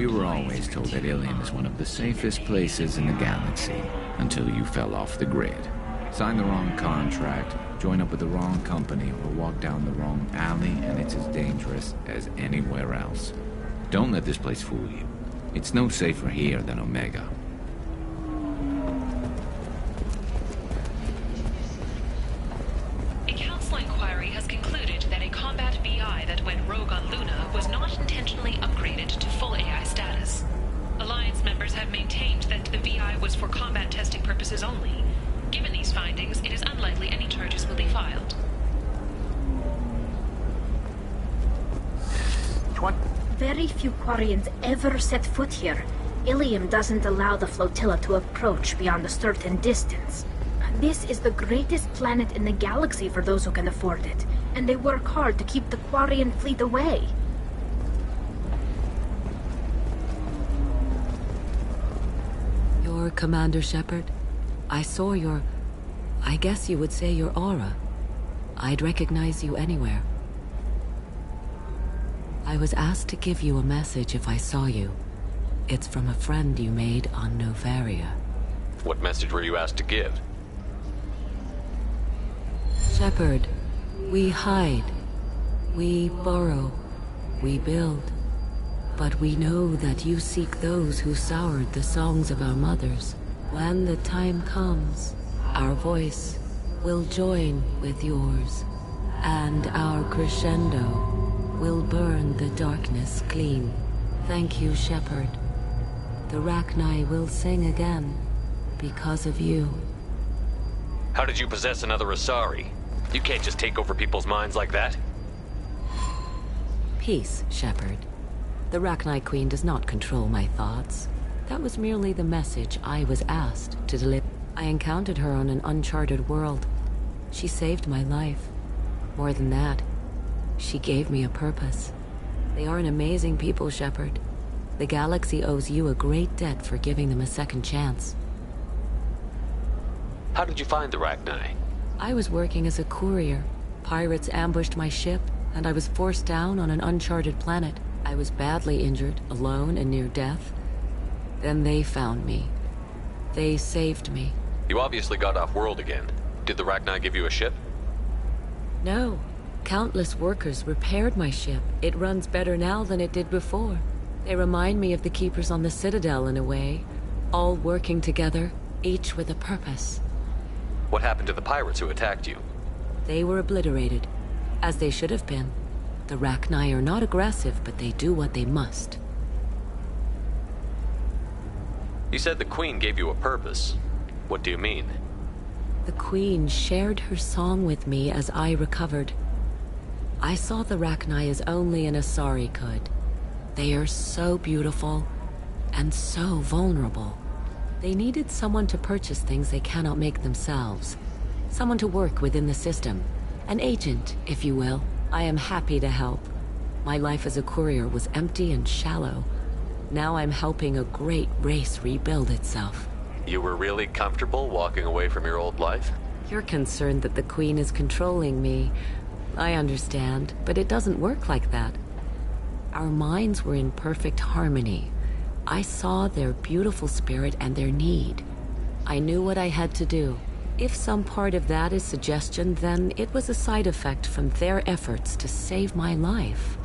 We were always told that Ilium is one of the safest places in the galaxy, until you fell off the grid. Sign the wrong contract, join up with the wrong company, or walk down the wrong alley, and it's as dangerous as anywhere else. Don't let this place fool you. It's no safer here than Omega. A council inquiry has concluded that a combat VI that went rogue on Luna was not intentionally upgraded to full AI status. Alliance members have maintained that the VI was for combat testing purposes only. Given these findings, it is unlikely any charges will be filed. Very few Quarians ever set foot here. Ilium doesn't allow the flotilla to approach beyond a certain distance. This is the greatest planet in the galaxy for those who can afford it, and they work hard to keep the Quarian fleet away. You're Commander Shepard? I saw I guess you would say your aura. I'd recognize you anywhere. I was asked to give you a message if I saw you. It's from a friend you made on Novaria. What message were you asked to give? Shepard, we hide. We borrow. We build. But we know that you seek those who soured the songs of our mothers. When the time comes, our voice will join with yours, and our crescendo will burn the darkness clean. Thank you, Shepard. The Rachni will sing again because of you. How did you possess another Asari? You can't just take over people's minds like that. Peace, Shepard. The Rachni Queen does not control my thoughts. That was merely the message I was asked to deliver. I encountered her on an uncharted world. She saved my life. More than that, she gave me a purpose. They are an amazing people, Shepard. The galaxy owes you a great debt for giving them a second chance. How did you find the Rachni? I was working as a courier. Pirates ambushed my ship, and I was forced down on an uncharted planet. I was badly injured, alone and near death. Then they found me. They saved me. You obviously got off world again. Did the Rachni give you a ship? No. Countless workers repaired my ship. It runs better now than it did before. They remind me of the Keepers on the Citadel in a way. All working together, each with a purpose. What happened to the pirates who attacked you? They were obliterated, as they should have been. The Rachni are not aggressive, but they do what they must. You said the Queen gave you a purpose. What do you mean? The Queen shared her song with me as I recovered. I saw the Rachni as only an Asari could. They are so beautiful, and so vulnerable. They needed someone to purchase things they cannot make themselves. Someone to work within the system. An agent, if you will. I am happy to help. My life as a courier was empty and shallow. Now I'm helping a great race rebuild itself. You were really comfortable walking away from your old life? You're concerned that the Queen is controlling me. I understand, but it doesn't work like that. Our minds were in perfect harmony. I saw their beautiful spirit and their need. I knew what I had to do. If some part of that is suggestion, then it was a side effect from their efforts to save my life.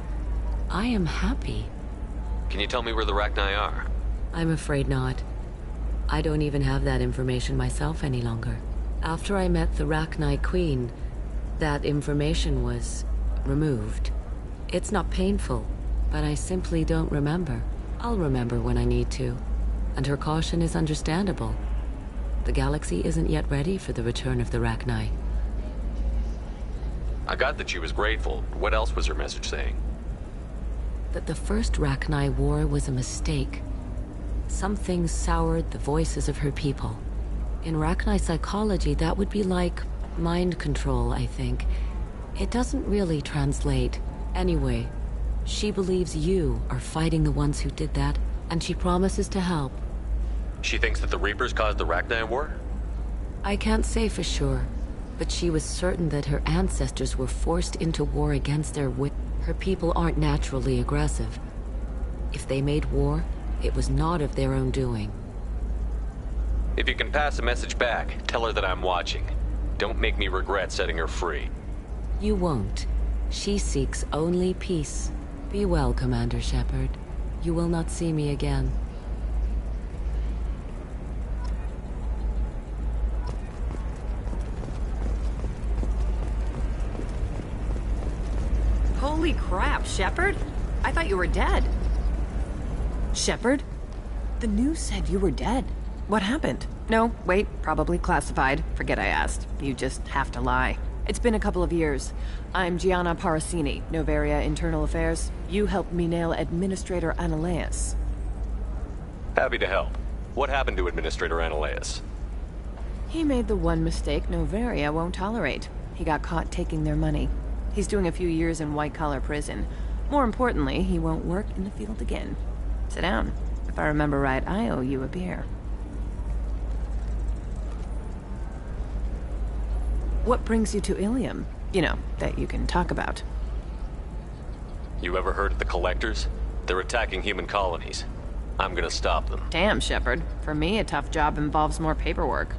I am happy. Can you tell me where the Rachni are? I'm afraid not. I don't even have that information myself any longer. After I met the Rachni Queen, that information was removed. It's not painful, but I simply don't remember. I'll remember when I need to, and her caution is understandable. The galaxy isn't yet ready for the return of the Rachni. I got that she was grateful. What else was her message saying? That the first Rachni war was a mistake. Something soured the voices of her people. In Rachni psychology, that would be like mind control, I think. It doesn't really translate. Anyway, she believes you are fighting the ones who did that, and she promises to help. She thinks that the Reapers caused the Rachni war? I can't say for sure, but she was certain that her ancestors were forced into war against their will. Her people aren't naturally aggressive. If they made war, it was not of their own doing. If you can pass a message back, tell her that I'm watching. Don't make me regret setting her free. You won't. She seeks only peace. Be well, Commander Shepard. You will not see me again. Holy crap, Shepard? I thought you were dead. Shepard? The news said you were dead. What happened? No, wait, probably classified. Forget I asked. You just have to lie. It's been a couple of years. I'm Gianna Parasini, Noveria Internal Affairs. You helped me nail Administrator Analeas. Happy to help. What happened to Administrator Analeas? He made the one mistake Noveria won't tolerate. He got caught taking their money. He's doing a few years in white-collar prison. More importantly, he won't work in the field again. Sit down. If I remember right, I owe you a beer. What brings you to Ilium? You know, that you can talk about. You ever heard of the Collectors? They're attacking human colonies. I'm gonna stop them. Damn, Shepard. For me, a tough job involves more paperwork.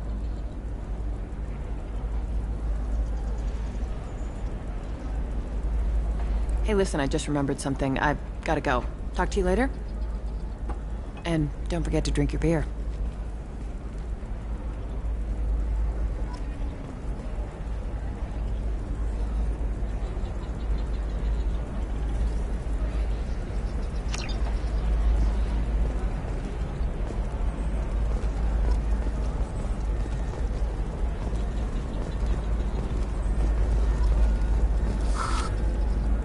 Hey, listen, I just remembered something. I've gotta go. Talk to you later? And don't forget to drink your beer.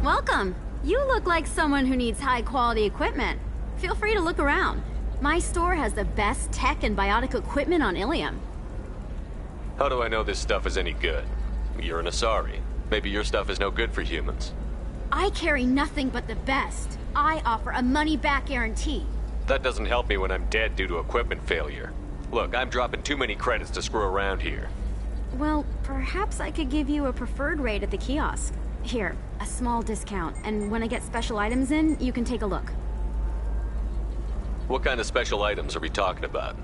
Welcome. You look like someone who needs high-quality equipment. Feel free to look around. My store has the best tech and biotic equipment on Ilium. How do I know this stuff is any good? You're an Asari. Maybe your stuff is no good for humans. I carry nothing but the best. I offer a money-back guarantee. That doesn't help me when I'm dead due to equipment failure. Look, I'm dropping too many credits to screw around here. Well, perhaps I could give you a preferred rate at the kiosk. Here, a small discount, and when I get special items in, you can take a look. What kind of special items are we talking about?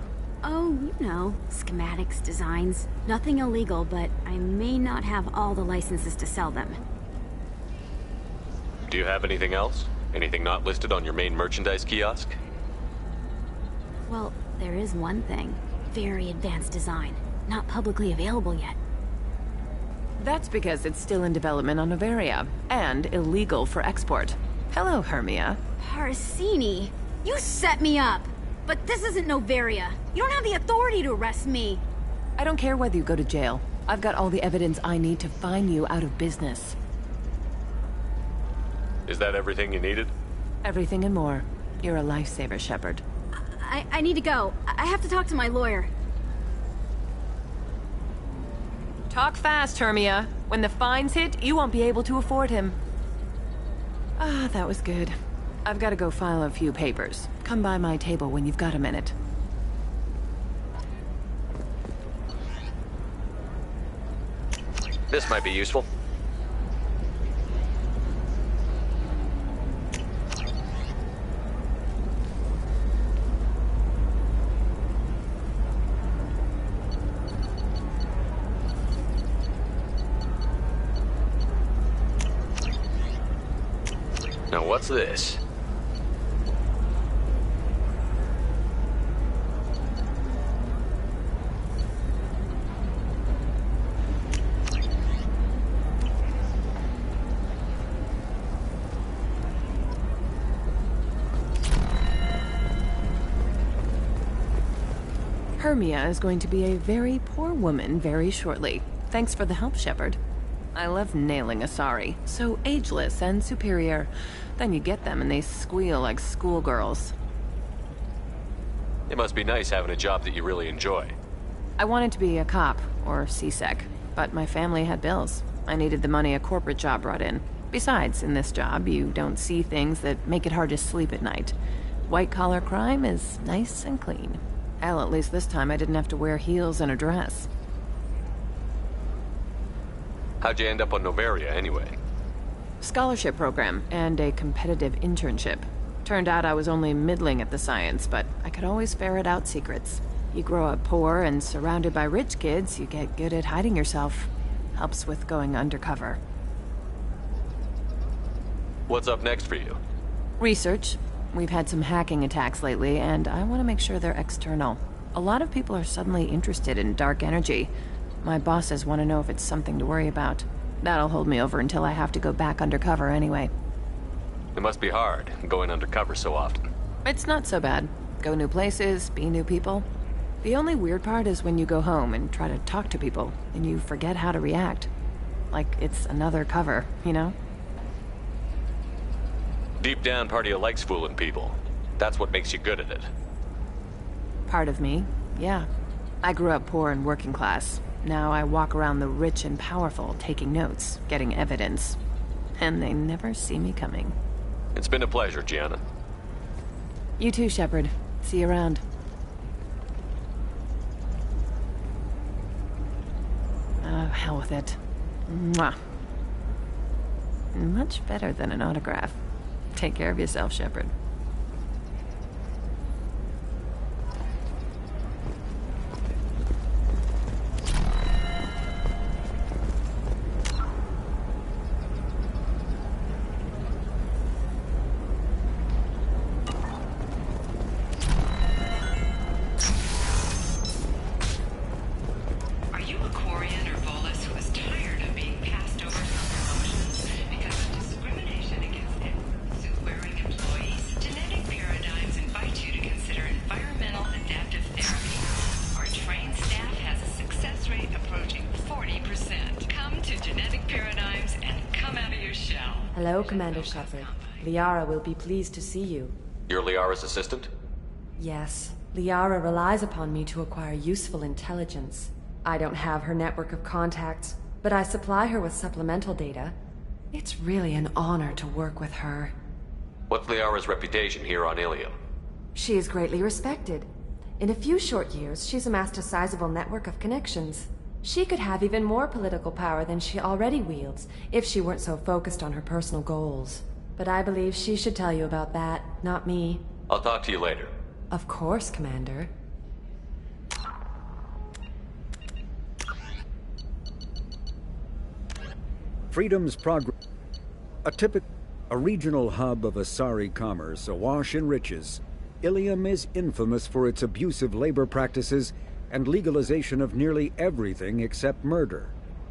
Oh, you know, schematics, designs. Nothing illegal, but I may not have all the licenses to sell them. Do you have anything else? Anything not listed on your main merchandise kiosk? Well, there is one thing. Very advanced design. Not publicly available yet. That's because it's still in development on Noveria, and illegal for export. Hello, Hermia. Parasini, you set me up! But this isn't Noveria. You don't have the authority to arrest me. I don't care whether you go to jail. I've got all the evidence I need to find you out of business. Is that everything you needed? Everything and more. You're a lifesaver, Shepard. I need to go. I have to talk to my lawyer. Talk fast, Hermia. When the fines hit, you won't be able to afford him. Ah, that was good. I've got to go file a few papers. Come by my table when you've got a minute. This might be useful. Now what's this? Hermia is going to be a very poor woman very shortly. Thanks for the help, Shepard. I love nailing Asari. So ageless and superior. Then you get them and they squeal like schoolgirls. It must be nice having a job that you really enjoy. I wanted to be a cop, or CSEC, but my family had bills. I needed the money a corporate job brought in. Besides, in this job, you don't see things that make it hard to sleep at night. White-collar crime is nice and clean. Hell, at least this time I didn't have to wear heels and a dress. How'd you end up on Noveria, anyway? Scholarship program and a competitive internship. Turned out I was only middling at the science, but I could always ferret out secrets. You grow up poor and surrounded by rich kids, you get good at hiding yourself. Helps with going undercover. What's up next for you? Research. We've had some hacking attacks lately, and I want to make sure they're external. A lot of people are suddenly interested in dark energy. My bosses want to know if it's something to worry about. That'll hold me over until I have to go back undercover anyway. It must be hard, going undercover so often. It's not so bad. Go new places, be new people. The only weird part is when you go home and try to talk to people, and you forget how to react. Like it's another cover, you know? Deep down, part of you likes fooling people. That's what makes you good at it. Part of me, yeah. I grew up poor and working class. Now I walk around the rich and powerful, taking notes, getting evidence. And they never see me coming. It's been a pleasure, Gianna. You too, Shepard. See you around. Hell with it. Mwah. Much better than an autograph. Take care of yourself, Shepard. Are you a Quarian or Volus who is tired of being passed over for promotions because of discrimination against it? Suit-wearing employees, Genetic Paradigms invite you to consider environmental adaptive therapy. Our trained staff has a success rate approaching 40%. Come to Genetic Paradigms and come out of your shell. Hello, Commander Shepard. Liara will be pleased to see you. You're Liara's assistant? Yes, Liara relies upon me to acquire useful intelligence. I don't have her network of contacts, but I supply her with supplemental data. It's really an honor to work with her. What's Liara's reputation here on Ilium? She is greatly respected. In a few short years, she's amassed a sizable network of connections. She could have even more political power than she already wields, if she weren't so focused on her personal goals. But I believe she should tell you about that, not me. I'll talk to you later. Of course, Commander. Freedom's Progress. A regional hub of Asari commerce awash in riches, Ilium is infamous for its abusive labor practices and legalization of nearly everything except murder.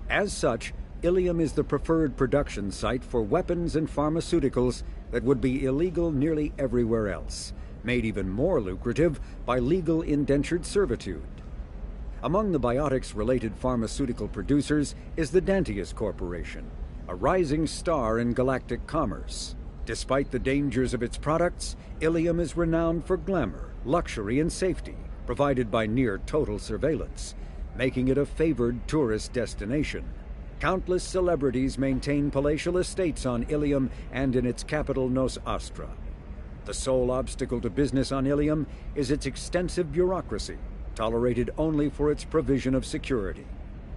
As such, Ilium is the preferred production site for weapons and pharmaceuticals that would be illegal nearly everywhere else, made even more lucrative by legal indentured servitude. Among the biotics-related pharmaceutical producers is the Dantius Corporation, a rising star in galactic commerce. Despite the dangers of its products, Ilium is renowned for glamour, luxury, and safety, provided by near-total surveillance, making it a favored tourist destination. Countless celebrities maintain palatial estates on Ilium and in its capital Nos Astra. The sole obstacle to business on Ilium is its extensive bureaucracy, tolerated only for its provision of security.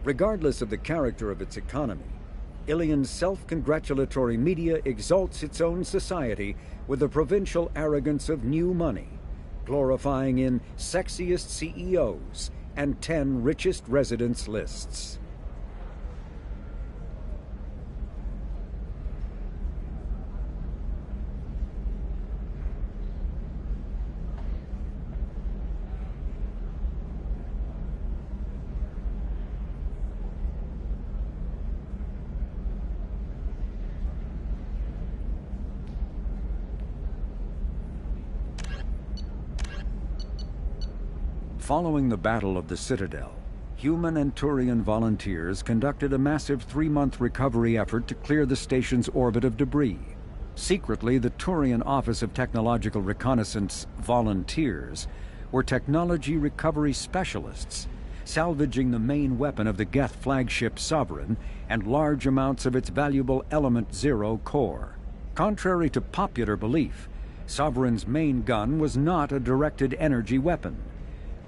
Regardless of the character of its economy, Ilium's self-congratulatory media exalts its own society with the provincial arrogance of new money, glorifying in sexiest CEOs and 10 richest residents lists. Following the Battle of the Citadel, human and Turian volunteers conducted a massive 3-month recovery effort to clear the station's orbit of debris. Secretly, the Turian Office of Technological Reconnaissance volunteers were technology recovery specialists, salvaging the main weapon of the Geth flagship Sovereign and large amounts of its valuable Element Zero core. Contrary to popular belief, Sovereign's main gun was not a directed energy weapon.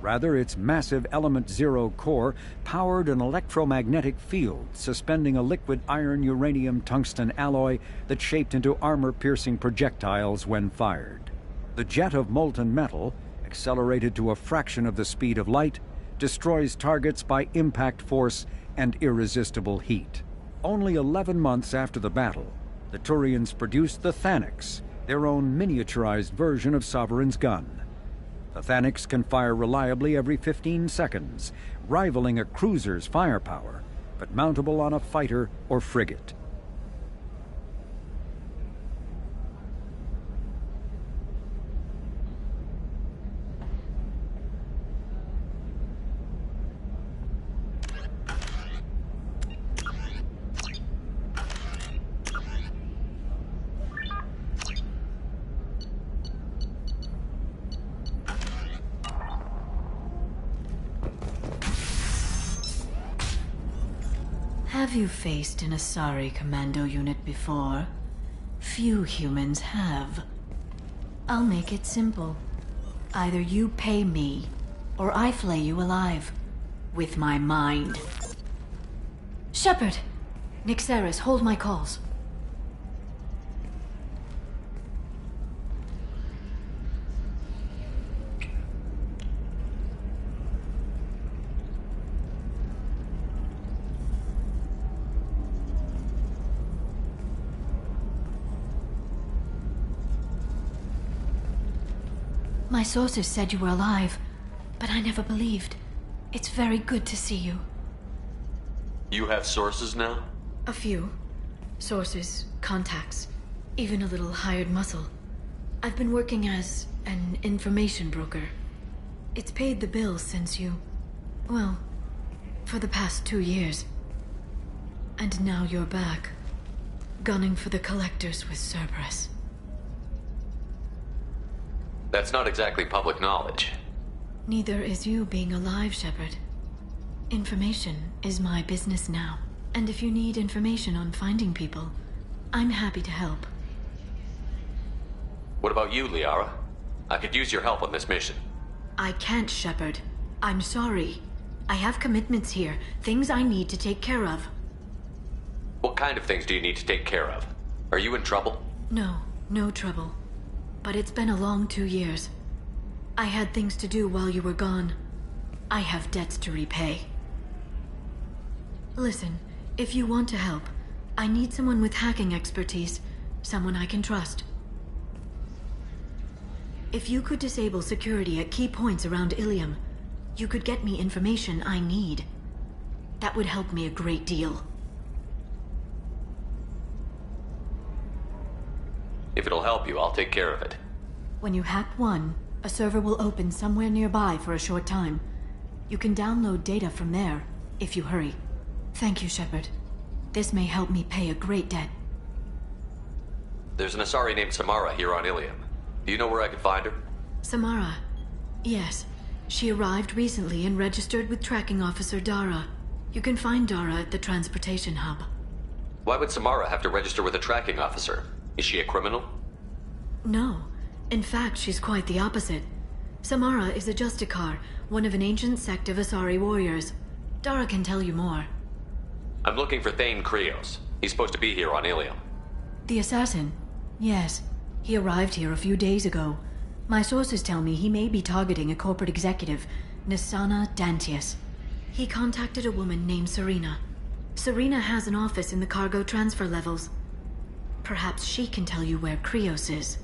Rather, its massive Element Zero core powered an electromagnetic field suspending a liquid iron uranium tungsten alloy that shaped into armor-piercing projectiles when fired. The jet of molten metal, accelerated to a fraction of the speed of light, destroys targets by impact force and irresistible heat. Only 11 months after the battle, the Turians produced the Thanix, their own miniaturized version of Sovereign's gun. The Thanix can fire reliably every 15 seconds, rivaling a cruiser's firepower, but mountable on a fighter or frigate. Have you faced an Asari commando unit before? Few humans have. I'll make it simple. Either you pay me, or I flay you alive. With my mind. Shepard! Nyxeris, hold my calls. My sources said you were alive, but I never believed. It's very good to see you. You have sources now? A few. Sources, contacts, even a little hired muscle. I've been working as an information broker. It's paid the bills since you... well, for the past 2 years. And now you're back, gunning for the Collectors with Cerberus. That's not exactly public knowledge. Neither is you being alive, Shepard. Information is my business now. And if you need information on finding people, I'm happy to help. What about you, Liara? I could use your help on this mission. I can't, Shepard. I'm sorry. I have commitments here, things I need to take care of. What kind of things do you need to take care of? Are you in trouble? No, no trouble. But it's been a long 2 years. I had things to do while you were gone. I have debts to repay. Listen, if you want to help, I need someone with hacking expertise. Someone I can trust. If you could disable security at key points around Ilium, you could get me information I need. That would help me a great deal. If it'll help you, I'll take care of it. When you hack one, a server will open somewhere nearby for a short time. You can download data from there, if you hurry. Thank you, Shepard. This may help me pay a great debt. There's an Asari named Samara here on Ilium. Do you know where I could find her? Samara? Yes. She arrived recently and registered with Tracking Officer Dara. You can find Dara at the transportation hub. Why would Samara have to register with a tracking officer? Is she a criminal? No. In fact, she's quite the opposite. Samara is a Justicar, one of an ancient sect of Asari warriors. Dara can tell you more. I'm looking for Thane Krios. He's supposed to be here on Ilium. The assassin? Yes. He arrived here a few days ago. My sources tell me he may be targeting a corporate executive, Nisana Dantius. He contacted a woman named Serena. Serena has an office in the cargo transfer levels. Perhaps she can tell you where Krios is.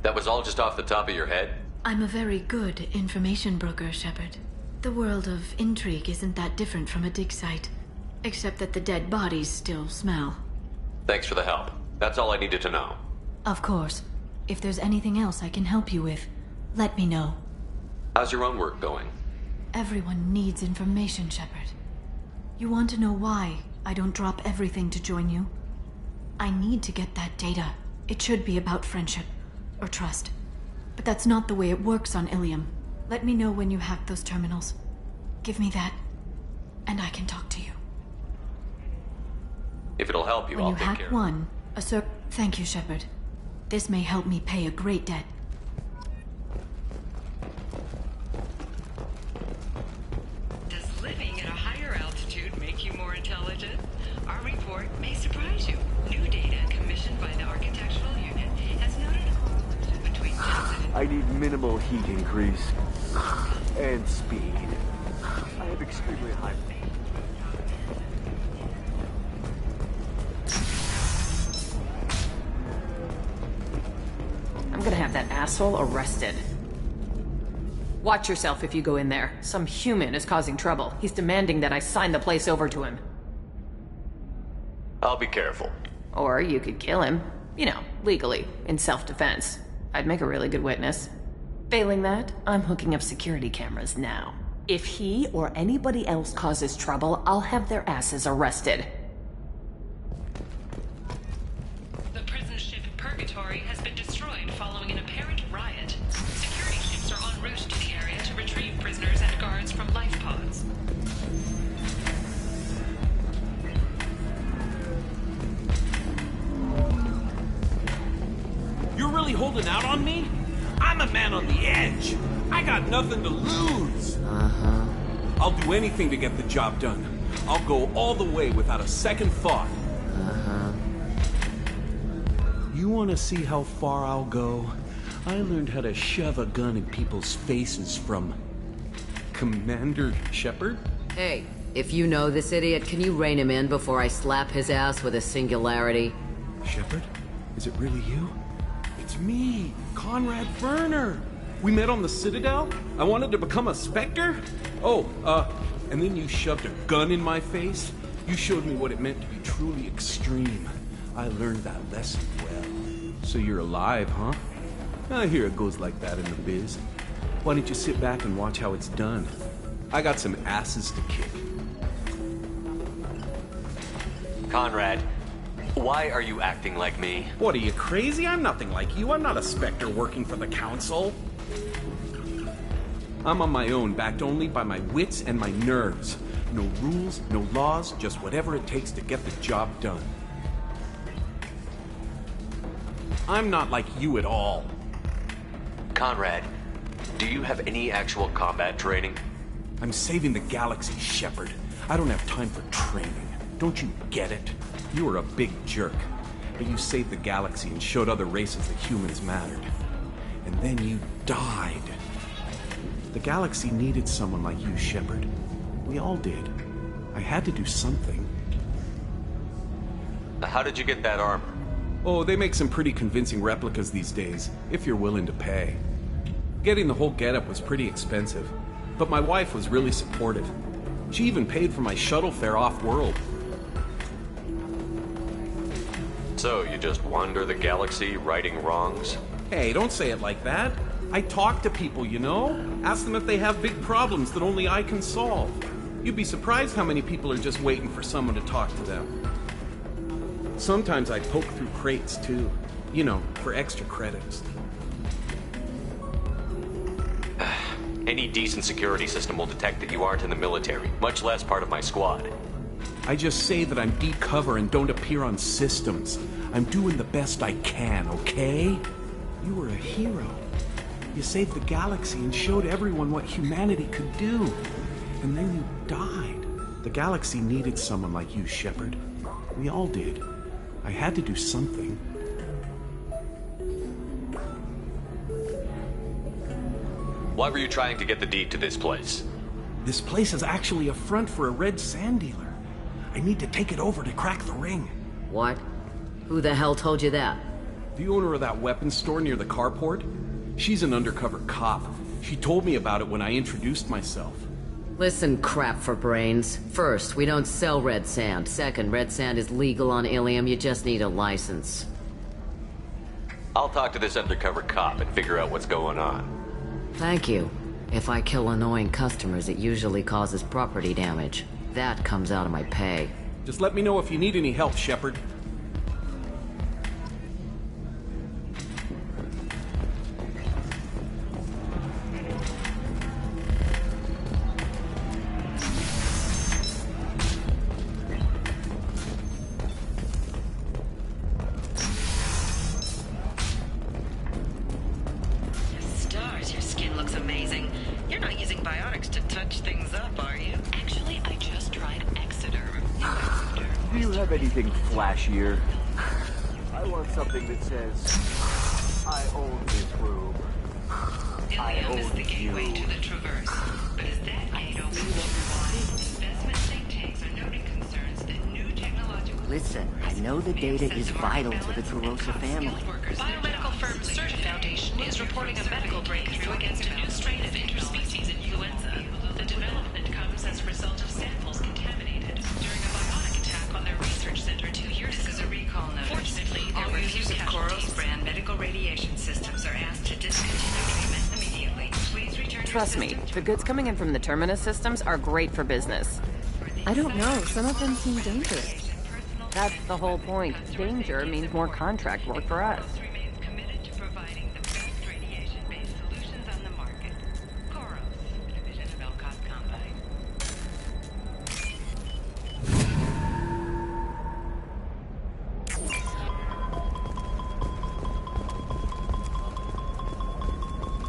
That was all just off the top of your head? I'm a very good information broker, Shepard. The world of intrigue isn't that different from a dig site, except that the dead bodies still smell. Thanks for the help. That's all I needed to know. Of course. If there's anything else I can help you with, let me know. How's your own work going? Everyone needs information, Shepard. You want to know why I don't drop everything to join you? I need to get that data. It should be about friendship, or trust. But that's not the way it works on Ilium. Let me know when you hack those terminals. Give me that, and I can talk to you. If it'll help you, When I'll you take hack care. one, Thank you, Shepard. This may help me pay a great debt. may surprise you. New data commissioned by the Architectural Unit has noted a correlation between Jensen and... I need minimal heat increase. And speed. I have extremely high... I'm gonna have that asshole arrested. Watch yourself if you go in there. Some human is causing trouble. He's demanding that I sign the place over to him. I'll be careful. Or you could kill him. You know, legally, in self-defense. I'd make a really good witness. Failing that, I'm hooking up security cameras now. If he or anybody else causes trouble, I'll have their asses arrested. The prison ship Purgatory has been destroyed following an apparent riot. Security ships are en route to the area to retrieve prisoners and guards from life pods. You're really holding out on me? I'm a man on the edge. I got nothing to lose. Uh-huh. I'll do anything to get the job done. I'll go all the way without a second thought. Uh-huh. You want to see how far I'll go? I learned how to shove a gun in people's faces from... Commander Shepard? Hey, if you know this idiot, can you rein him in before I slap his ass with a singularity? Shepard? Is it really you? It's me, Conrad Werner. We met on the Citadel? I wanted to become a Spectre? Oh, and then you shoved a gun in my face? You showed me what it meant to be truly extreme. I learned that lesson well. So you're alive, huh? I hear it goes like that in the biz. Why don't you sit back and watch how it's done? I got some asses to kick. Conrad, why are you acting like me? What, are you crazy? I'm nothing like you. I'm not a Spectre working for the Council. I'm on my own, backed only by my wits and my nerves. No rules, no laws, just whatever it takes to get the job done. I'm not like you at all. Conrad, do you have any actual combat training? I'm saving the galaxy, Shepard. I don't have time for training. Don't you get it? You were a big jerk, but you saved the galaxy and showed other races that humans mattered. And then you died. The galaxy needed someone like you, Shepard. We all did. I had to do something. How did you get that armor? Oh, they make some pretty convincing replicas these days, if you're willing to pay. Getting the whole getup was pretty expensive, but my wife was really supportive. She even paid for my shuttle fare off-world. So, you just wander the galaxy, righting wrongs? Hey, don't say it like that. I talk to people, you know? Ask them if they have big problems that only I can solve. You'd be surprised how many people are just waiting for someone to talk to them. Sometimes I poke through crates, too. You know, for extra credits. Any decent security system will detect that you aren't in the military, much less part of my squad. I just say that I'm deep cover and don't appear on systems. I'm doing the best I can, okay? You were a hero. You saved the galaxy and showed everyone what humanity could do. And then you died. The galaxy needed someone like you, Shepard. We all did. I had to do something. Why were you trying to get the deed to this place? This place is actually a front for a red sand dealer. I need to take it over to crack the ring. What? Who the hell told you that? The owner of that weapons store near the carport? She's an undercover cop. She told me about it when I introduced myself. Listen, crap for brains. First, we don't sell red sand. Second, red sand is legal on Ilium. You just need a license. I'll talk to this undercover cop and figure out what's going on. Thank you. If I kill annoying customers, it usually causes property damage. That comes out of my pay. Just let me know if you need any help, Shepard. Stars, your skin looks amazing. You're not using biotics to touch things up, are you? Actually, I just tried Exoderm. New Exoderm. have anything flashier? I want something that says, I own this room. Ilium is the gateway to the Traverse, but as that gate opens wide, investment think tanks are noting concerns that new technological... Listen, I know the data is vital to the Tarosa family. Biomedical firm Certa Foundation is reporting a medical breakthrough against a new strain of interspecies influenza. The development comes as a result of samples contaminated during a bionic attack on their research center 2 years ago. This is a recall notice. Fortunately, all users of Koros brand medical radiation systems are asked to discontinue treatment immediately. Please return. Trust me, the goods coming in from the Terminus systems are great for business. I don't know. Some of them seem dangerous. That's the whole point. Danger means more contract work for us. Remains committed to providing the best radiation-based solutions on the market. Koros, a division of Elcott Combine.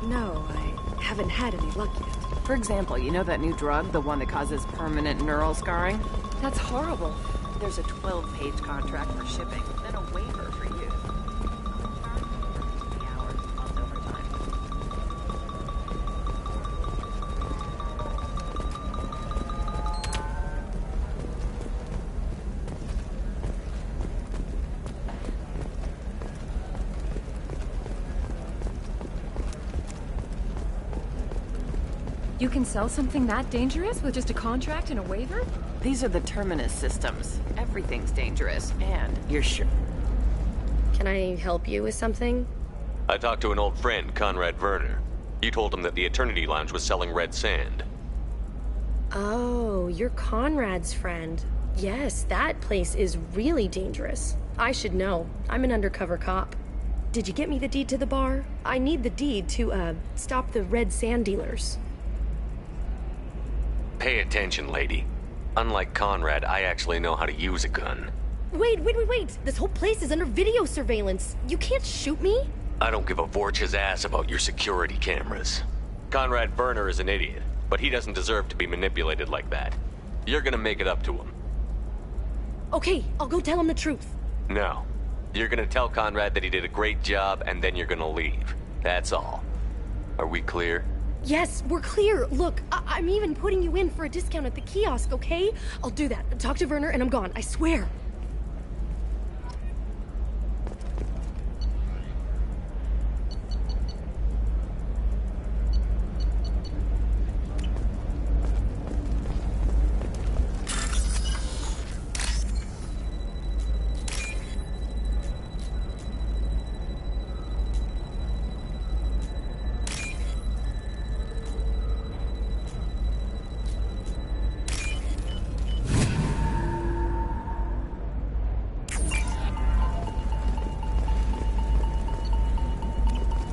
No, I haven't had any luck yet. For example, you know that new drug, the one that causes permanent neural scarring? That's horrible. There's a 12-page contract for shipping, then a waiver for use. 3 hours plus overtime. You can sell something that dangerous with just a contract and a waiver? These are the Terminus systems. Everything's dangerous, and You're sure? Can I help you with something? I talked to an old friend, Conrad Werner. You told him that the Eternity Lounge was selling red sand. Oh, you're Conrad's friend. Yes, that place is really dangerous. I should know. I'm an undercover cop. Did you get me the deed to the bar? I need the deed to, stop the red sand dealers. Pay attention, lady. Unlike Conrad, I actually know how to use a gun. Wait! This whole place is under video surveillance. You can't shoot me? I don't give a Vorch's ass about your security cameras. Conrad Werner is an idiot, but he doesn't deserve to be manipulated like that. You're gonna make it up to him. Okay, I'll go tell him the truth. No. You're gonna tell Conrad that he did a great job, and then you're gonna leave. That's all. Are we clear? Yes, we're clear. Look, I'm even putting you in for a discount at the kiosk, okay? I'll do that. Talk to Werner and I'm gone, I swear.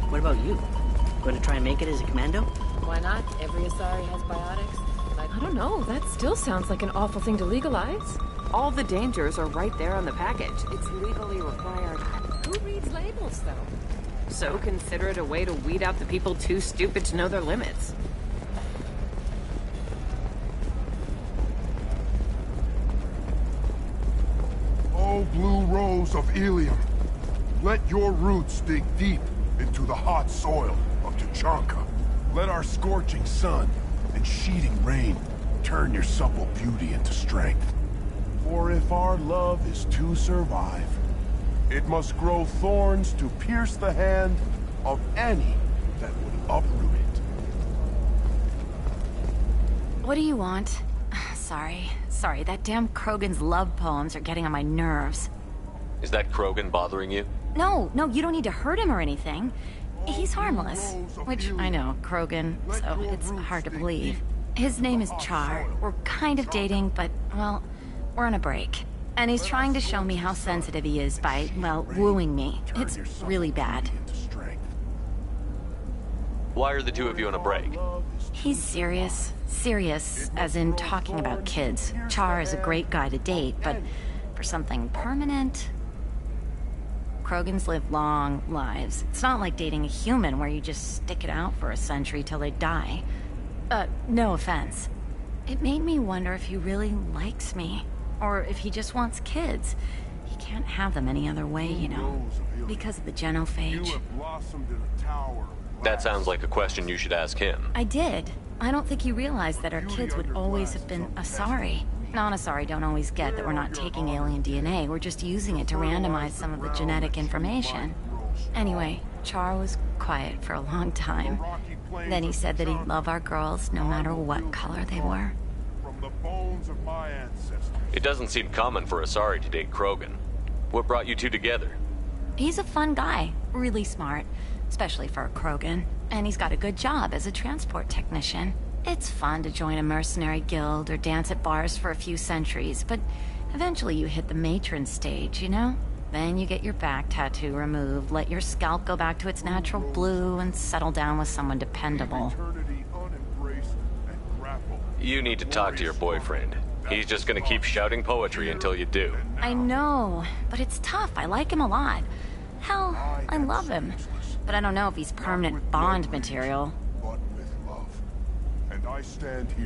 What about you? Going to try and make it as a commando? Why not? Every Asari has biotics. I don't know. That still sounds like an awful thing to legalize. all the dangers are right there on the package. It's legally required. Who reads labels, though? So consider it a way to weed out the people too stupid to know their limits. Oh, blue rose of Ilium, let your roots dig deep into the hot soil of Tuchanka. Let our scorching sun and sheeting rain turn your supple beauty into strength. For if our love is to survive, it must grow thorns to pierce the hand of any that would uproot it. What do you want? Sorry, that damn Krogan's love poems are getting on my nerves. Is that Krogan bothering you? No, you don't need to hurt him or anything. He's harmless. Which, I know, Krogan, so it's hard to believe. His name is Char. We're kind of dating, but, well, we're on a break. And he's trying to show me how sensitive he is by, well, wooing me. It's really bad. Why are the two of you on a break? He's serious. Serious, as in talking about kids. Char is a great guy to date, but for something permanent... Krogans live long lives. It's not like dating a human where you just stick it out for a century till they die. No offense. It made me wonder if he really likes me. Or if he just wants kids. He can't have them any other way, you know. Because of the genophage. That sounds like a question you should ask him. I did. I don't think you realized that our kids would always have been Asari. Non-Asari don't always get that we're not taking alien DNA, we're just using it to randomize some of the genetic information. Anyway, Char was quiet for a long time. Then he said that he'd love our girls no matter what color they were. It doesn't seem common for Asari to date Krogan. What brought you two together? He's a fun guy, really smart, especially for a Krogan. And he's got a good job as a transport technician. It's fun to join a mercenary guild or dance at bars for a few centuries, but eventually you hit the matron stage, you know? Then you get your back tattoo removed, let your scalp go back to its natural blue, and settle down with someone dependable. You need to talk to your boyfriend. He's just gonna keep shouting poetry until you do. I know, but it's tough. I like him a lot. Hell, I love him. But I don't know if he's permanent Bond material.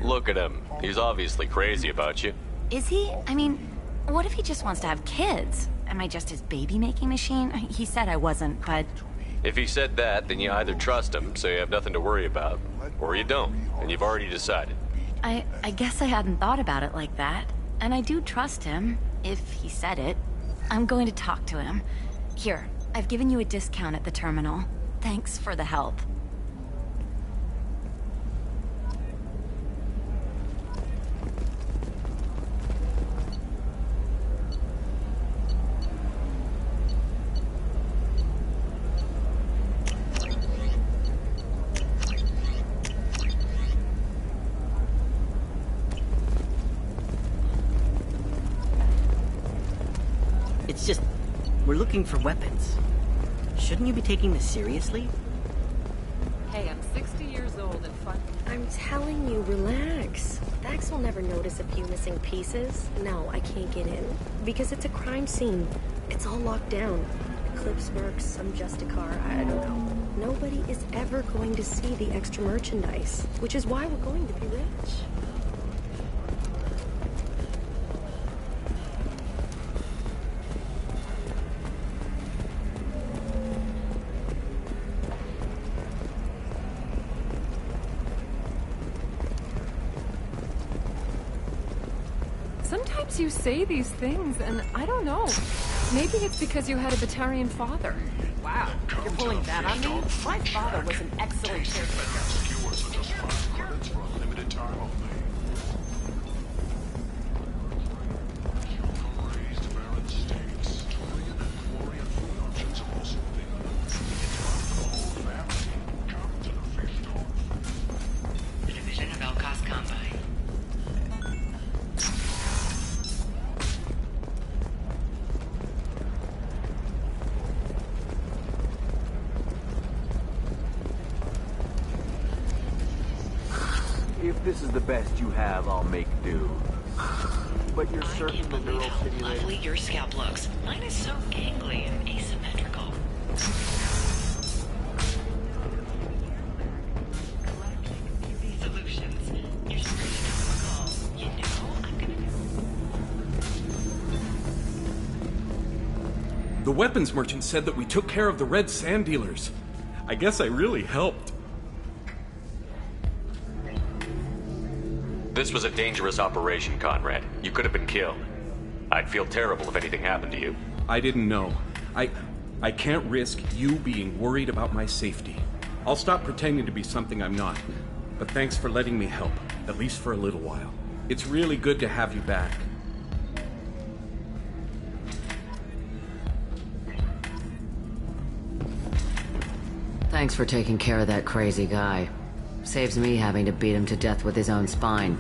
Look at him. He's obviously crazy about you. Is he? I mean, what if he just wants to have kids? Am I just his baby-making machine? He said I wasn't, but... If he said that, then you either trust him, so you have nothing to worry about, or you don't, and you've already decided. I guess I hadn't thought about it like that. And I do trust him, if he said it. I'm going to talk to him. Here, I've given you a discount at the terminal. Thanks for the help. It's just, we're looking for weapons. Shouldn't you be taking this seriously? Hey, I'm 60 years old and fun. I'm telling you, relax. Vax will never notice a few missing pieces. No, I can't get in. Because it's a crime scene. It's all locked down. Eclipse works, some Justicar, I don't know. Nobody is ever going to see the extra merchandise, which is why we're going to be rich. Sometimes you say these things, and I don't know. Maybe it's because you had a Batarian father. Wow, you're pulling that on me? My father was an excellent caretaker. Division of Elcos Combine. If this is the best you have, I'll make do. But you're certain the neural stimulator... Lovely your scalp looks. Mine is so gangly and asymmetrical. Solutions. You're so you know, I'm gonna... The weapons merchant said that we took care of the red sand dealers. I guess I really helped. This was a dangerous operation, Conrad. You could have been killed. I'd feel terrible if anything happened to you. I didn't know. I can't risk you being worried about my safety. I'll stop pretending to be something I'm not. But thanks for letting me help, at least for a little while. It's really good to have you back. Thanks for taking care of that crazy guy. Saves me having to beat him to death with his own spine.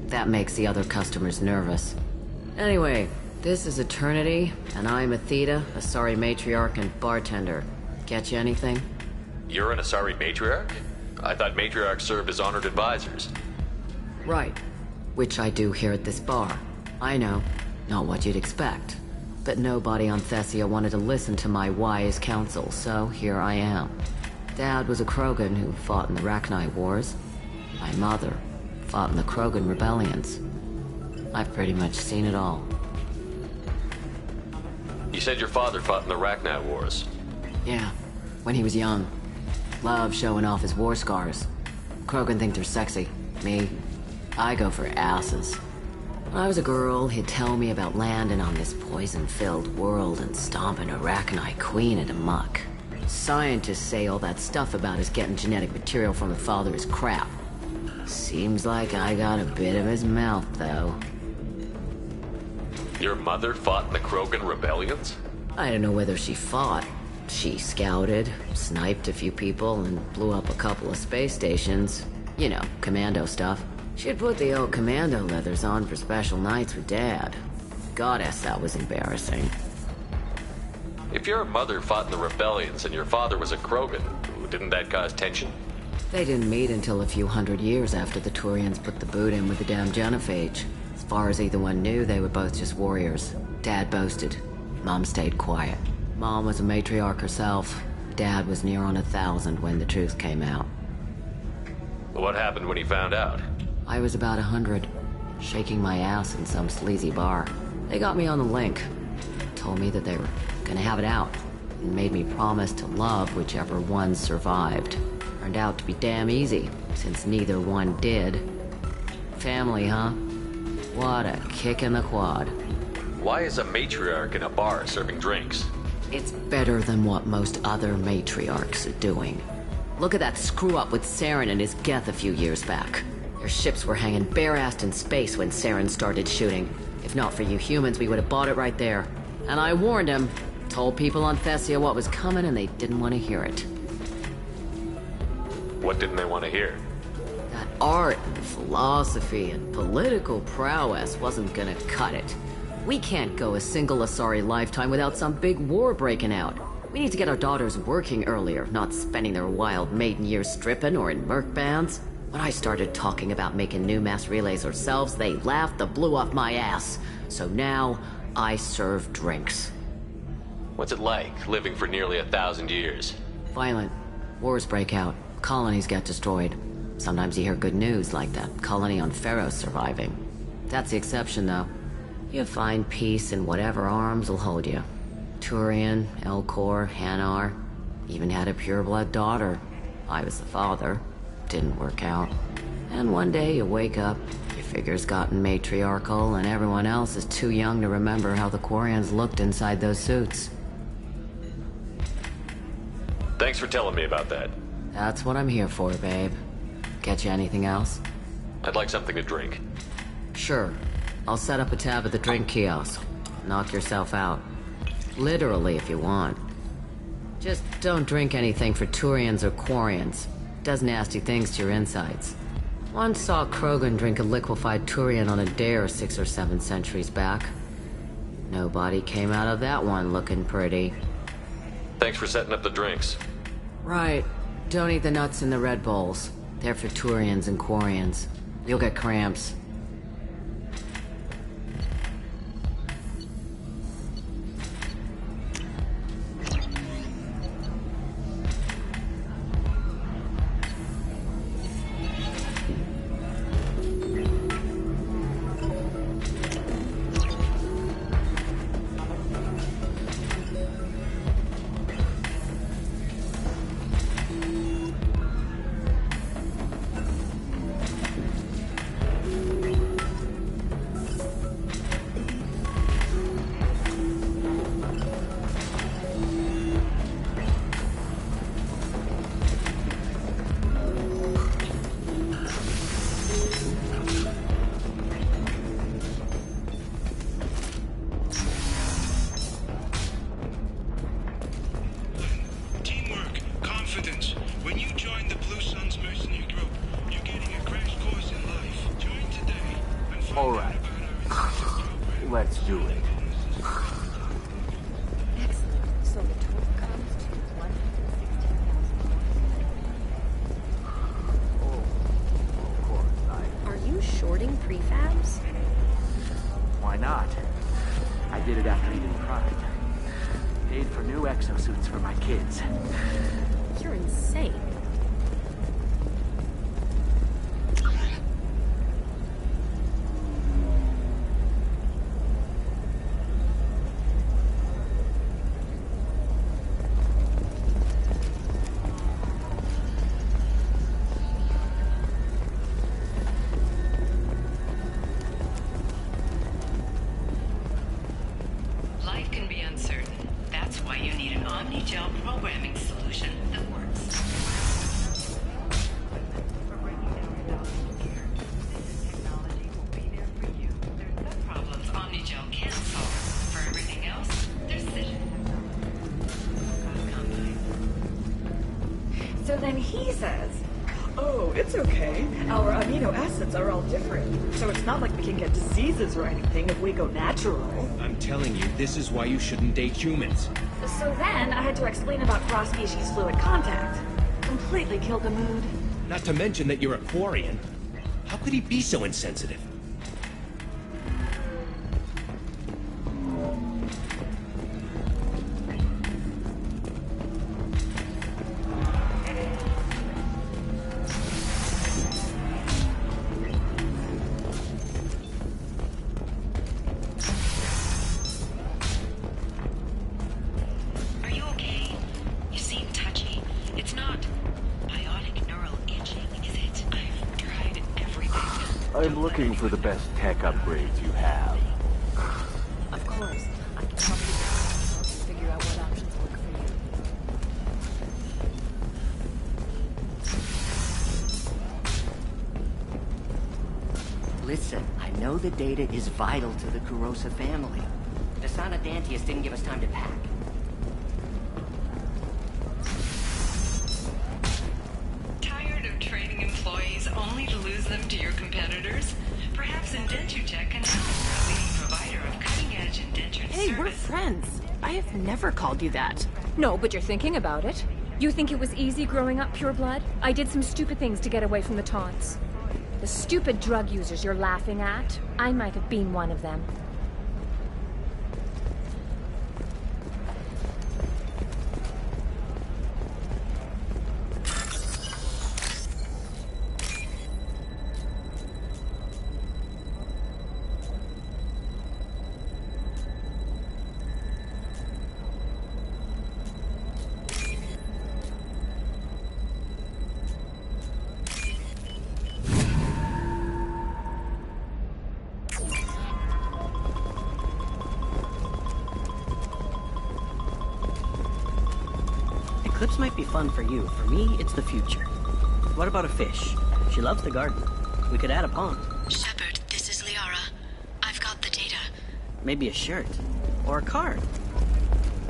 That makes the other customers nervous. Anyway, this is Eternity, and I'm Athena, Asari matriarch and bartender. Get you anything? You're an Asari matriarch? I thought matriarchs served as honored advisors. Right. Which I do here at this bar. I know, not what you'd expect. But nobody on Thessia wanted to listen to my wise counsel, so here I am. Dad was a Krogan who fought in the Rachni Wars. My mother fought in the Krogan rebellions. I've pretty much seen it all. You said your father fought in the Rachni Wars. Yeah, when he was young. Loved showing off his war scars. Krogan think they're sexy. Me, I go for asses. When I was a girl, he'd tell me about landing on this poison-filled world and stomping a Rachni queen into muck. Scientists say all that stuff about us getting genetic material from the father is crap. Seems like I got a bit of his mouth, though. Your mother fought in the Krogan rebellions? I don't know whether she fought. She scouted, sniped a few people, and blew up a couple of space stations. You know, commando stuff. She'd put the old commando leathers on for special nights with Dad. Goddess, that was embarrassing. If your mother fought in the rebellions and your father was a Krogan, didn't that cause tension? They didn't meet until a few hundred years after the Turians put the boot in with the damn Genophage. As far as either one knew, they were both just warriors. Dad boasted. Mom stayed quiet. Mom was a matriarch herself. Dad was near on 1,000 when the truth came out. What happened when he found out? I was about 100, shaking my ass in some sleazy bar. They got me on the link. Told me that they were gonna have it out, and made me promise to love whichever one survived. Turned out to be damn easy, since neither one did. Family, huh? What a kick in the quad. Why is a matriarch in a bar serving drinks? It's better than what most other matriarchs are doing. Look at that screw-up with Saren and his Geth a few years back. Their ships were hanging bare-assed in space when Saren started shooting. If not for you humans, we would have bought it right there. And I warned him. Told people on Thessia what was coming, and they didn't want to hear it. What didn't they want to hear? That art and philosophy and political prowess wasn't gonna cut it. We can't go a single Asari lifetime without some big war breaking out. We need to get our daughters working earlier, not spending their wild maiden years stripping or in merc bands. When I started talking about making new mass relays ourselves, they laughed the blue off my ass. So now, I serve drinks. What's it like, living for nearly 1,000 years? Violent. Wars break out. Colonies get destroyed. Sometimes you hear good news, like that colony on Pharaoh surviving. That's the exception, though. You find peace in whatever arms will hold you. Turian, Elcor, Hanar. Even had a pureblood daughter. I was the father. Didn't work out. And one day you wake up, your figure's gotten matriarchal, and everyone else is too young to remember how the Quarians looked inside those suits. Thanks for telling me about that. That's what I'm here for, babe. Get you anything else? I'd like something to drink. Sure. I'll set up a tab at the drink kiosk. Knock yourself out. Literally, if you want. Just don't drink anything for Turians or Quarians. Does nasty things to your insides. Once saw Krogan drink a liquefied Turian on a dare 6 or 7 centuries back. Nobody came out of that one looking pretty. Thanks for setting up the drinks. Right. Don't eat the nuts in the Red Bowls. They're for Turians and Quarians. You'll get cramps. Let's do it. Excellent. So the total comes to 116,000. Are you shorting prefabs? Why not? I did it after Eden Prime. Paid for new exosuits for my kids. You're insane. programming solution that works. Problems Omnigel can't solve. For everything else, there's Citadel. So then he says, oh, it's okay. Our amino acids are all different. So it's not like we can get diseases or anything if we go natural. I'm telling you, this is why you shouldn't date humans. So then I had to explain about cross-species fluid contact. Completely killed the mood. Not to mention that you're a Quarian. How could he be so insensitive? Are you okay? You seem touchy. It's not biotic neural itching, is it? I've tried everything. I'm looking for the best tech upgrades you have. Of course. I can help you figure out what options work for you. Listen, I know the data is vital to the Kurosa family. Dasana Dantius didn't give us time to pack. Tired of training employees only to lose them to your competitors? Perhaps Indentutech can help, a leading provider of cutting-edge indentured Hey, we're service. friends. I have never called you that. No, but you're thinking about it. You think it was easy growing up pure blood? I did some stupid things to get away from the taunts. The stupid drug users you're laughing at, I might have been one of them. Eclipse might be fun for you. For me, it's the future. What about a fish? She loves the garden. We could add a pond. Shepard, this is Liara. I've got the data. Maybe a shirt. Or a card.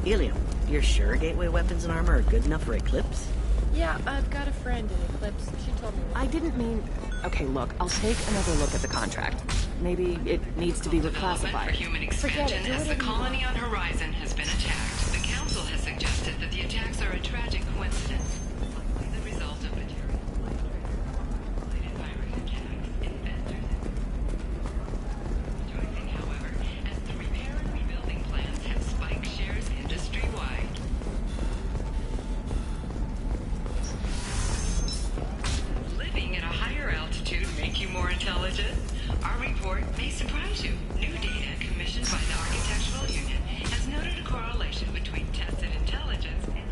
Helium, you're sure Gateway weapons and armor are good enough for Eclipse? Yeah, I've got a friend in Eclipse. She told me. I didn't mean... Okay, look, I'll take another look at the contract. Maybe it needs to be reclassified. For human expansion, as the colony on Horizon has been attacked, the Council has suggested that the attacks are a tragic coincidence. Likely the result of material related virus attacks, inventors. Rejoicing, however, as the repair and rebuilding plans have spiked shares industry-wide. Living at a higher altitude make you more intelligent? Our report may surprise you. New data commissioned by the Architectural Union has noted a correlation between tested intelligence and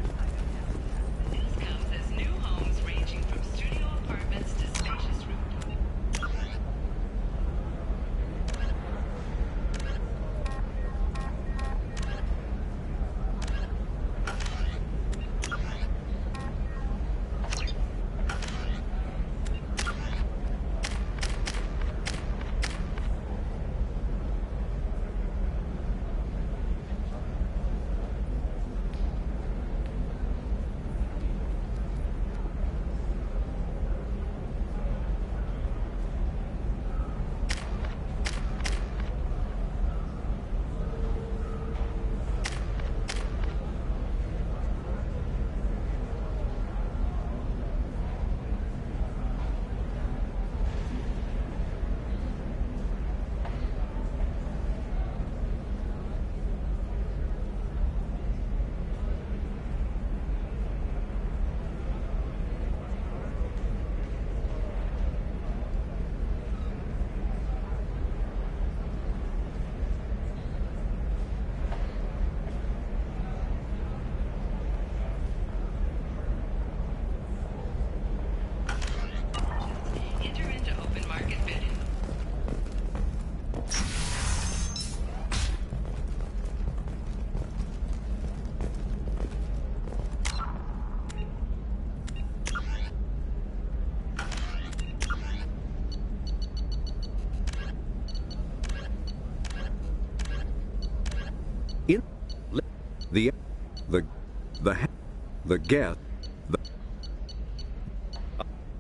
The Geth,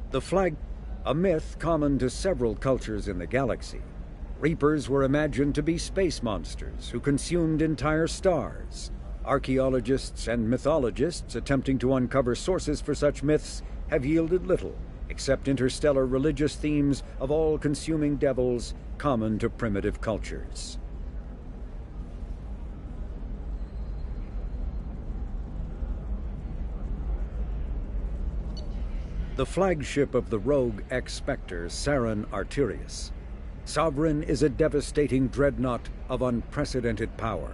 the flag, a myth common to several cultures in the galaxy. Reapers were imagined to be space monsters who consumed entire stars. Archaeologists and mythologists attempting to uncover sources for such myths have yielded little, except interstellar religious themes of all-consuming devils common to primitive cultures. The flagship of the rogue X-Spectre, Saren Arterius. Sovereign is a devastating dreadnought of unprecedented power.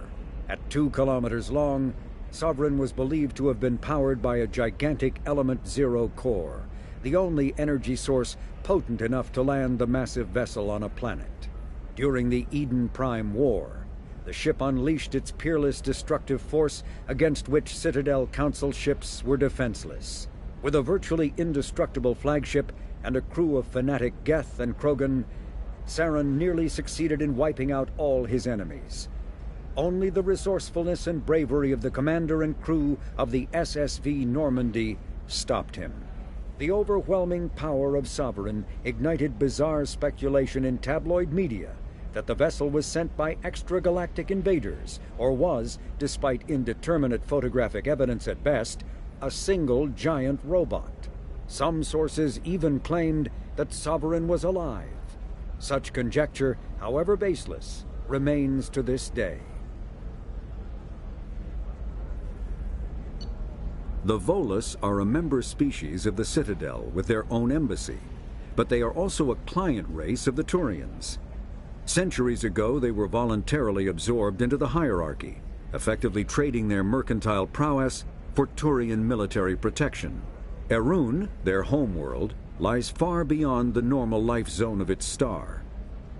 At 2 kilometers long, Sovereign was believed to have been powered by a gigantic Element Zero core, the only energy source potent enough to land the massive vessel on a planet. During the Eden Prime War, the ship unleashed its peerless destructive force against which Citadel Council ships were defenseless. With a virtually indestructible flagship and a crew of fanatic Geth and Krogan, Saren nearly succeeded in wiping out all his enemies. Only the resourcefulness and bravery of the commander and crew of the SSV Normandy stopped him. The overwhelming power of Sovereign ignited bizarre speculation in tabloid media that the vessel was sent by extragalactic invaders, or was, despite indeterminate photographic evidence at best, a single giant robot. Some sources even claimed that Sovereign was alive. Such conjecture, however baseless, remains to this day. The Volus are a member species of the Citadel with their own embassy, but they are also a client race of the Turians. Centuries ago, they were voluntarily absorbed into the hierarchy, effectively trading their mercantile prowess for Turian military protection. Erun, their homeworld, lies far beyond the normal life zone of its star.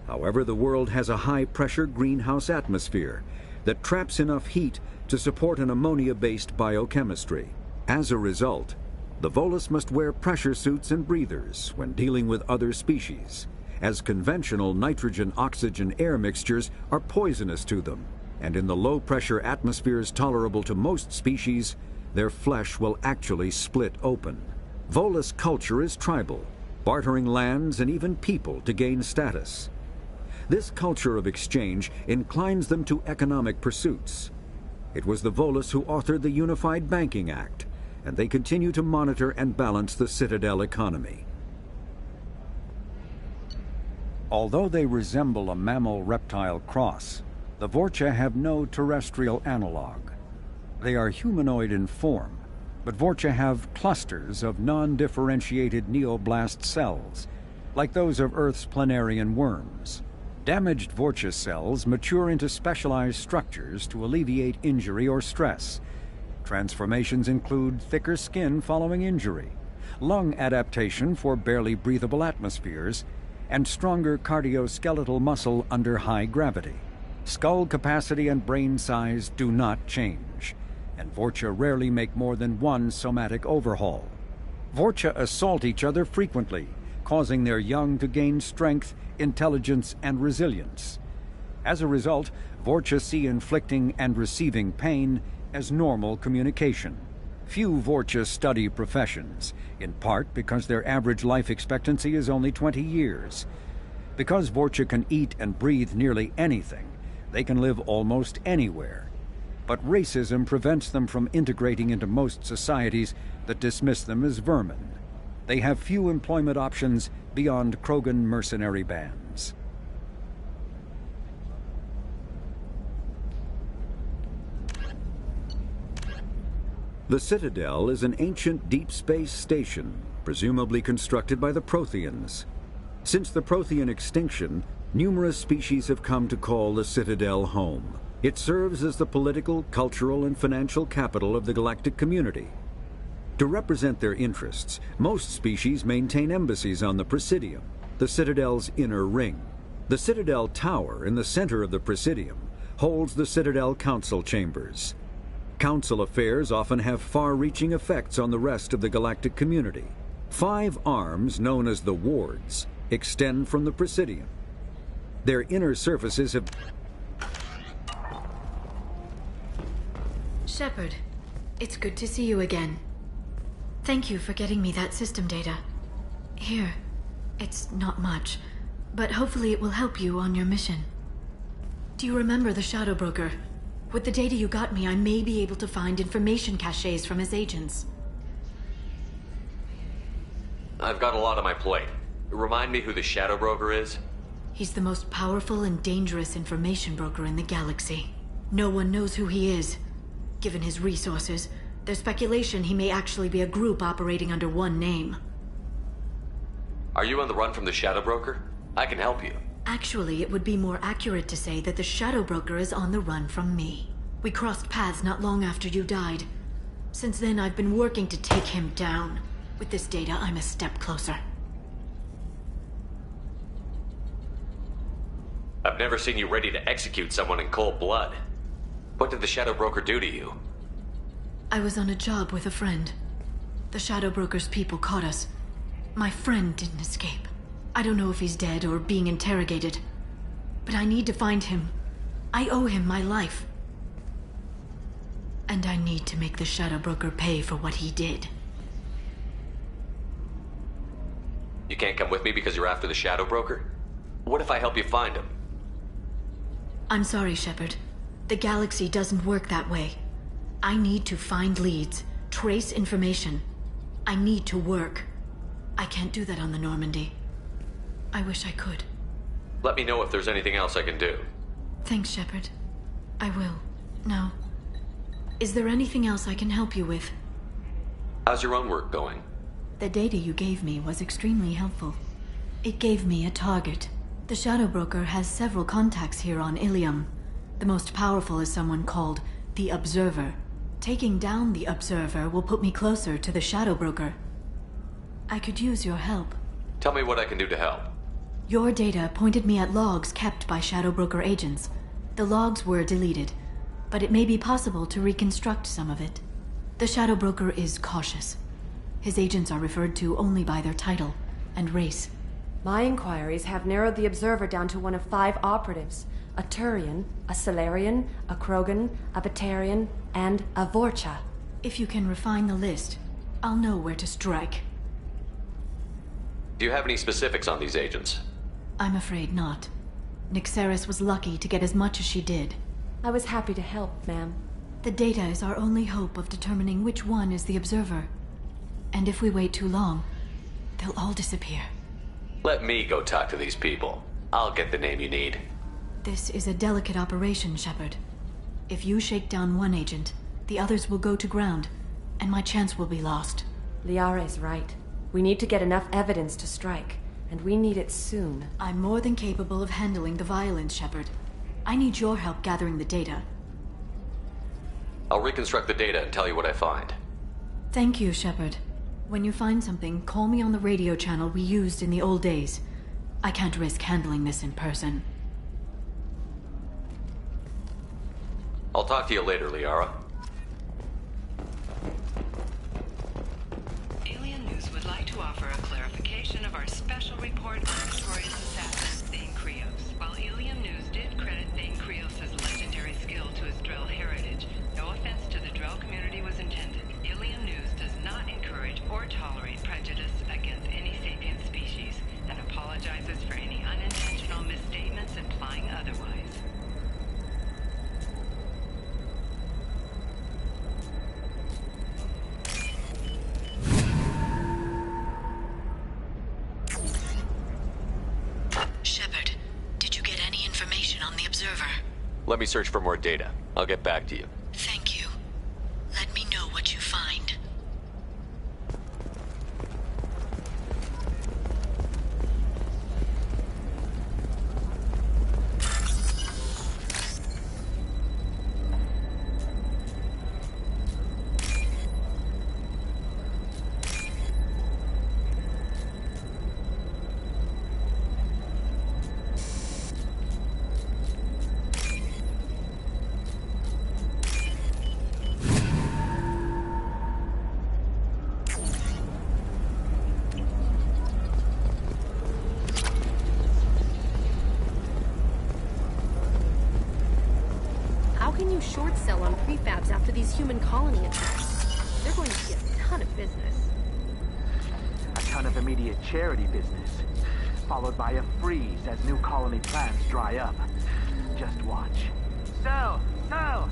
However, the world has a high-pressure greenhouse atmosphere that traps enough heat to support an ammonia-based biochemistry. As a result, the Volus must wear pressure suits and breathers when dealing with other species, as conventional nitrogen-oxygen-air mixtures are poisonous to them, and in the low-pressure atmospheres tolerable to most species, their flesh will actually split open. Volus culture is tribal, bartering lands and even people to gain status. This culture of exchange inclines them to economic pursuits. It was the Volus who authored the Unified Banking Act, and they continue to monitor and balance the Citadel economy. Although they resemble a mammal-reptile cross, the Vorcha have no terrestrial analog. They are humanoid in form, but Vorcha have clusters of non-differentiated neoblast cells, like those of Earth's planarian worms. Damaged Vorcha cells mature into specialized structures to alleviate injury or stress. Transformations include thicker skin following injury, lung adaptation for barely breathable atmospheres, and stronger cardioskeletal muscle under high gravity. Skull capacity and brain size do not change, and Vorcha rarely make more than one somatic overhaul. Vorcha assault each other frequently, causing their young to gain strength, intelligence, and resilience. As a result, Vorcha see inflicting and receiving pain as normal communication. Few Vorcha study professions, in part because their average life expectancy is only 20 years. Because Vorcha can eat and breathe nearly anything, they can live almost anywhere. But racism prevents them from integrating into most societies that dismiss them as vermin. They have few employment options beyond Krogan mercenary bands. The Citadel is an ancient deep space station, presumably constructed by the Protheans. Since the Prothean extinction, numerous species have come to call the Citadel home. It serves as the political, cultural, and financial capital of the galactic community. To represent their interests, most species maintain embassies on the Presidium, the Citadel's inner ring. The Citadel Tower in the center of the Presidium holds the Citadel Council chambers. Council affairs often have far-reaching effects on the rest of the galactic community. 5 arms, known as the Wards, extend from the Presidium. Their inner surfaces have... Shepard, It's good to see you again. Thank you for getting me that system data. Here. It's not much, but hopefully it will help you on your mission. Do you remember the Shadow Broker? With the data you got me, I may be able to find information caches from his agents. I've got a lot on my plate. Remind me who the Shadow Broker is? He's the most powerful and dangerous information broker in the galaxy. No one knows who he is. Given his resources, there's speculation he may actually be a group operating under one name. Are you on the run from the Shadow Broker? I can help you. Actually, it would be more accurate to say that the Shadow Broker is on the run from me. We crossed paths not long after you died. Since then, I've been working to take him down. With this data, I'm a step closer. I've never seen you ready to execute someone in cold blood. What did the Shadow Broker do to you? I was on a job with a friend. The Shadow Broker's people caught us. My friend didn't escape. I don't know if he's dead or being interrogated. But I need to find him. I owe him my life. And I need to make the Shadow Broker pay for what he did. You can't come with me because you're after the Shadow Broker? What if I help you find him? I'm sorry, Shepard. The galaxy doesn't work that way. I need to find leads, trace information. I need to work. I can't do that on the Normandy. I wish I could. Let me know if there's anything else I can do. Thanks, Shepard. I will. Now, is there anything else I can help you with? How's your own work going? The data you gave me was extremely helpful. It gave me a target. The Shadow Broker has several contacts here on Ilium. The most powerful is someone called the Observer. Taking down the Observer will put me closer to the Shadow Broker. I could use your help. Tell me what I can do to help. Your data pointed me at logs kept by Shadow Broker agents. The logs were deleted, but it may be possible to reconstruct some of it. The Shadow Broker is cautious. His agents are referred to only by their title and race. My inquiries have narrowed the Observer down to one of 5 operatives. A Turian, a Salarian, a Krogan, a Batarian, and a Vorcha. If you can refine the list, I'll know where to strike. Do you have any specifics on these agents? I'm afraid not. Nyxeris was lucky to get as much as she did. I was happy to help, ma'am. The data is our only hope of determining which one is the Observer. And if we wait too long, they'll all disappear. Let me go talk to these people. I'll get the name you need. This is a delicate operation, Shepard. If you shake down one agent, the others will go to ground, and my chance will be lost. Liara is right. We need to get enough evidence to strike, and we need it soon. I'm more than capable of handling the violence, Shepard. I need your help gathering the data. I'll reconstruct the data and tell you what I find. Thank you, Shepard. When you find something, call me on the radio channel we used in the old days. I can't risk handling this in person. I'll talk to you later, Liara. Alien News would like to offer a clarification of our special report on notorious assassin Thane Krios. While Alien News did credit Thane Krios' legendary skill to his Drell heritage, no offense to the Drell community was intended. Alien News does not encourage or tolerate prejudice against any sapient species, and apologizes for any unintentional misstatements implying otherwise. Shepard, did you get any information on the Observer? Let me search for more data. I'll get back to you. Thank you. Let me know what you find. How can you short sell on prefabs after these human colony attacks? They're going to get a ton of business. A ton of immediate charity business, followed by a freeze as new colony plans dry up. Just watch. Sell! Sell!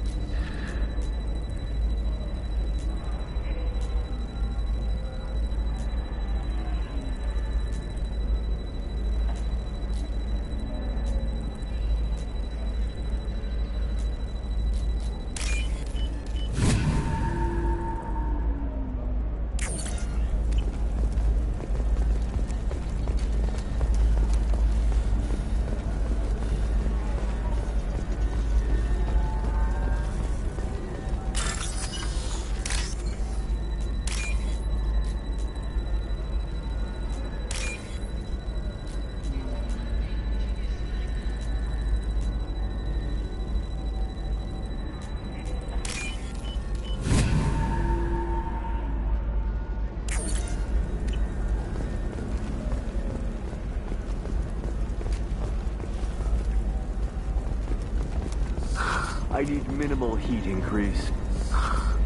I need minimal heat increase.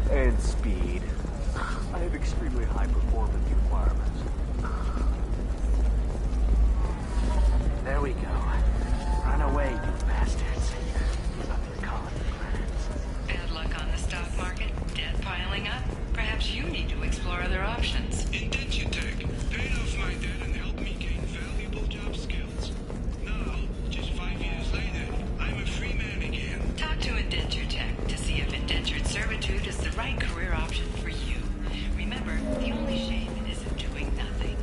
And speed. I have extremely high performance requirements. There we go. Run away, you bastards. Give up your colony plans. Bad luck on the stock market? Debt piling up? Perhaps you need to explore other options. Indentutech paid off my debt and helped me gain valuable job skills. Now, just 5 years later, I'm a free man again. Talk to Indentutech to see if indentured servitude is the right career option for you. Remember, the only shame isn't doing nothing.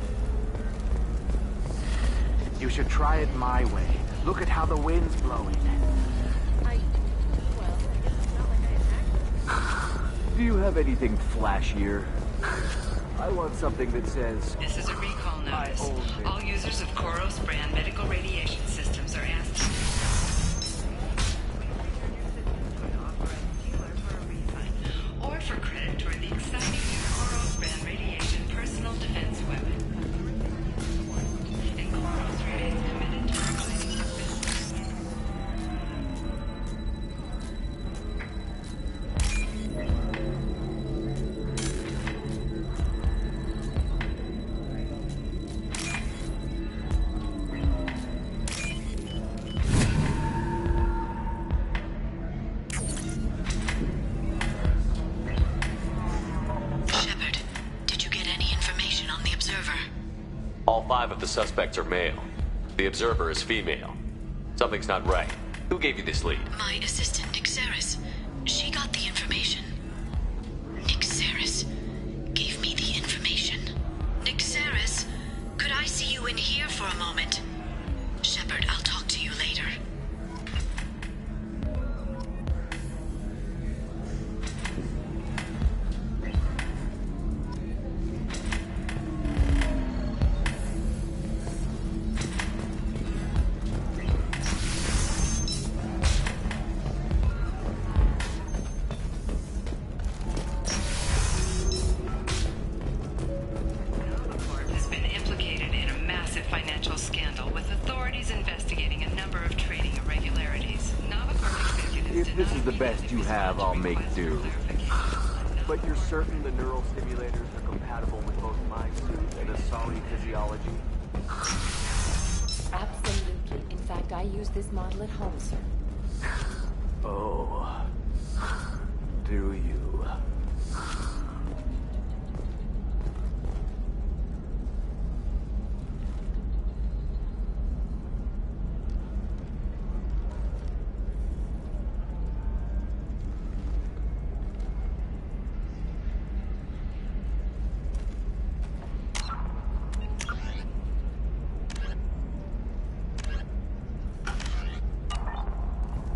You should try it my way. Look at how the wind's blowing. Do you have anything flashier? I want something that says... This is a recall notice. All users of Koros brand medical radiation systems are asked to... or for credit toward the exciting new Koros brand radiation personal defense weapon. And Koros remains committed to providing the business. Shepard, did you get any information on the Observer? All 5 of the suspects are male. The Observer is female. Something's not right. Who gave you this lead? My assistant, Nixeris. She got the information. Nixeris gave me the information. Nixeris, could I see you in here for a moment? Shepard, I'll talk to you later. Corp has been implicated in a massive financial scandal with authorities investigating a number of trading irregularities. Novacorp executives If this is the best you have, I'll make do. But you're certain the neural stimulators are compatible with both my suit and Asari physiology? Absolutely. In fact, I use this model at home, sir. Oh. Do you?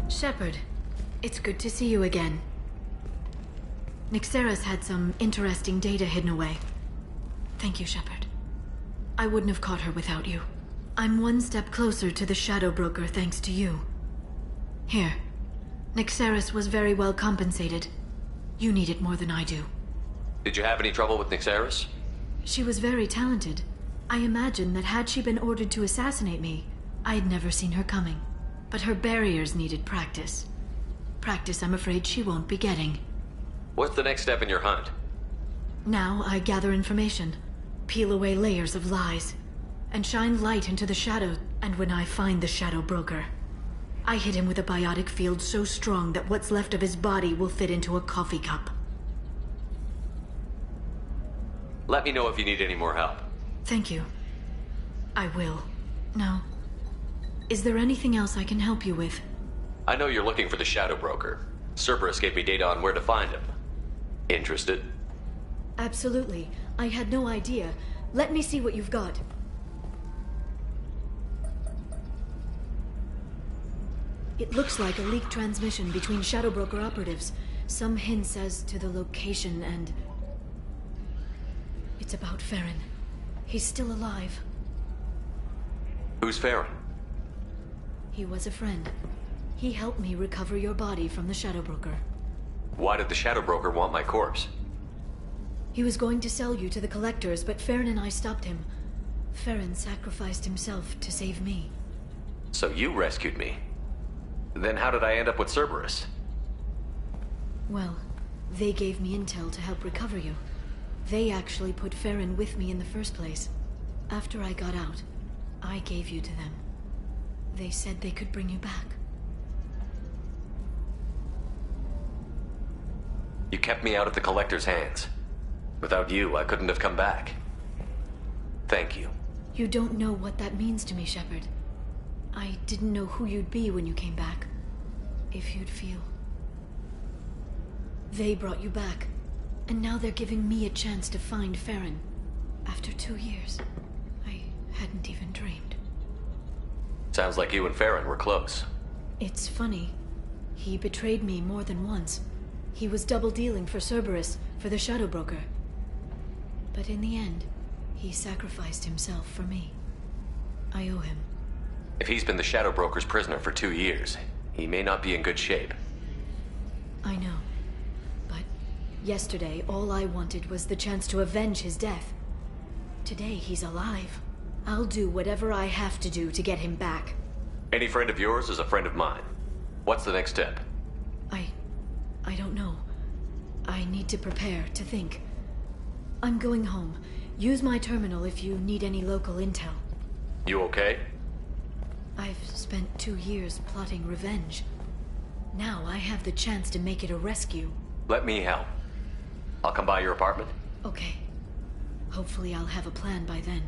Shepard, it's good to see you again. Nixeris had some interesting data hidden away. Thank you, Shepard. I wouldn't have caught her without you. I'm one step closer to the Shadow Broker thanks to you. Here. Nixeris was very well compensated. You need it more than I do. Did you have any trouble with Nixeris? She was very talented. I imagine that had she been ordered to assassinate me, I'd never seen her coming. But her barriers needed practice. Practice I'm afraid she won't be getting. What's the next step in your hunt? Now I gather information, peel away layers of lies, and shine light into the shadow. And when I find the Shadow Broker, I hit him with a biotic field so strong that what's left of his body will fit into a coffee cup. Let me know if you need any more help. Thank you. I will. Now, is there anything else I can help you with? I know you're looking for the Shadow Broker. Cerberus gave me data on where to find him. Interested? Absolutely. I had no idea. Let me see what you've got. It looks like a leaked transmission between Shadow Broker operatives. Some hints as to the location and... It's about Farron. He's still alive. Who's Farron? He was a friend. He helped me recover your body from the Shadow Broker. Why did the Shadow Broker want my corpse? He was going to sell you to the Collectors, but Farron and I stopped him. Farron sacrificed himself to save me. So you rescued me. Then how did I end up with Cerberus? Well, they gave me intel to help recover you. They actually put Farron with me in the first place. After I got out, I gave you to them. They said they could bring you back. You kept me out of the Collector's hands. Without you, I couldn't have come back. Thank you. You don't know what that means to me, Shepard. I didn't know who you'd be when you came back. If you'd feel. They brought you back, and now they're giving me a chance to find Farron. After 2 years, I hadn't even dreamed. Sounds like you and Farron were close. It's funny. He betrayed me more than once. He was double-dealing for Cerberus, for the Shadow Broker. But in the end, he sacrificed himself for me. I owe him. If he's been the Shadow Broker's prisoner for 2 years, he may not be in good shape. I know. But yesterday, all I wanted was the chance to avenge his death. Today, he's alive. I'll do whatever I have to do to get him back. Any friend of yours is a friend of mine. What's the next step? I don't know. I need to prepare, to think. I'm going home. Use my terminal if you need any local intel. You okay? I've spent 2 years plotting revenge. Now I have the chance to make it a rescue. Let me help. I'll come by your apartment. Okay. Hopefully I'll have a plan by then.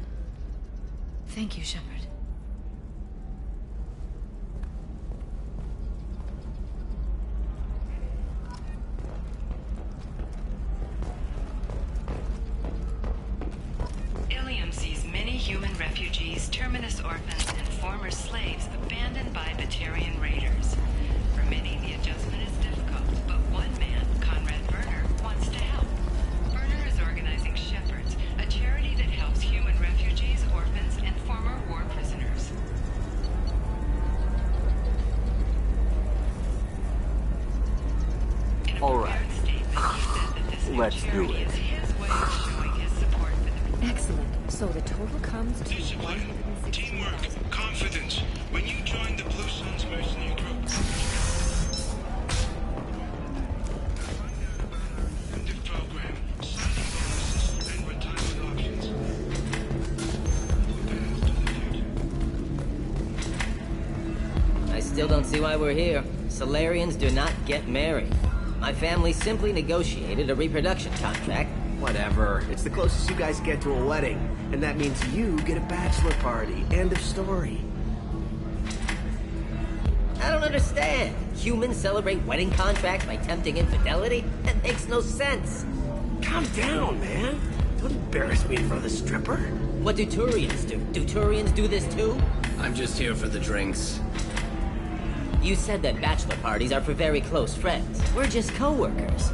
Thank you, Shepard. Ilium sees many human refugees, terminus orphans, and former slaves abandoned by Batarian raiders. For many, the adjustment is difficult, but one man, Conrad Werner, wants to help. Werner is organizing Shepherds, a charity that helps human refugees, orphans, and former war prisoners. All right. Let's do it. Excellent. So the total comes to Discipline, teamwork, confidence. When you join the Blue Suns mercenary group, active program, signing bonuses, and retirement options. I still don't see why we're here. Solarians do not get married. My family simply negotiated a reproduction contract. Whatever. It's the closest you guys get to a wedding. And that means you get a bachelor party. End of story. I don't understand. Humans celebrate wedding contracts by tempting infidelity? That makes no sense. Calm down, man. Don't embarrass me in front of the stripper. What do Turians do? Do Turians do this too? I'm just here for the drinks. You said that bachelor parties are for very close friends. We're just co-workers.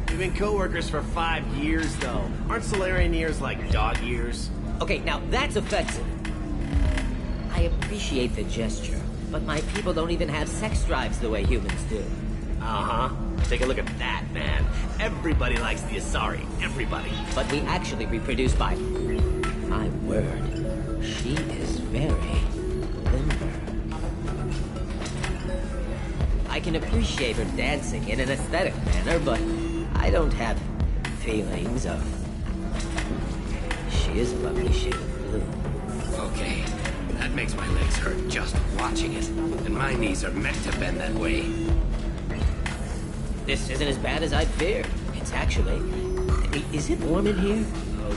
We've been co-workers for 5 years, though. Aren't Solarian years like dog years? Okay, now that's offensive. I appreciate the gesture, but my people don't even have sex drives the way humans do. Uh-huh. Take a look at that, man. Everybody likes the Asari. Everybody. But we actually reproduce by... My word. She is very limber. I can appreciate her dancing in an aesthetic manner, but I don't have feelings of... She is a lovely shade of blue. Okay, that makes my legs hurt just watching it. And my knees are meant to bend that way. This isn't as bad as I'd feared. It's actually... Is it warm in here?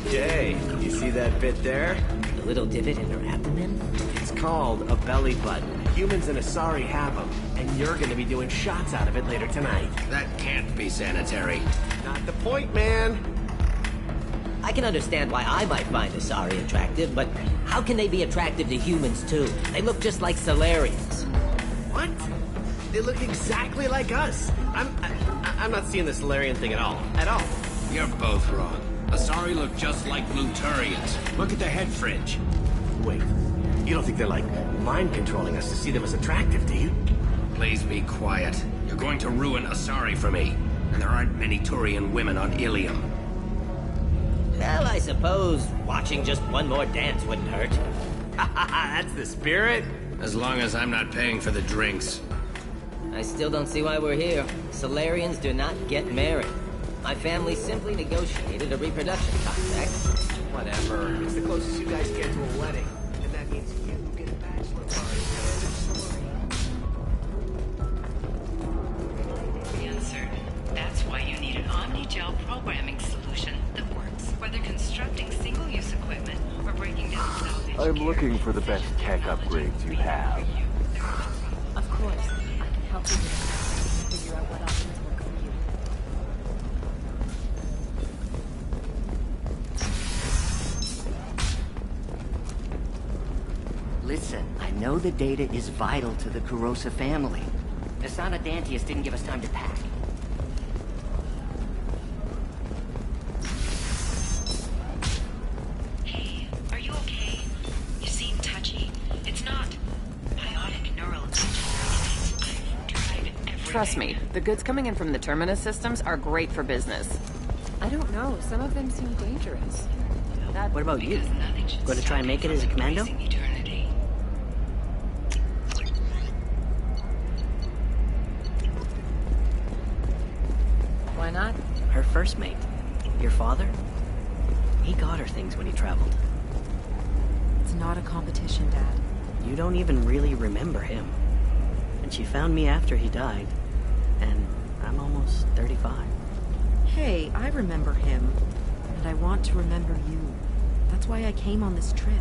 Okay, you see that bit there? The little divot in her abdomen? It's called a belly button. Humans in Asari have them, and you're gonna be doing shots out of it later tonight. That can't be sanitary. Not the point, man. I can understand why I might find Asari attractive, but how can they be attractive to humans too? They look just like Solarians. What? They look exactly like us. I'm not seeing the Solarian thing at all. At all. You're both wrong. Asari look just like Bluturians. Look at the head fringe. Wait, you don't think they're like mind controlling us to see them as attractive, do you? Please be quiet. You're going to ruin Asari for me. And there aren't many Turian women on Ilium. Well, I suppose watching just one more dance wouldn't hurt. That's the spirit. As long as I'm not paying for the drinks. I still don't see why we're here. Solarians do not get married. My family simply negotiated a reproduction contract. Whatever. It's the closest you guys get to a wedding. And that means you get a bachelor party. Answer. That's why you need an Omnigel programming solution that works. Whether constructing single-use equipment or breaking down salvage I'm gear. looking for the best tech upgrades you have. Of course, I can help you with that. Figure out what options work for you. Listen, I know the data is vital to the Kurosa family. Asana Dantius didn't give us time to pack. Hey, are you okay? You seem touchy. It's not biotic neural engine. I've tried everything. Trust me, the goods coming in from the Terminus systems are great for business. I don't know. Some of them seem dangerous. What about you? Going to try and make it as a commando? Why not? Her first mate, your father, he got her things when he traveled. It's not a competition, Dad. You don't even really remember him. And she found me after he died, and I'm almost 35. Hey, I remember him. And I want to remember you. That's why I came on this trip.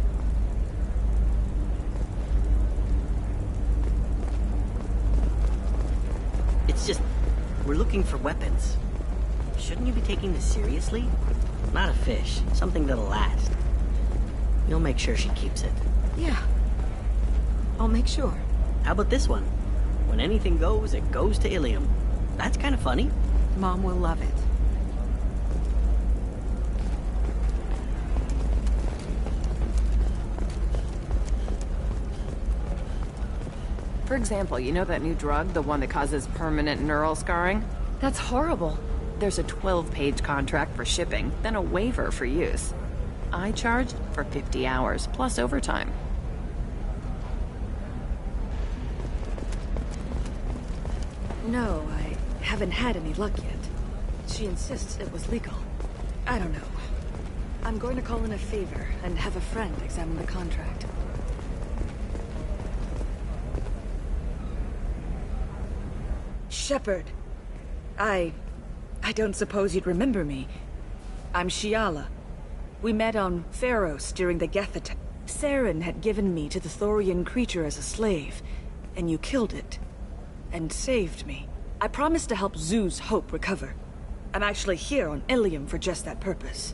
It's just, we're looking for weapons. Shouldn't you be taking this seriously? Not a fish, something that'll last. You'll make sure she keeps it. Yeah. I'll make sure. How about this one? When anything goes, it goes to Ilium. That's kind of funny. Mom will love it. For example, you know that new drug, the one that causes permanent neural scarring? That's horrible. There's a 12-page contract for shipping, then a waiver for use. I charged for 50 hours, plus overtime. No, I haven't had any luck yet. She insists it was legal. I don't know. I'm going to call in a favor and have a friend examine the contract. Shepard. I don't suppose you'd remember me. I'm Shiala. We met on Pharos during the Geth attack. Saren had given me to the Thorian creature as a slave, and you killed it. And saved me. I promised to help Zoo's Hope recover. I'm actually here on Ilium for just that purpose.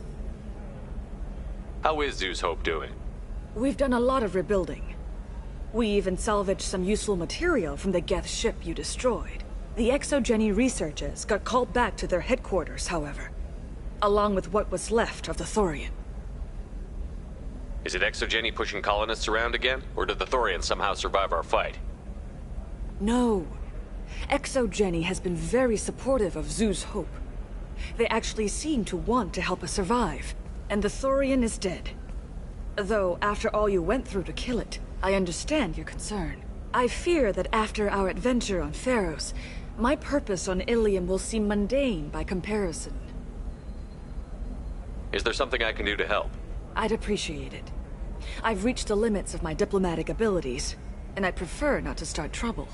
How is Zeus Hope doing? We've done a lot of rebuilding. We even salvaged some useful material from the Geth ship you destroyed. The Exogeny researchers got called back to their headquarters, however, along with what was left of the Thorian. Is it Exogeny pushing colonists around again? Or did the Thorians somehow survive our fight? No. Exogeny has been very supportive of Zoo's Hope. They actually seem to want to help us survive. And the Thorian is dead. Though, after all you went through to kill it, I understand your concern. I fear that after our adventure on Pharos, my purpose on Ilium will seem mundane by comparison. Is there something I can do to help? I'd appreciate it. I've reached the limits of my diplomatic abilities, and I prefer not to start trouble.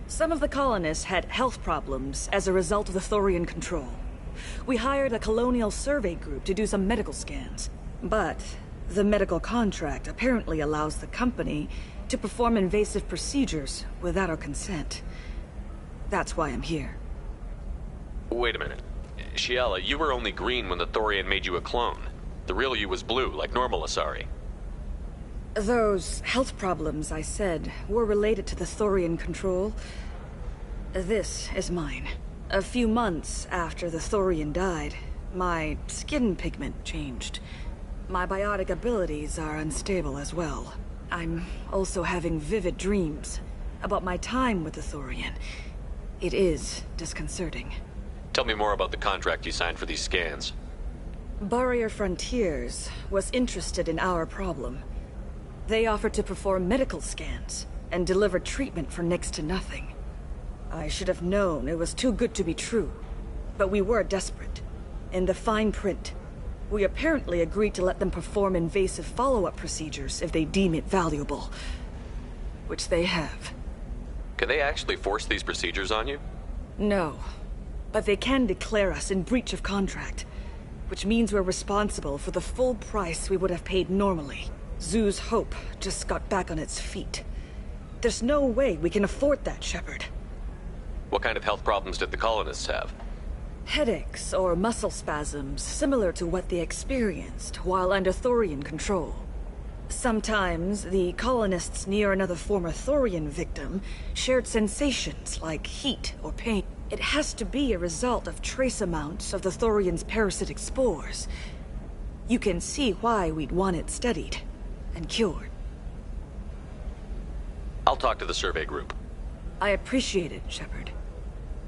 Some of the colonists had health problems as a result of the Thorian control. We hired a colonial survey group to do some medical scans, but the medical contract apparently allows the company to perform invasive procedures without our consent. That's why I'm here. Wait a minute. Shiala, you were only green when the Thorian made you a clone. The real you was blue, like normal Asari. Those health problems I said were related to the Thorian control. This is mine. A few months after the Thorian died, my skin pigment changed. My biotic abilities are unstable as well. I'm also having vivid dreams about my time with the Thorian. It is disconcerting. Tell me more about the contract you signed for these scans. Barrier Frontiers was interested in our problem. They offered to perform medical scans and deliver treatment for next to nothing. I should have known it was too good to be true, but we were desperate. In the fine print, we apparently agreed to let them perform invasive follow-up procedures if they deem it valuable. Which they have. Can they actually force these procedures on you? No, but they can declare us in breach of contract, which means we're responsible for the full price we would have paid normally. Zoo's Hope just got back on its feet. There's no way we can afford that, Shepard. What kind of health problems did the colonists have? Headaches or muscle spasms similar to what they experienced while under Thorian control. Sometimes the colonists near another former Thorian victim shared sensations like heat or pain. It has to be a result of trace amounts of the Thorian's parasitic spores. You can see why we'd want it studied and cured. I'll talk to the survey group. I appreciate it, Shepard.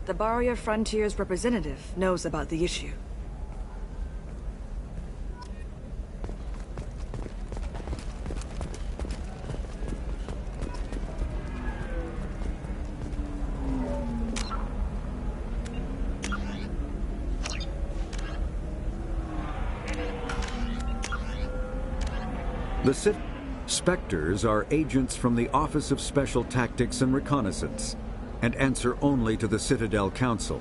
The Barrier Frontiers representative knows about the issue. The Spectres are agents from the Office of Special Tactics and Reconnaissance, and answer only to the Citadel Council.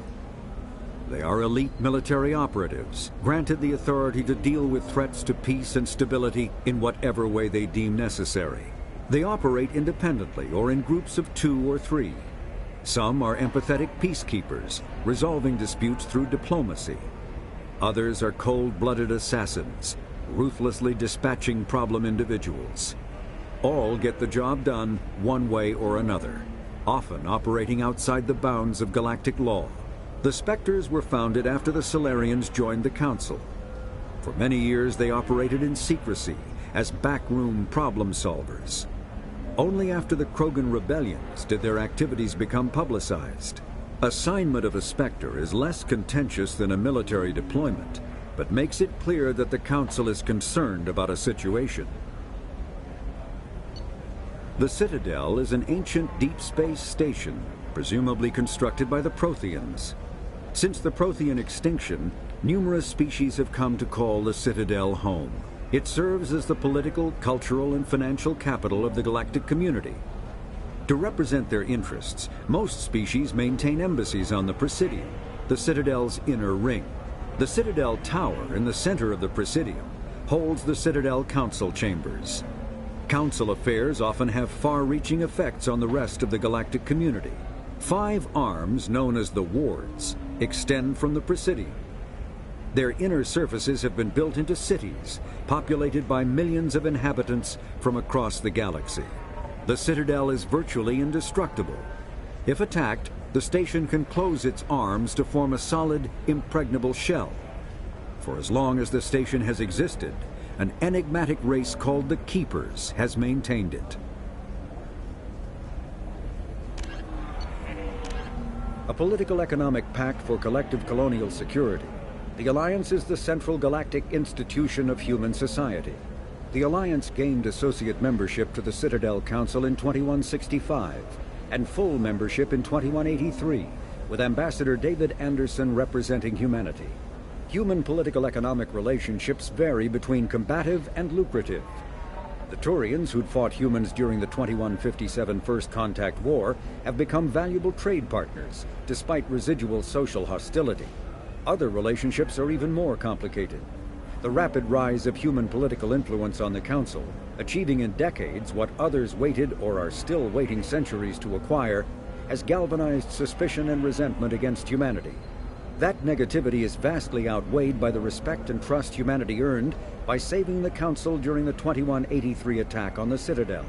They are elite military operatives, granted the authority to deal with threats to peace and stability in whatever way they deem necessary. They operate independently or in groups of 2 or 3. Some are empathetic peacekeepers, resolving disputes through diplomacy. Others are cold-blooded assassins, ruthlessly dispatching problem individuals. All get the job done one way or another, often operating outside the bounds of galactic law. The Spectres were founded after the Salarians joined the Council. For many years they operated in secrecy as backroom problem solvers. Only after the Krogan rebellions did their activities become publicized. Assignment of a Spectre is less contentious than a military deployment, but makes it clear that the Council is concerned about a situation. The Citadel is an ancient deep space station, presumably constructed by the Protheans. Since the Prothean extinction, numerous species have come to call the Citadel home. It serves as the political, cultural, and financial capital of the galactic community. To represent their interests, most species maintain embassies on the Presidium, the Citadel's inner ring. The Citadel Tower in the center of the Presidium holds the Citadel Council chambers. Council affairs often have far-reaching effects on the rest of the galactic community. 5 arms, known as the Wards, extend from the Presidium. Their inner surfaces have been built into cities, populated by millions of inhabitants from across the galaxy. The Citadel is virtually indestructible. If attacked, the station can close its arms to form a solid, impregnable shell. For as long as the station has existed, an enigmatic race called the Keepers has maintained it. A political economic pact for collective colonial security, the Alliance is the central galactic institution of human society. The Alliance gained associate membership to the Citadel Council in 2165, and full membership in 2183, with Ambassador David Anderson representing humanity. Human political-economic relationships vary between combative and lucrative. The Turians, who'd fought humans during the 2157 First Contact War, have become valuable trade partners, despite residual social hostility. Other relationships are even more complicated. The rapid rise of human political influence on the Council, achieving in decades what others waited or are still waiting centuries to acquire, has galvanized suspicion and resentment against humanity. That negativity is vastly outweighed by the respect and trust humanity earned by saving the Council during the 2183 attack on the Citadel,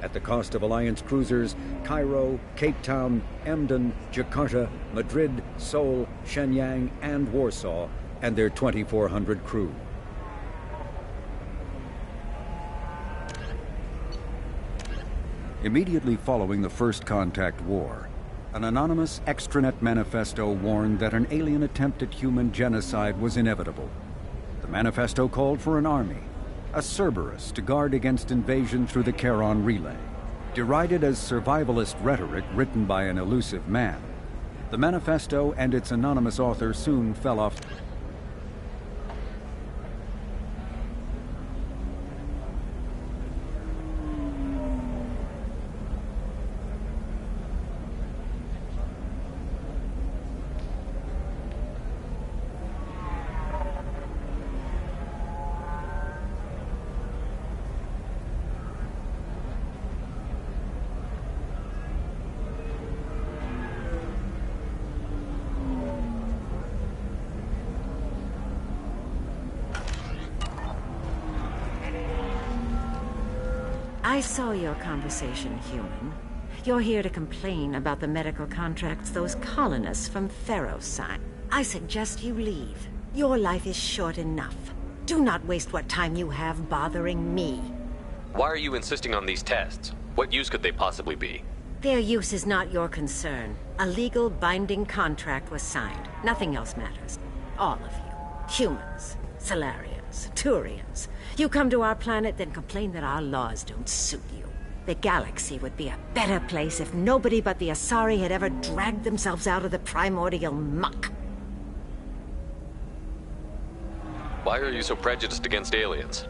at the cost of Alliance cruisers Cairo, Cape Town, Emden, Jakarta, Madrid, Seoul, Shenyang, and Warsaw, and their 2,400 crew. Immediately following the First Contact War, an anonymous extranet manifesto warned that an alien attempt at human genocide was inevitable. The manifesto called for an army, a Cerberus, to guard against invasion through the Charon Relay. Derided as survivalist rhetoric written by an elusive man, the manifesto and its anonymous author soon fell off. I saw your conversation, human. You're here to complain about the medical contracts those colonists from Feros signed. I suggest you leave. Your life is short enough. Do not waste what time you have bothering me. Why are you insisting on these tests? What use could they possibly be? Their use is not your concern. A legal binding contract was signed. Nothing else matters. All of you. Humans, Salarians, Turians. You come to our planet, then complain that our laws don't suit you. The galaxy would be a better place if nobody but the Asari had ever dragged themselves out of the primordial muck. Why are you so prejudiced against aliens?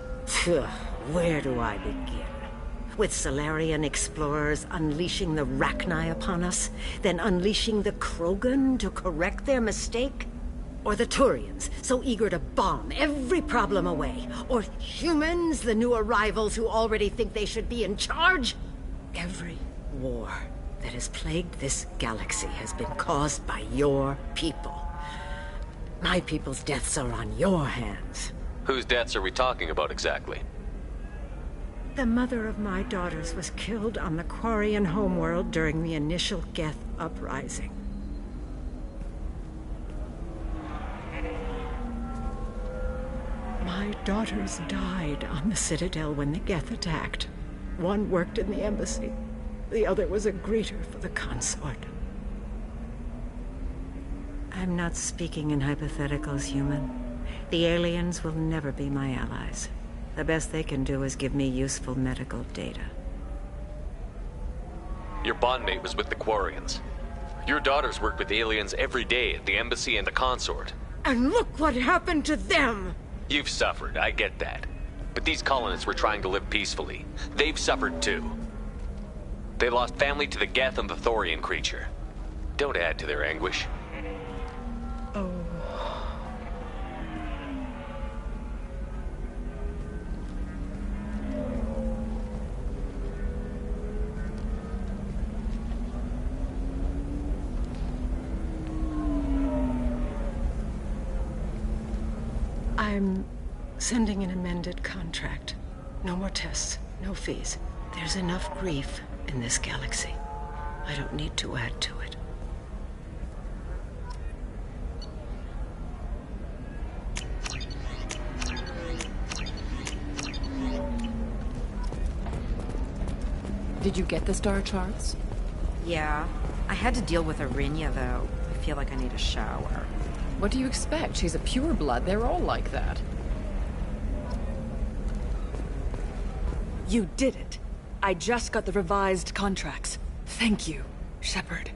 Where do I begin? With Salarian explorers unleashing the Rachni upon us, then unleashing the Krogan to correct their mistake? Or the Turians, so eager to bomb every problem away? Or humans, the new arrivals who already think they should be in charge? Every war that has plagued this galaxy has been caused by your people. My people's deaths are on your hands. Whose deaths are we talking about exactly? The mother of my daughters was killed on the Quarian homeworld during the initial Geth uprising. My daughters died on the Citadel when the Geth attacked. One worked in the embassy. The other was a greeter for the consort. I'm not speaking in hypotheticals, human. The aliens will never be my allies. The best they can do is give me useful medical data. Your bondmate was with the Quarians. Your daughters work with aliens every day at the embassy and the consort. And look what happened to them! You've suffered, I get that. But these colonists were trying to live peacefully. They've suffered too. They lost family to the Geth and the Thorian creature. Don't add to their anguish. Oh. I'm sending an amended contract. No more tests, no fees. There's enough grief in this galaxy. I don't need to add to it. Did you get the star charts? Yeah. I had to deal with Arinya, though. I feel like I need a shower. What do you expect? She's a pureblood. They're all like that. You did it. I just got the revised contracts. Thank you, Shepard.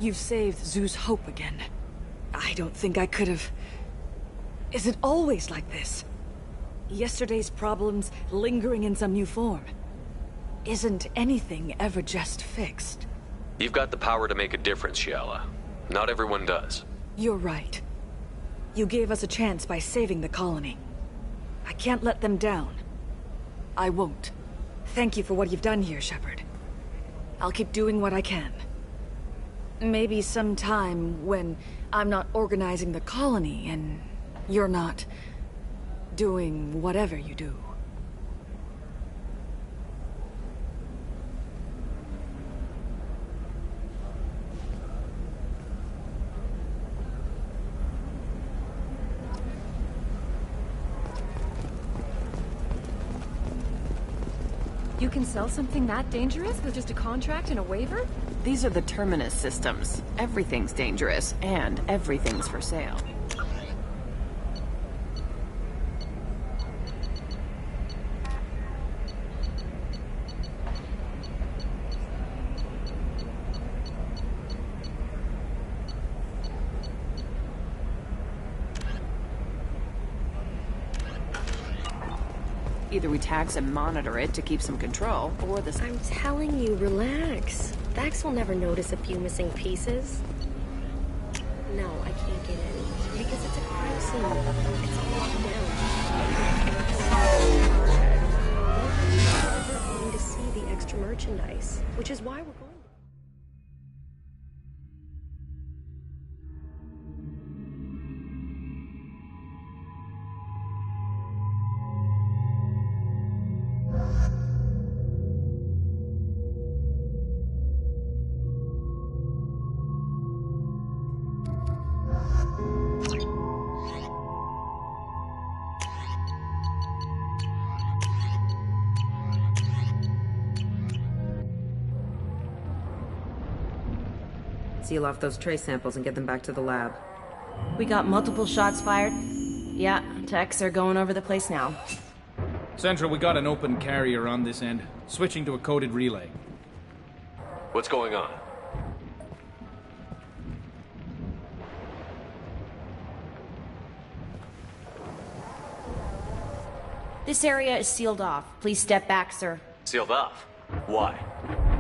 You've saved Zoo's hope again. I don't think I could have... Is it always like this? Yesterday's problems lingering in some new form. Isn't anything ever just fixed? You've got the power to make a difference, Shiala. Not everyone does. You're right. You gave us a chance by saving the colony. I can't let them down. I won't. Thank you for what you've done here, Shepard. I'll keep doing what I can. Maybe sometime when I'm not organizing the colony and you're not doing whatever you do. You can sell something that dangerous with just a contract and a waiver? These are the Terminus systems. Everything's dangerous, and everything's for sale. Either we tax and monitor it to keep some control, or the... I'm telling you, relax. Vax will never notice a few missing pieces. No, I can't get in. Because it's a crime scene. It's all locked down. We're going to see the extra merchandise, which is why we're going... Seal off those trace samples and get them back to the lab. We got multiple shots fired. Yeah, techs are going over the place now. Central, we got an open carrier on this end. Switching to a coded relay. What's going on? This area is sealed off. Please step back, sir. Sealed off? Why?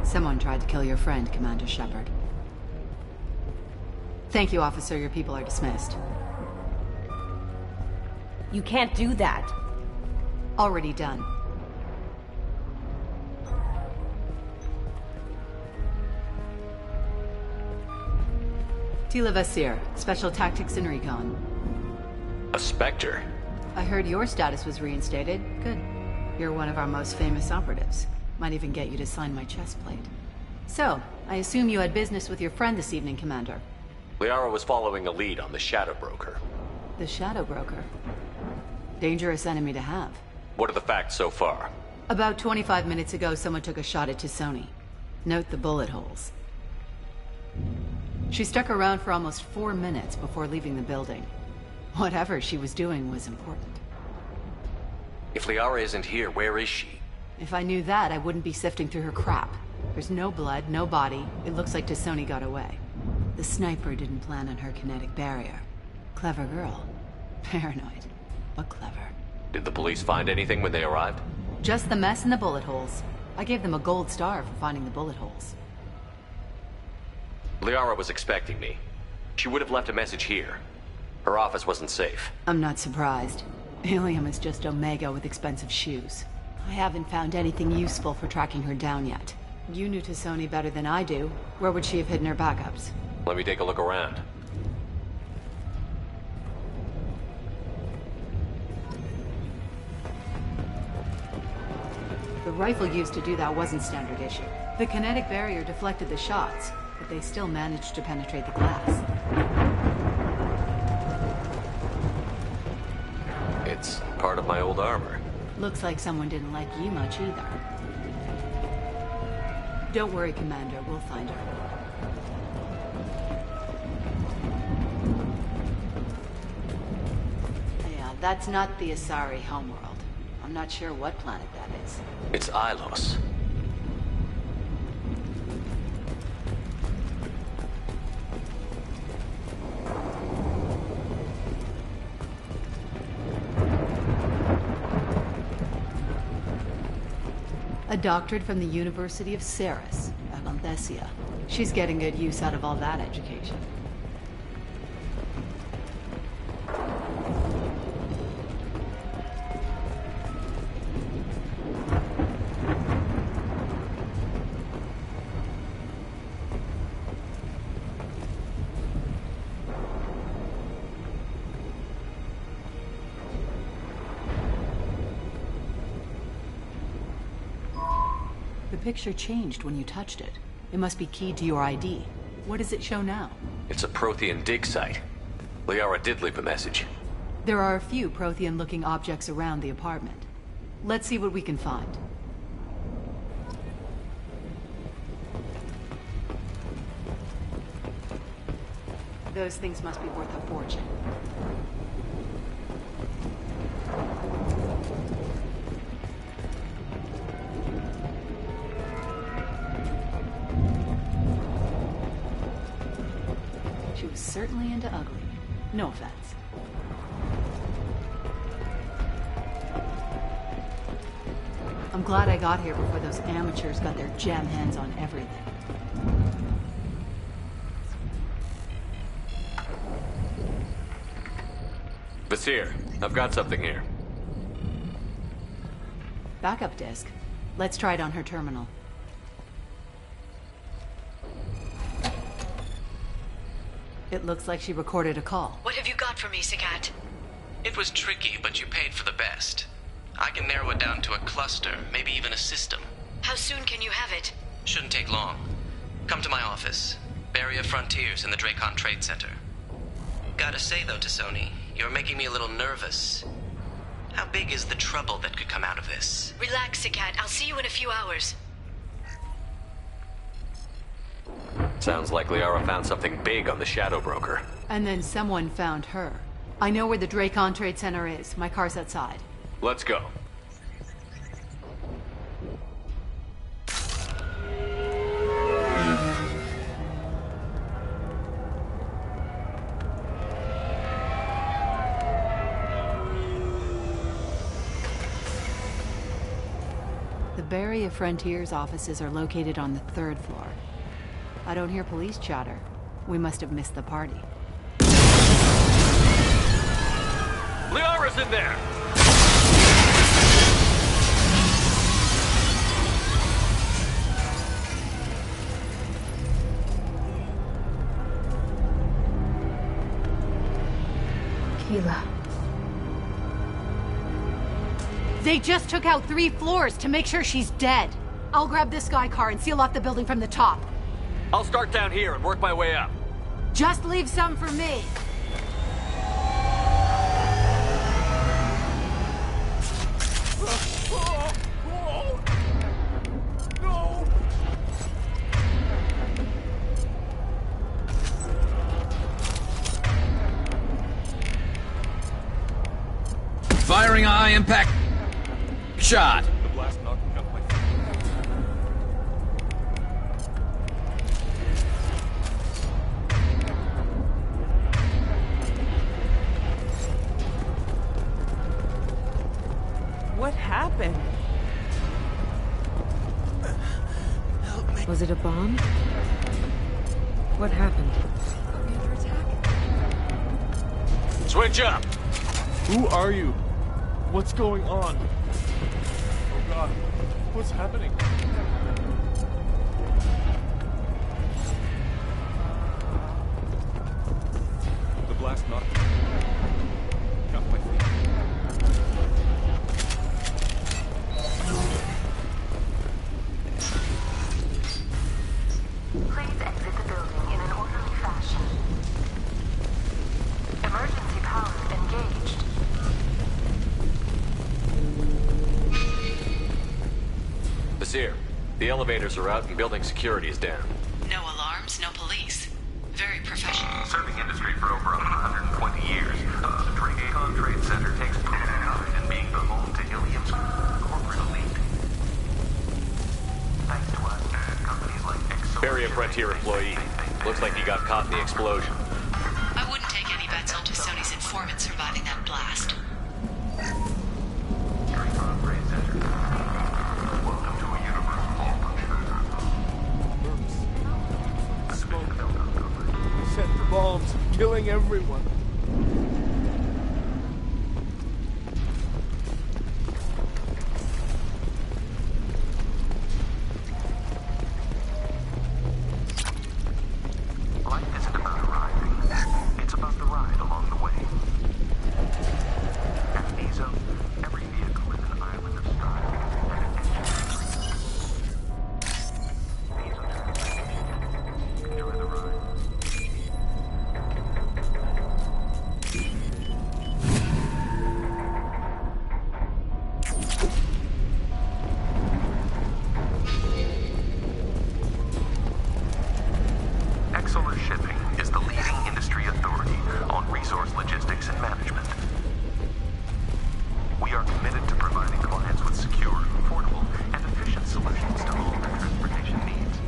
Someone tried to kill your friend, Commander Shepard. Thank you, officer. Your people are dismissed. You can't do that. Already done. Tila Vasir, Special Tactics and Recon. A Spectre? I heard your status was reinstated. Good. You're one of our most famous operatives. Might even get you to sign my chest plate. So, I assume you had business with your friend this evening, Commander. Liara was following a lead on the Shadow Broker. The Shadow Broker? Dangerous enemy to have. What are the facts so far? About 25 minutes ago, someone took a shot at T'Soni. Note the bullet holes. She stuck around for almost 4 minutes before leaving the building. Whatever she was doing was important. If Liara isn't here, where is she? If I knew that, I wouldn't be sifting through her crap. There's no blood, no body. It looks like T'Soni got away. The sniper didn't plan on her kinetic barrier. Clever girl. Paranoid, but clever. Did the police find anything when they arrived? Just the mess and the bullet holes. I gave them a gold star for finding the bullet holes. Liara was expecting me. She would have left a message here. Her office wasn't safe. I'm not surprised. Ilium is just Omega with expensive shoes. I haven't found anything useful for tracking her down yet. You knew T'Soni better than I do. Where would she have hidden her backups? Let me take a look around. The rifle used to do that wasn't standard issue. The kinetic barrier deflected the shots, but they still managed to penetrate the glass. It's part of my old armor. Looks like someone didn't like you much either. Don't worry, Commander. We'll find her. Yeah, that's not the Asari homeworld. I'm not sure what planet that is. It's Ilos. A doctorate from the University of Ceres, Atlanthesia. She's getting good use out of all that education. The picture changed when you touched it. It must be keyed to your ID. What does it show now? It's a Prothean dig site. Liara did leave a message. There are a few Prothean-looking objects around the apartment. Let's see what we can find. Those things must be worth a fortune. She was certainly into ugly. No offense. I'm glad I got here before those amateurs got their jam hands on everything. Basir, I've got something here. Backup disk. Let's try it on her terminal. It looks like she recorded a call. What have you got for me, Sagat? It was tricky, but you paid for the best. I can narrow it down to a cluster, maybe even a system. How soon can you have it? Shouldn't take long. Come to my office. Barrier Frontiers in the Dracon Trade Center. Gotta say though, T'Soni, you're making me a little nervous. How big is the trouble that could come out of this? Relax, Sagat. I'll see you in a few hours. Sounds like Liara found something big on the Shadow Broker. And then someone found her. I know where the Dracon Trade Center is. My car's outside. Let's go. The Barrier Frontiers offices are located on the 3rd floor. I don't hear police chatter. We must have missed the party. Liara's in there! Keela. They just took out 3 floors to make sure she's dead. I'll grab this guy car and seal off the building from the top. I'll start down here and work my way up. Just leave some for me. Firing a high-impact shot. The blast knocked me off my feet. What happened? Help me. Was it a bomb? What happened? Switch up! Who are you? What's going on? Oh god, what's happening? The blast knocked me off my feet. Please exit the building in an orderly fashion. Emergency power engaged. Basir, the elevators are out and building security is down. No alarms, no police. Very professional. Serving industry for over 120 years, the Dracon Trade Center takes pride in being the home to Ilium's corporate elite. Thanks to us, companies like Exo... Barrier Frontier employee. Looks like he got caught in the explosion. I wouldn't take any bets on T'Soni's informant surviving that blast. Dracon Trade Center. Welcome to a killing everyone. Life isn't about arriving. It's about the ride along the way. At Mizo, every vehicle is an island of style and adventure. Enjoy the ride. Exolar Shipping is the leading industry authority on resource logistics and management. We are committed to providing clients with secure, affordable, and efficient solutions to all their transportation needs.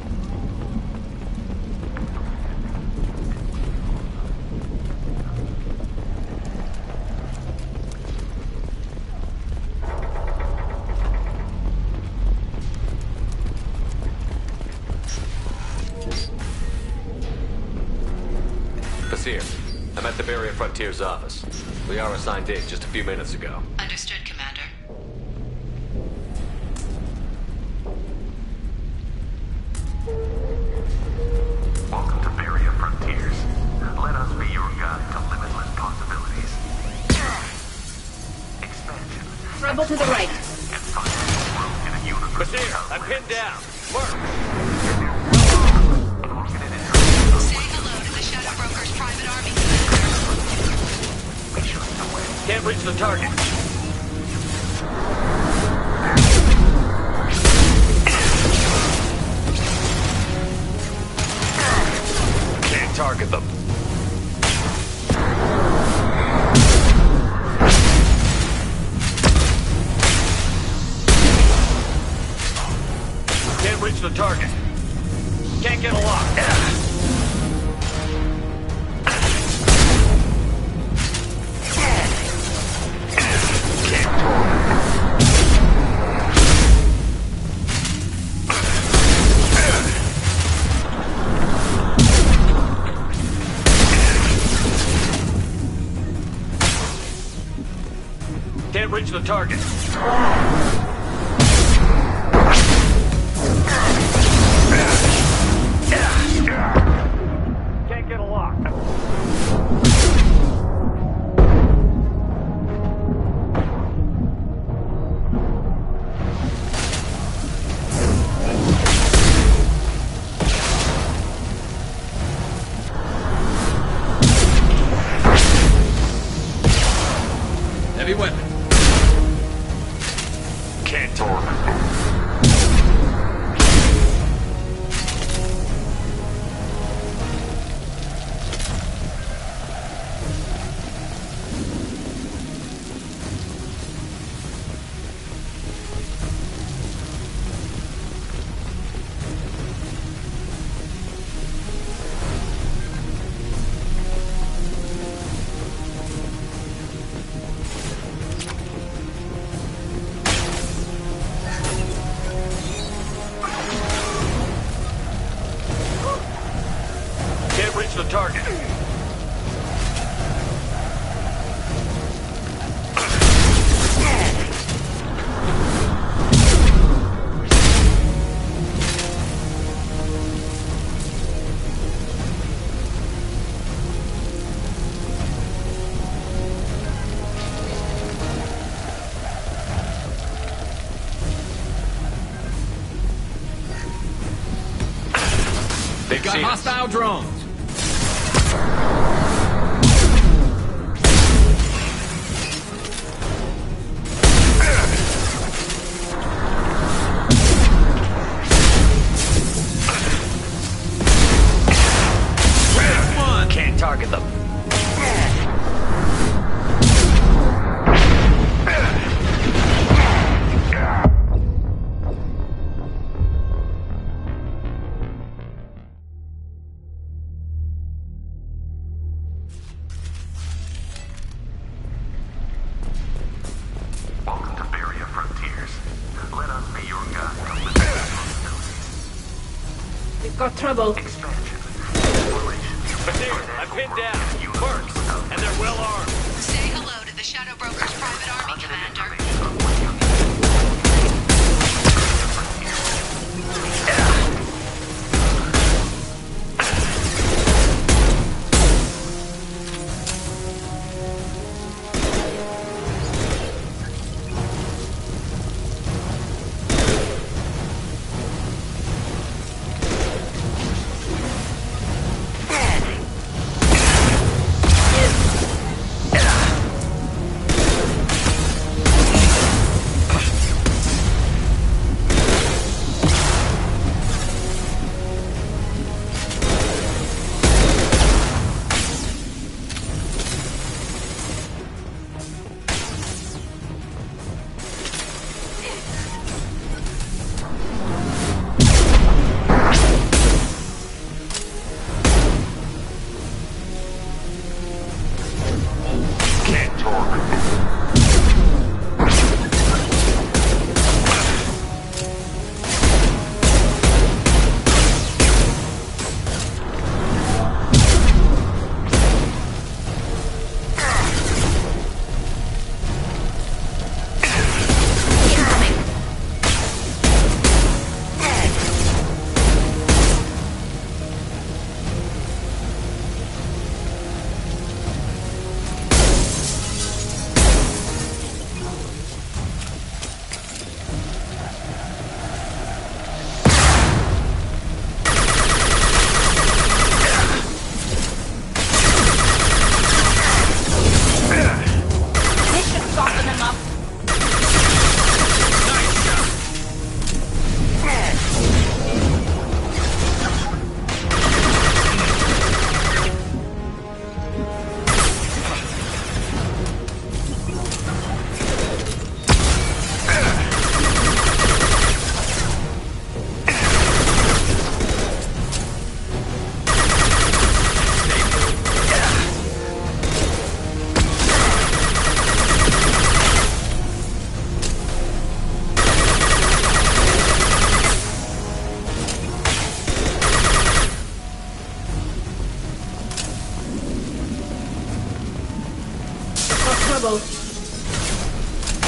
Basir, I'm at the Barrier Frontiers office. We are assigned in just a few minutes ago. Understood, Commander. Welcome to Barrier Frontiers. Let us be your guide to limitless possibilities. Expansion. Rebel to the right. And finding growth in a universe. Basir, I'm pinned down. Work! Say hello to the Shadow Broker's private army. Can't reach the target. Can't target them. Can't reach the target. Can't get a lock. Can't reach the target. Can't get a lock. Heavy weapon. Can't talk. Can't reach the target. They've got hostile drones. Can't target them. Welcome to Barrier Frontiers. Let us be your guide to limitless possibilities. We've got trouble. Expansion. Exploration. Basiir, I'm pinned down. Mercs, and they're well armed. Say hello to the Shadow Broker's private army, Commander.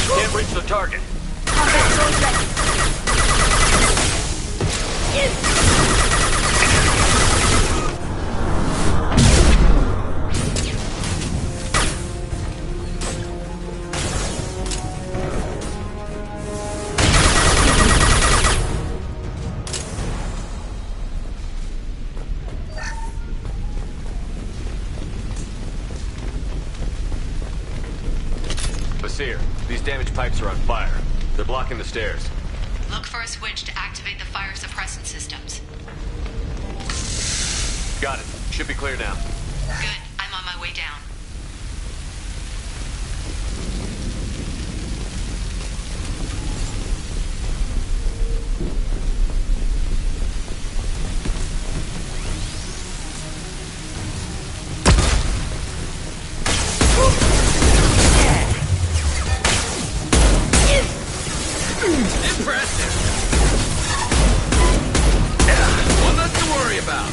Can't reach the target. Basiir, these damaged pipes are on fire. They're blocking the stairs. Look for a switch to activate the fire suppressant systems. Got it. Should be clear now. Good. I'm on my way down. Impressive. One less to worry about.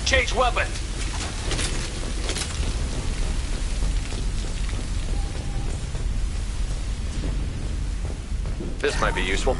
Change weapon. This might be useful.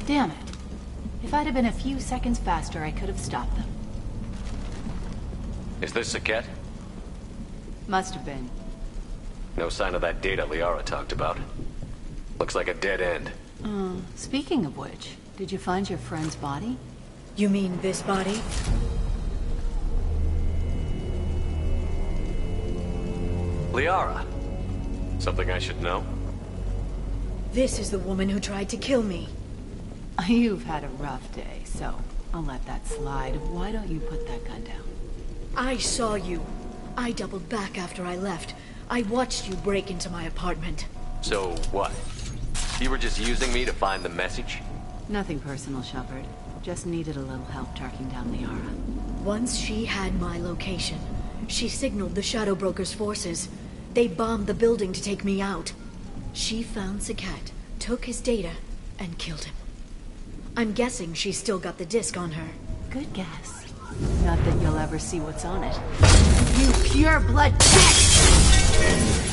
Damn it. If I'd have been a few seconds faster, I could have stopped them. Is this Saket? Must have been. No sign of that data Liara talked about. Looks like a dead end. Speaking of which, Did you find your friend's body? You mean this body? Liara. Something I should know? This is the woman who tried to kill me. You've had a rough day, so I'll let that slide. Why don't you put that gun down? I saw you. I doubled back after I left. I watched you break into my apartment. So what? You were just using me to find the message? Nothing personal, Shepard. Just needed a little help tracking down Liara. Once she had my location, she signaled the Shadow Broker's forces. They bombed the building to take me out. She found Sakat, took his data, and killed him. I'm guessing she's still got the disc on her. Good guess. Not that you'll ever see what's on it. You pure blood tech!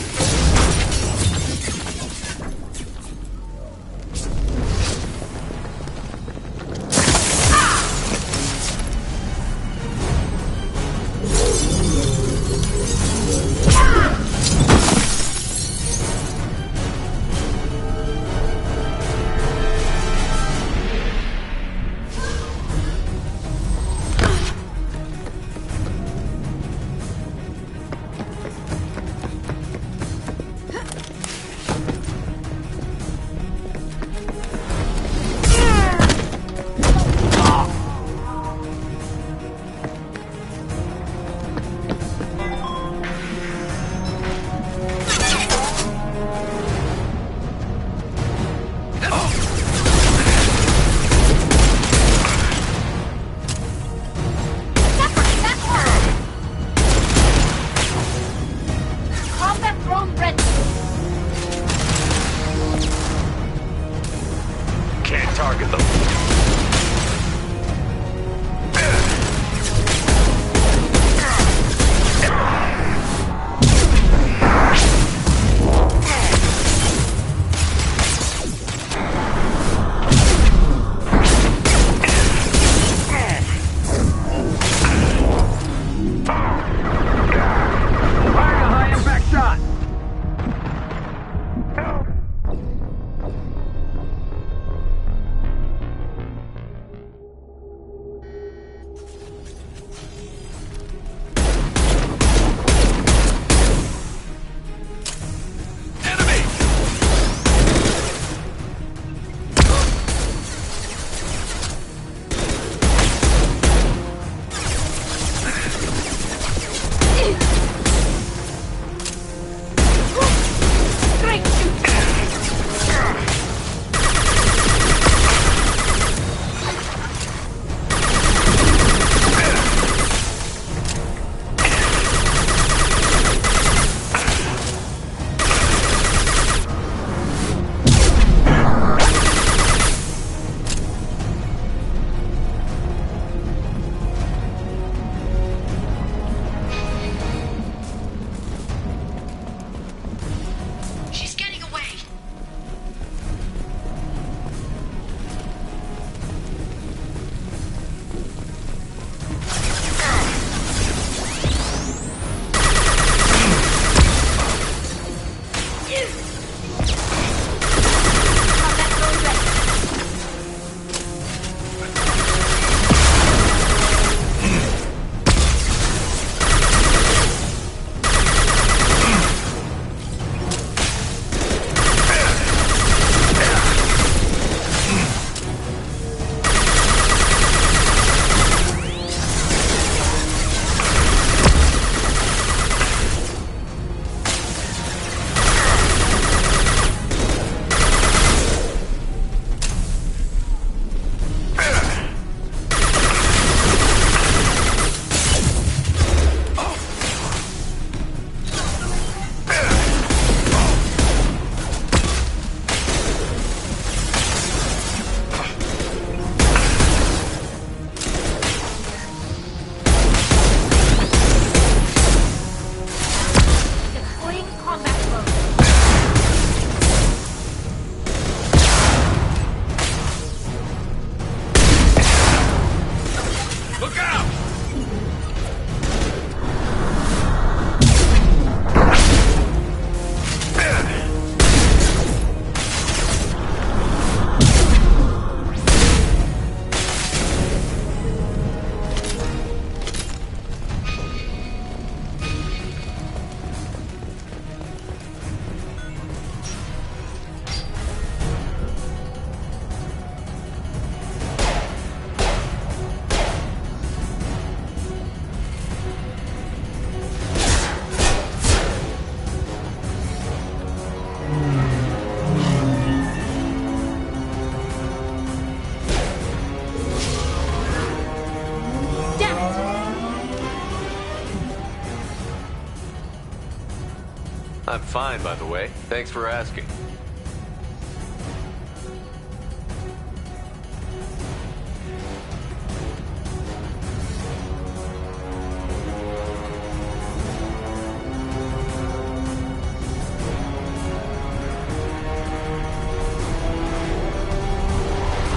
I'm fine, by the way. Thanks for asking.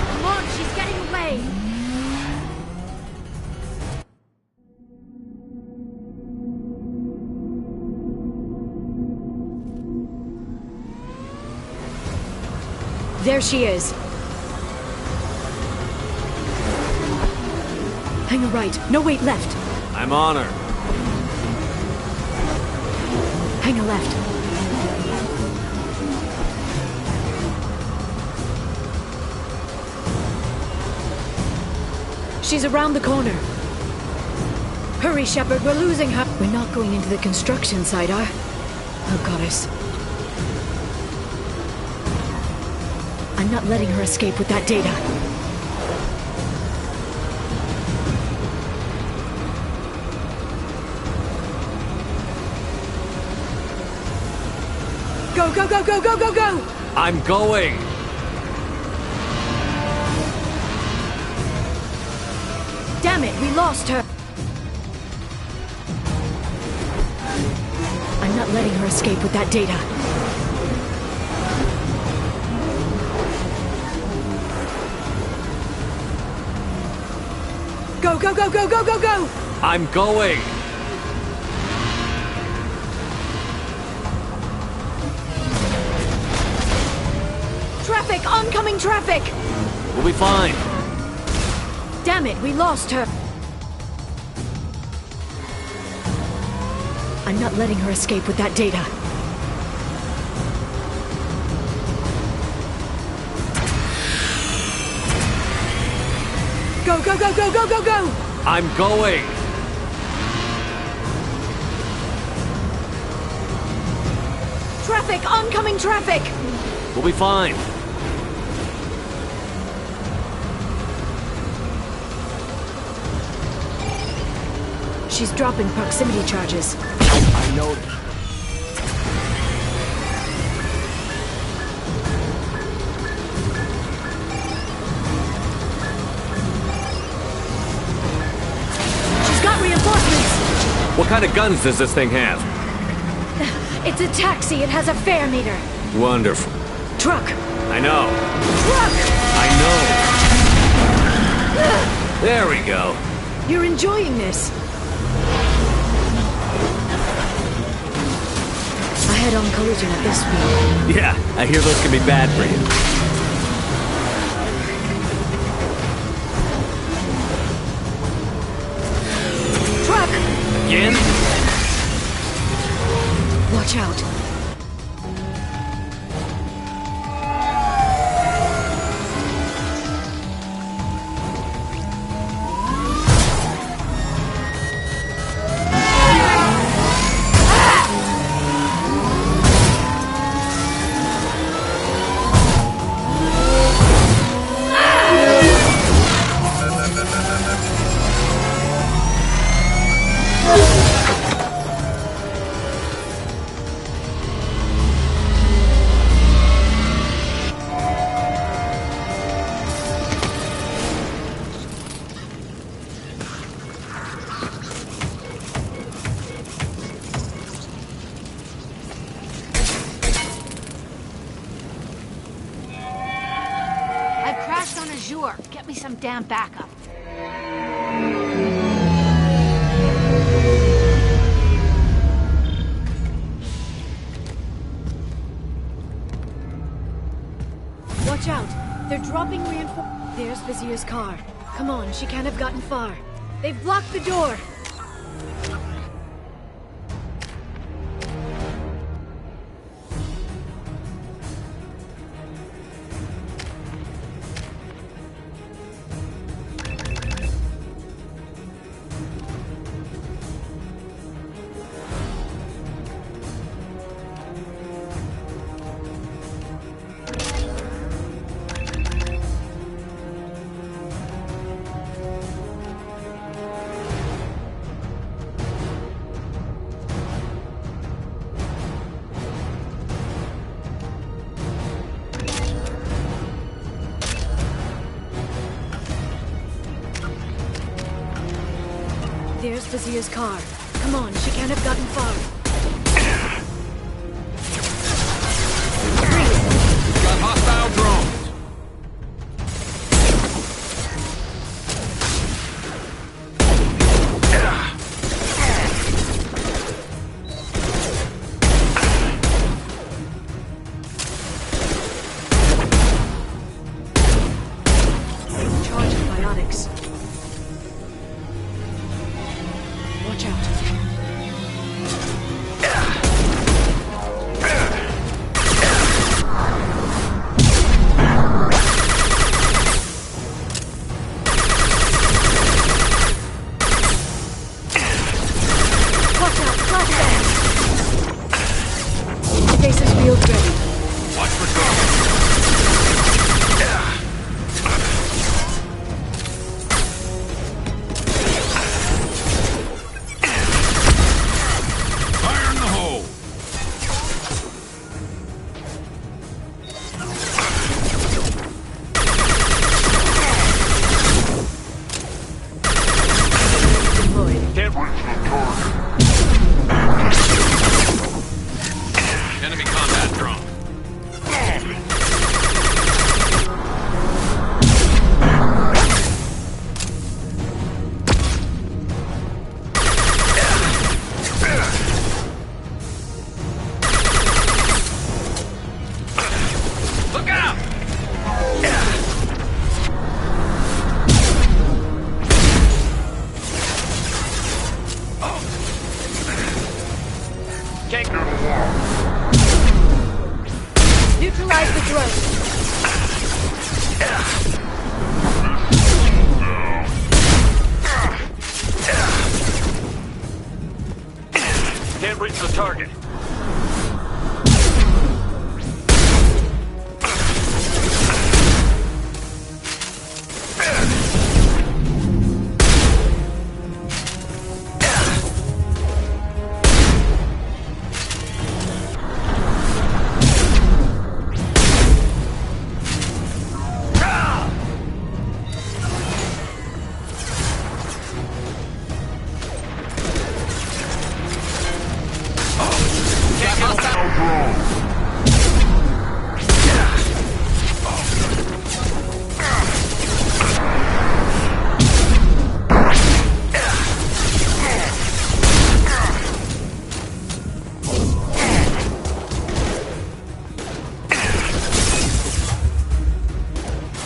Come on, she's getting away! There she is. Hang a right. No, wait, left. I'm on her. Hang a left. She's around the corner. Hurry, Shepard, we're losing her. We're not going into the construction site, Oh, goddess. I'm not letting her escape with that data. Go, go, go, go, go, go, go! I'm going! Damn it, we lost her! I'm not letting her escape with that data. Go, go, go, go, go, go, go! I'm going! Traffic! Oncoming traffic! We'll be fine. Damn it, we lost her! I'm not letting her escape with that data. Go, go, go, go, go, go, go! I'm going! Traffic! Oncoming traffic! We'll be fine. She's dropping proximity charges. I know. She's got reinforcements! What kind of guns does this thing have? It's a taxi. It has a fare meter. Wonderful. Truck! I know. Truck! I know. There we go. You're enjoying this. A head-on collision at this speed. Yeah, I hear those can be bad for you. Truck! Again? Watch out. Get me some damn backup. Watch out! They're dropping reinforcements. There's Vizier's car. Come on, she can't have gotten far. They've blocked the door! There's Vizier's car. Come on, she can't have gotten far. Got hostile drones. Charging biotics. Watch out. Watch out, flashbang! Stasis field ready. Watch for drones. Fire in the hole. Can't reach the target. Enemy combat drone. Look out! Can't go to war. Neutralize the drone. Can't reach the target.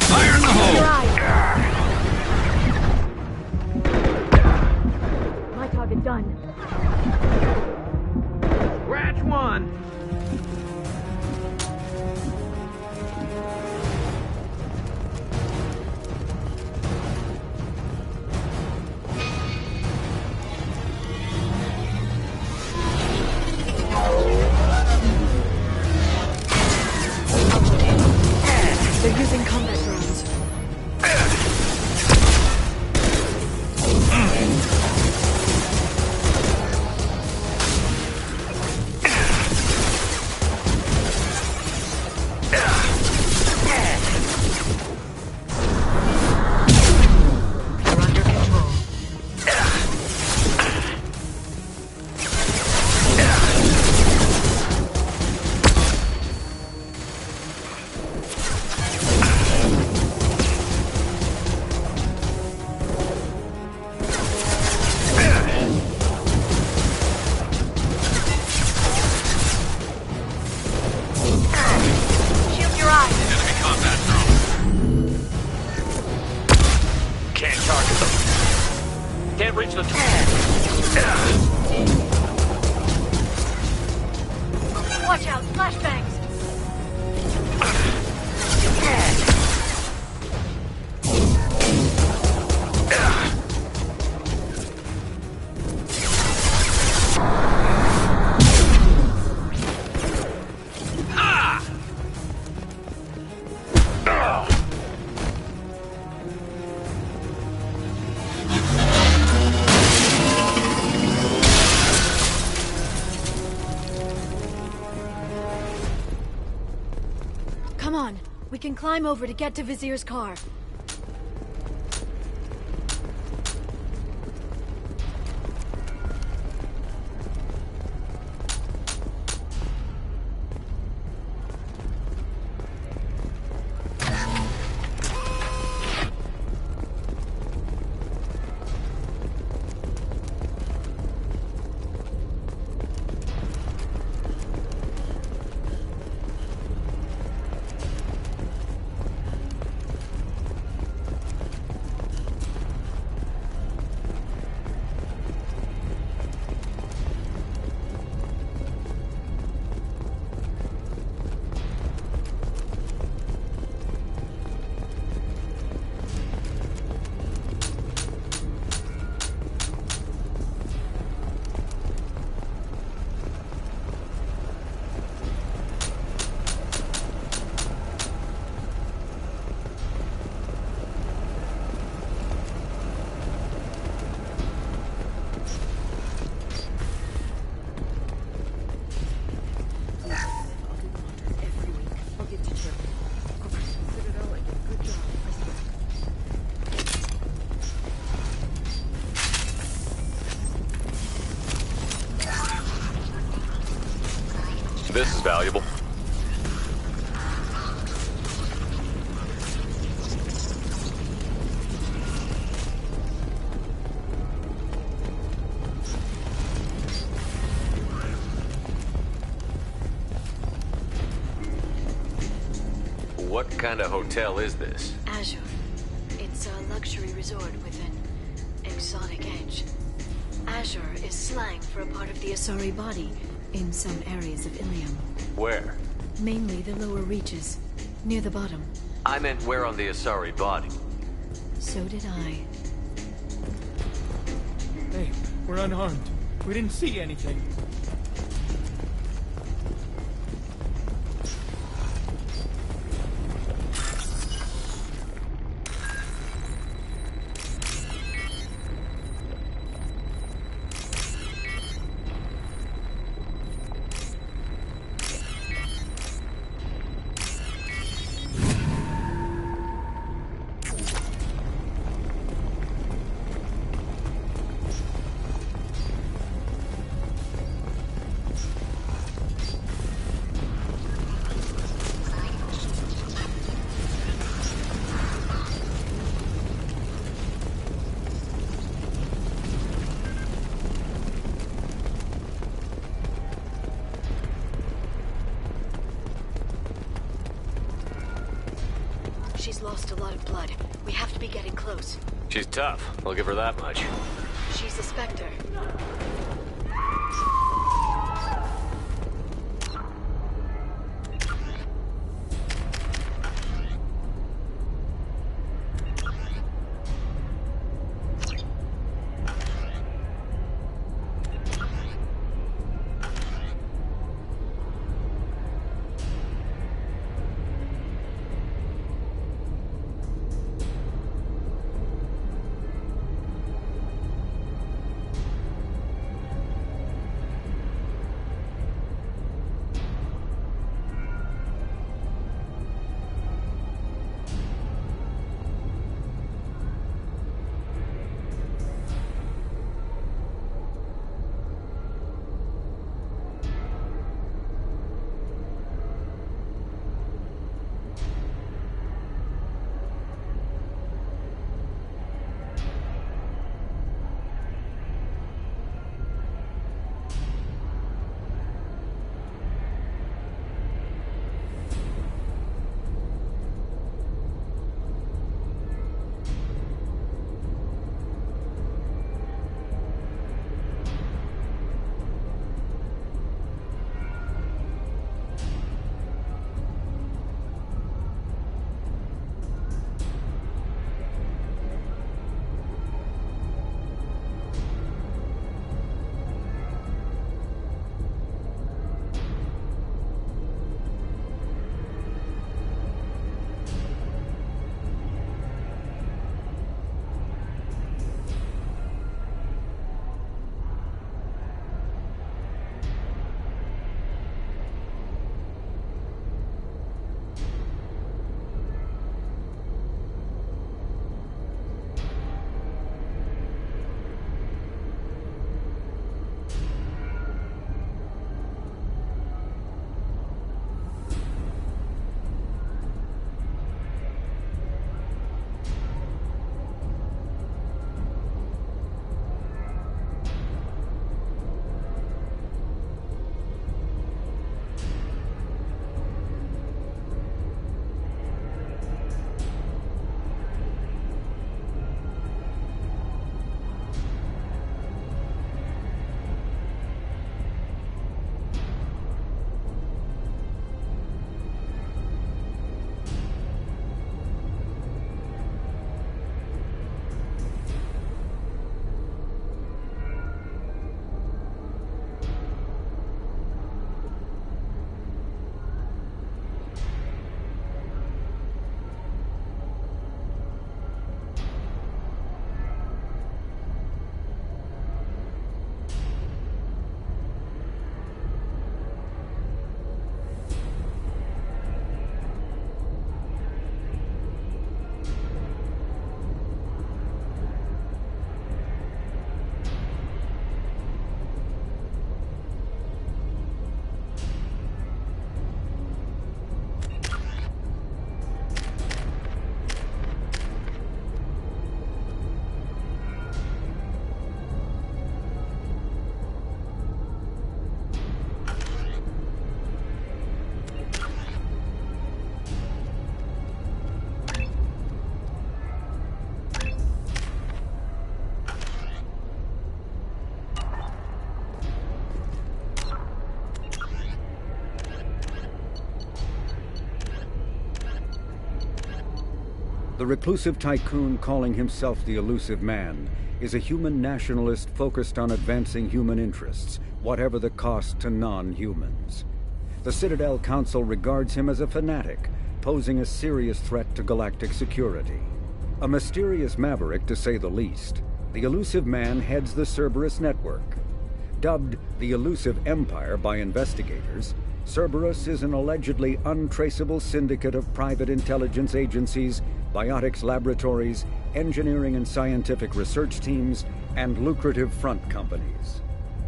Fire in the hole. My target done. Scratch one. They're using combat drones. You're under control. Shield your eyes. Enemy combat drone. Can't target them. Can't reach the target. Watch out, flashbangs. Come on, we can climb over to get to Vizier's car. This is valuable. What kind of hotel is this? Azure. It's a luxury resort with an exotic edge. Azure is slang for a part of the Asari body in some areas of Ilium. Where? Mainly the lower reaches, near the bottom. I meant where on the Asari body. So did I. Hey, we're unharmed. We didn't see anything. She's lost a lot of blood. We have to be getting close. She's tough. I'll give her that much. She's a Spectre. The reclusive tycoon calling himself the Illusive Man is a human nationalist focused on advancing human interests, whatever the cost to non-humans. The Citadel Council regards him as a fanatic, posing a serious threat to galactic security. A mysterious maverick, to say the least, the Illusive Man heads the Cerberus network. Dubbed the Illusive Empire by investigators, Cerberus is an allegedly untraceable syndicate of private intelligence agencies, biotics laboratories, engineering and scientific research teams, and lucrative front companies.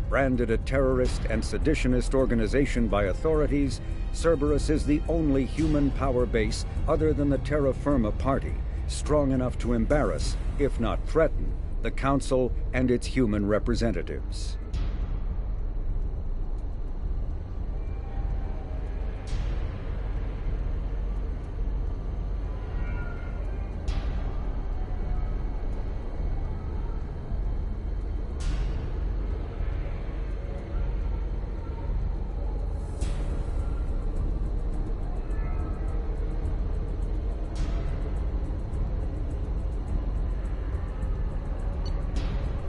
Branded a terrorist and seditionist organization by authorities, Cerberus is the only human power base other than the Terra Firma Party, strong enough to embarrass, if not threaten, the Council and its human representatives.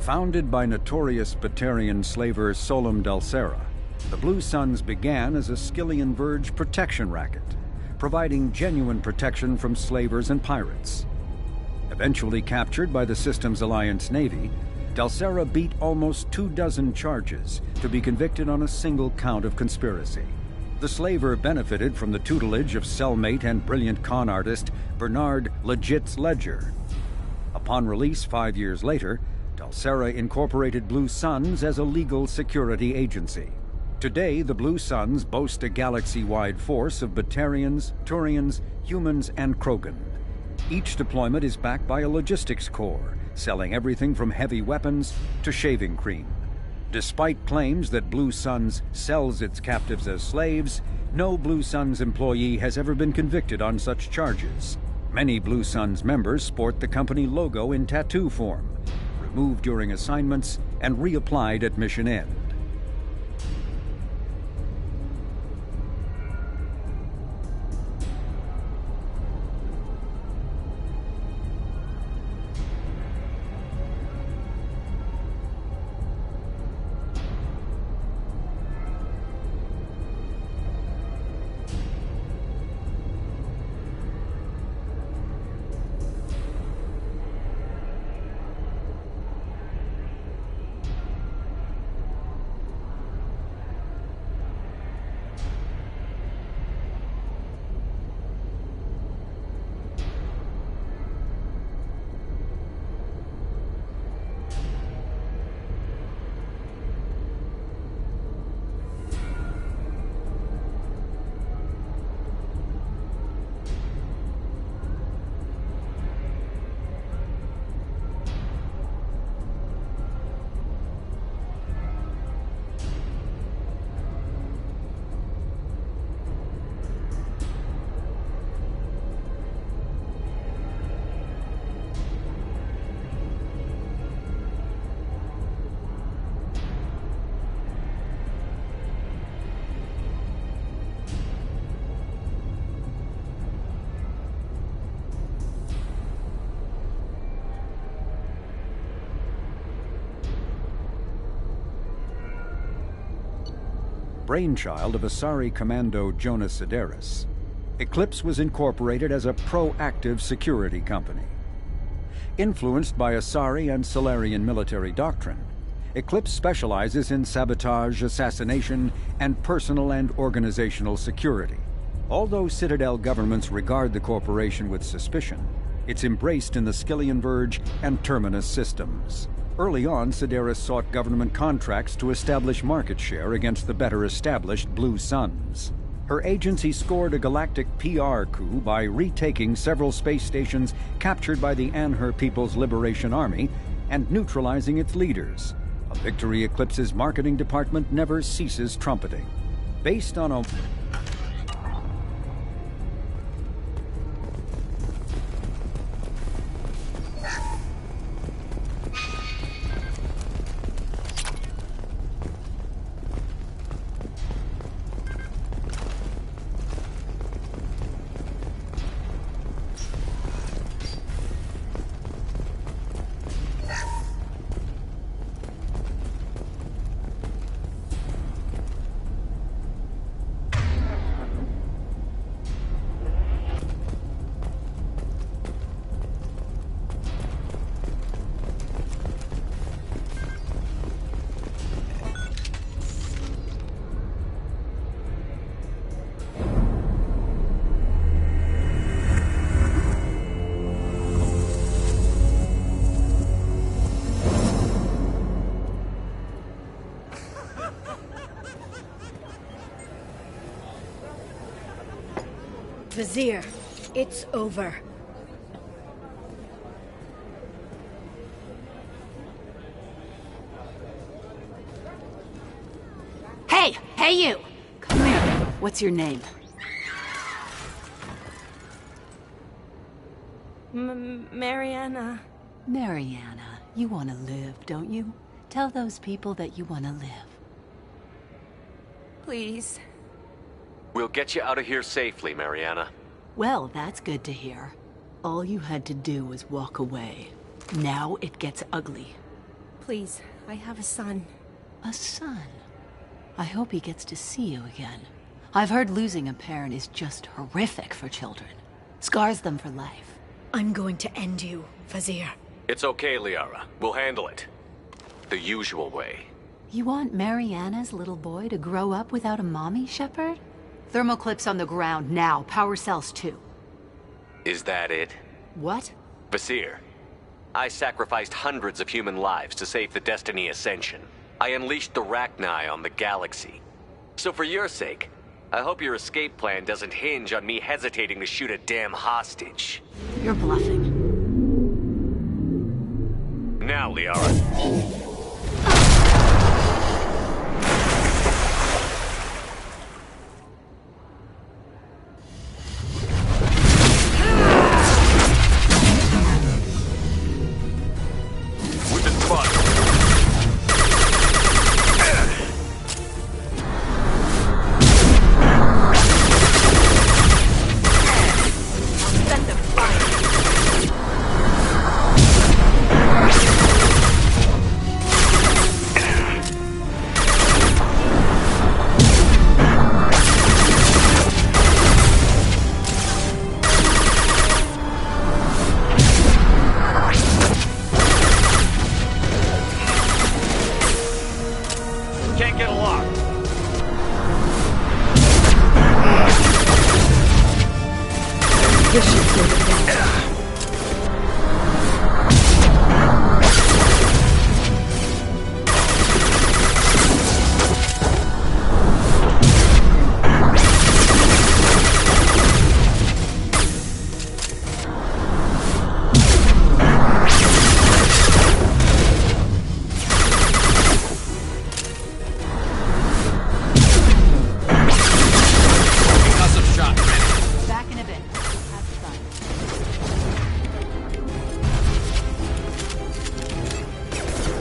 Founded by notorious Batarian slaver Solum Dulcera, the Blue Suns began as a Skyllian Verge protection racket, providing genuine protection from slavers and pirates. Eventually captured by the Systems Alliance Navy, Dulcera beat almost 24 charges to be convicted on a single count of conspiracy. The slaver benefited from the tutelage of cellmate and brilliant con artist Bernard Legitz Ledger. Upon release 5 years later, Dulcera incorporated Blue Suns as a legal security agency. Today, the Blue Suns boast a galaxy-wide force of Batarians, Turians, humans, and Krogan. Each deployment is backed by a logistics corps, selling everything from heavy weapons to shaving cream. Despite claims that Blue Suns sells its captives as slaves, no Blue Suns employee has ever been convicted on such charges. Many Blue Suns members sport the company logo in tattoo form, removed during assignments and reapplied at mission end. Brainchild of Asari Commando Jonas Sideris, Eclipse was incorporated as a proactive security company. Influenced by Asari and Salarian military doctrine, Eclipse specializes in sabotage, assassination, and personal and organizational security. Although Citadel governments regard the corporation with suspicion, it's embraced in the Skyllian Verge and Terminus systems. Early on, Sideris sought government contracts to establish market share against the better-established Blue Suns. Her agency scored a galactic PR coup by retaking several space stations captured by the Anhur People's Liberation Army and neutralizing its leaders, a victory Eclipse's marketing department never ceases trumpeting. Based on a Vizier, it's over. Hey! Hey, you! Come here. What's your name? Mariana. Mariana. You want to live, don't you? Tell those people that you want to live. Please. We'll get you out of here safely, Mariana. Well, that's good to hear. All you had to do was walk away. Now it gets ugly. Please, I have a son. A son? I hope he gets to see you again. I've heard losing a parent is just horrific for children. Scars them for life. I'm going to end you, Vizier. It's okay, Liara. We'll handle it. The usual way. You want Mariana's little boy to grow up without a mommy, Shepard? Thermal clips on the ground now. Power cells too. Is that it? What? Vizier, I sacrificed hundreds of human lives to save the Destiny Ascension. I unleashed the Rachni on the galaxy. So for your sake, I hope your escape plan doesn't hinge on me hesitating to shoot a damn hostage. You're bluffing. Now, Liara.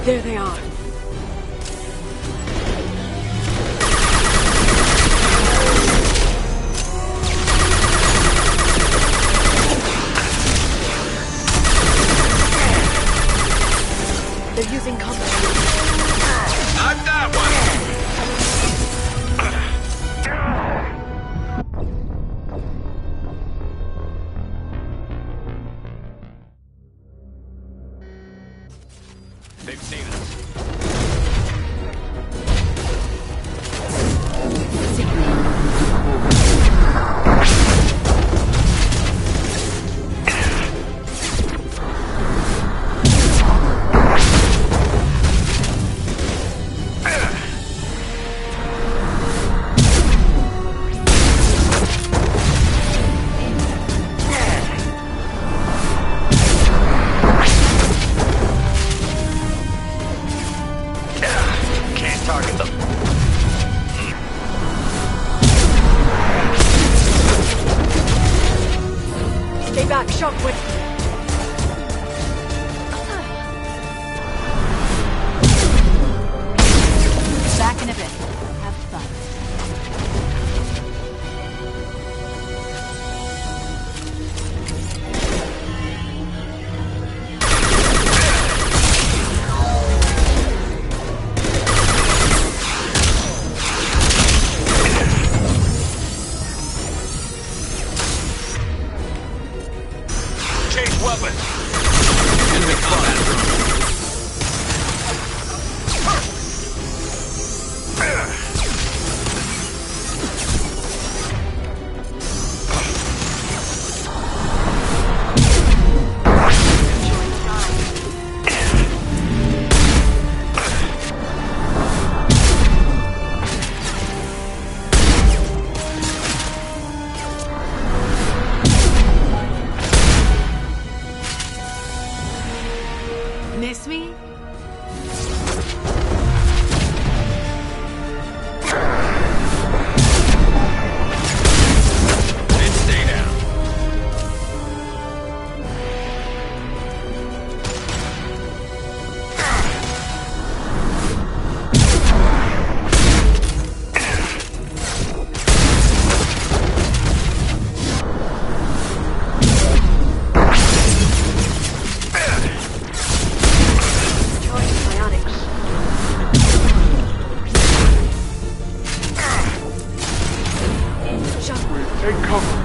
There they are. They're using combat. Not that one! They've seen us. Target them. Stay back, Shockwave. Back in a bit. Have fun. Change weapon. Enemy combat drone. Take cover.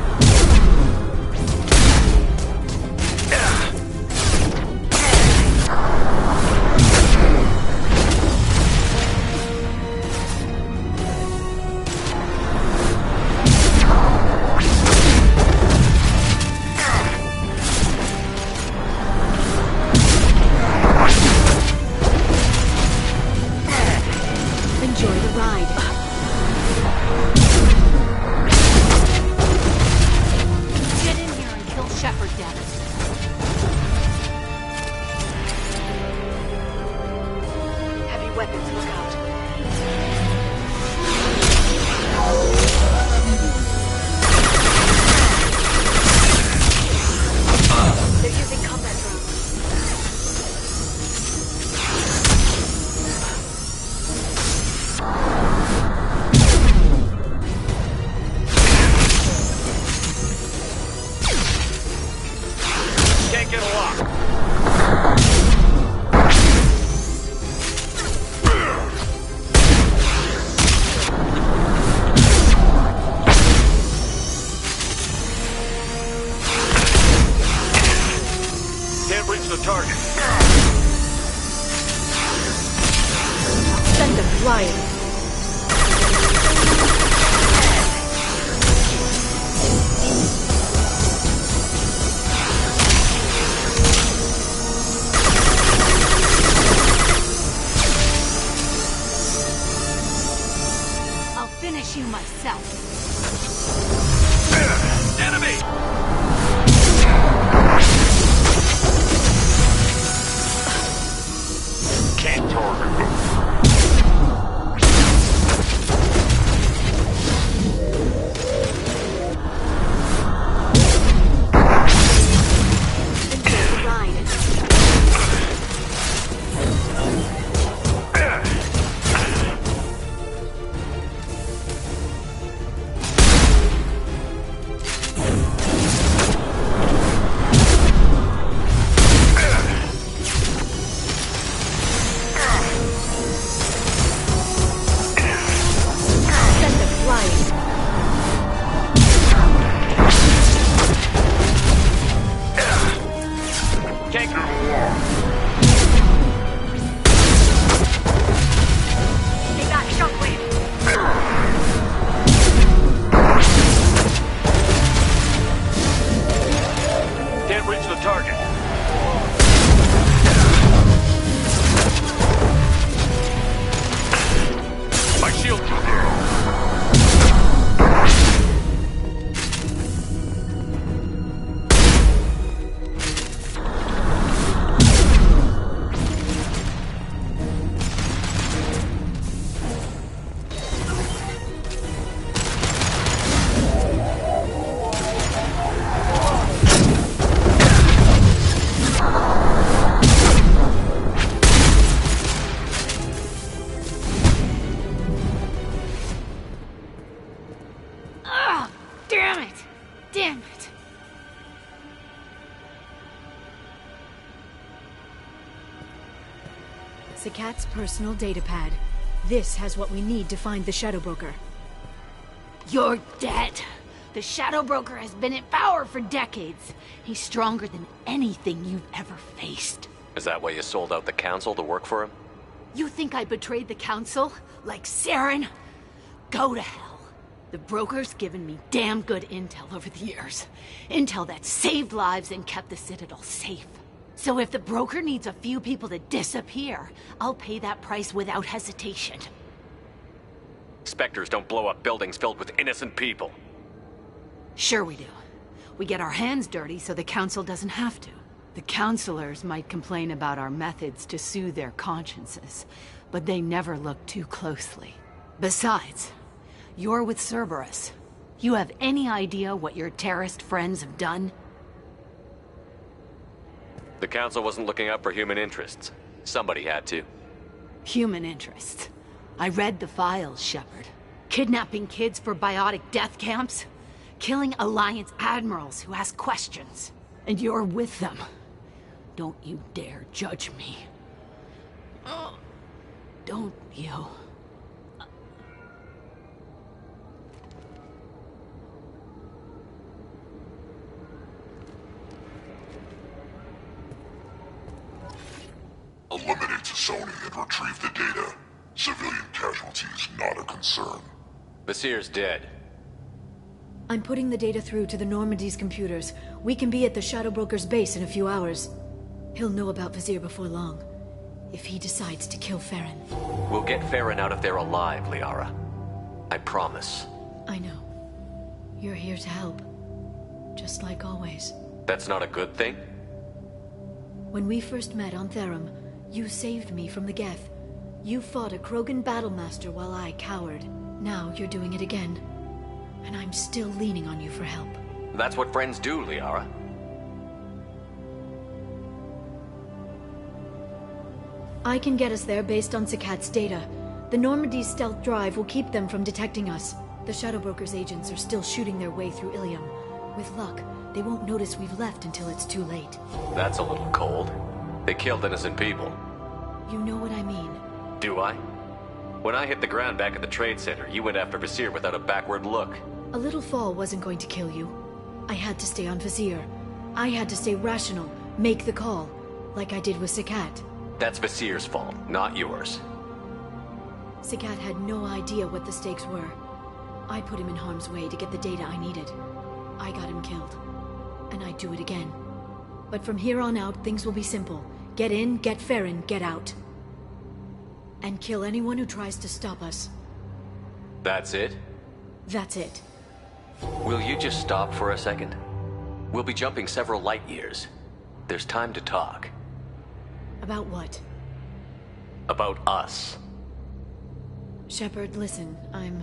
Enjoy the ride. Get in here and kill Shepard, Dennis. Heavy weapons, look out. They're using combat drones. Can't get a lock. Can't reach the target. Send them flying. I'll finish you myself. Enemy! Can't target them. Enjoy the ride. Send them flying. Can't get a lock. Take that, shockwave. Can't reach the target. My shield is there. Ugh! Damn it! Damn it! Sakat's personal datapad. This has what we need to find the Shadow Broker. You're dead. The Shadow Broker has been in power for decades. He's stronger than anything you've ever faced. Is that why you sold out the Council to work for him? You think I betrayed the Council? Like Saren? Go to hell. The Broker's given me damn good intel over the years. Intel that saved lives and kept the Citadel safe. So if the Broker needs a few people to disappear, I'll pay that price without hesitation. Spectres don't blow up buildings filled with innocent people. Sure we do. We get our hands dirty so the Council doesn't have to. The Councilors might complain about our methods to soothe their consciences, but they never look too closely. Besides, you're with Cerberus. You have any idea what your terrorist friends have done? The Council wasn't looking out for human interests. Somebody had to. Human interests. I read the files, Shepard. Kidnapping kids for biotic death camps. Killing Alliance admirals who ask questions. And you're with them. Don't you dare judge me. Don't you? Sony and retrieve the data. Civilian casualties not a concern. Vasir's dead. I'm putting the data through to the Normandy's computers. We can be at the Shadow Broker's base in a few hours. He'll know about Vasir before long. If he decides to kill Farron. We'll get Farron out of there alive, Liara. I promise. I know. You're here to help. Just like always. That's not a good thing? When we first met on Therum, you saved me from the Geth. You fought a Krogan battlemaster while I cowered. Now you're doing it again. And I'm still leaning on you for help. That's what friends do, Liara. I can get us there based on Sakat's data. The Normandy's stealth drive will keep them from detecting us. The Shadow Broker's agents are still shooting their way through Ilium. With luck, they won't notice we've left until it's too late. That's a little cold. They killed innocent people. You know what I mean. Do I? When I hit the ground back at the trade center, you went after Vasir without a backward look. A little fall wasn't going to kill you. I had to stay on Vasir. I had to stay rational, make the call, like I did with Sakat. That's Vasir's fault, not yours. Sakat had no idea what the stakes were. I put him in harm's way to get the data I needed. I got him killed. And I'd do it again. But from here on out, things will be simple. Get in, get Farron, get out. And kill anyone who tries to stop us. That's it? That's it. Will you just stop for a second? We'll be jumping several light years. There's time to talk. About what? About us. Shepard, listen, I'm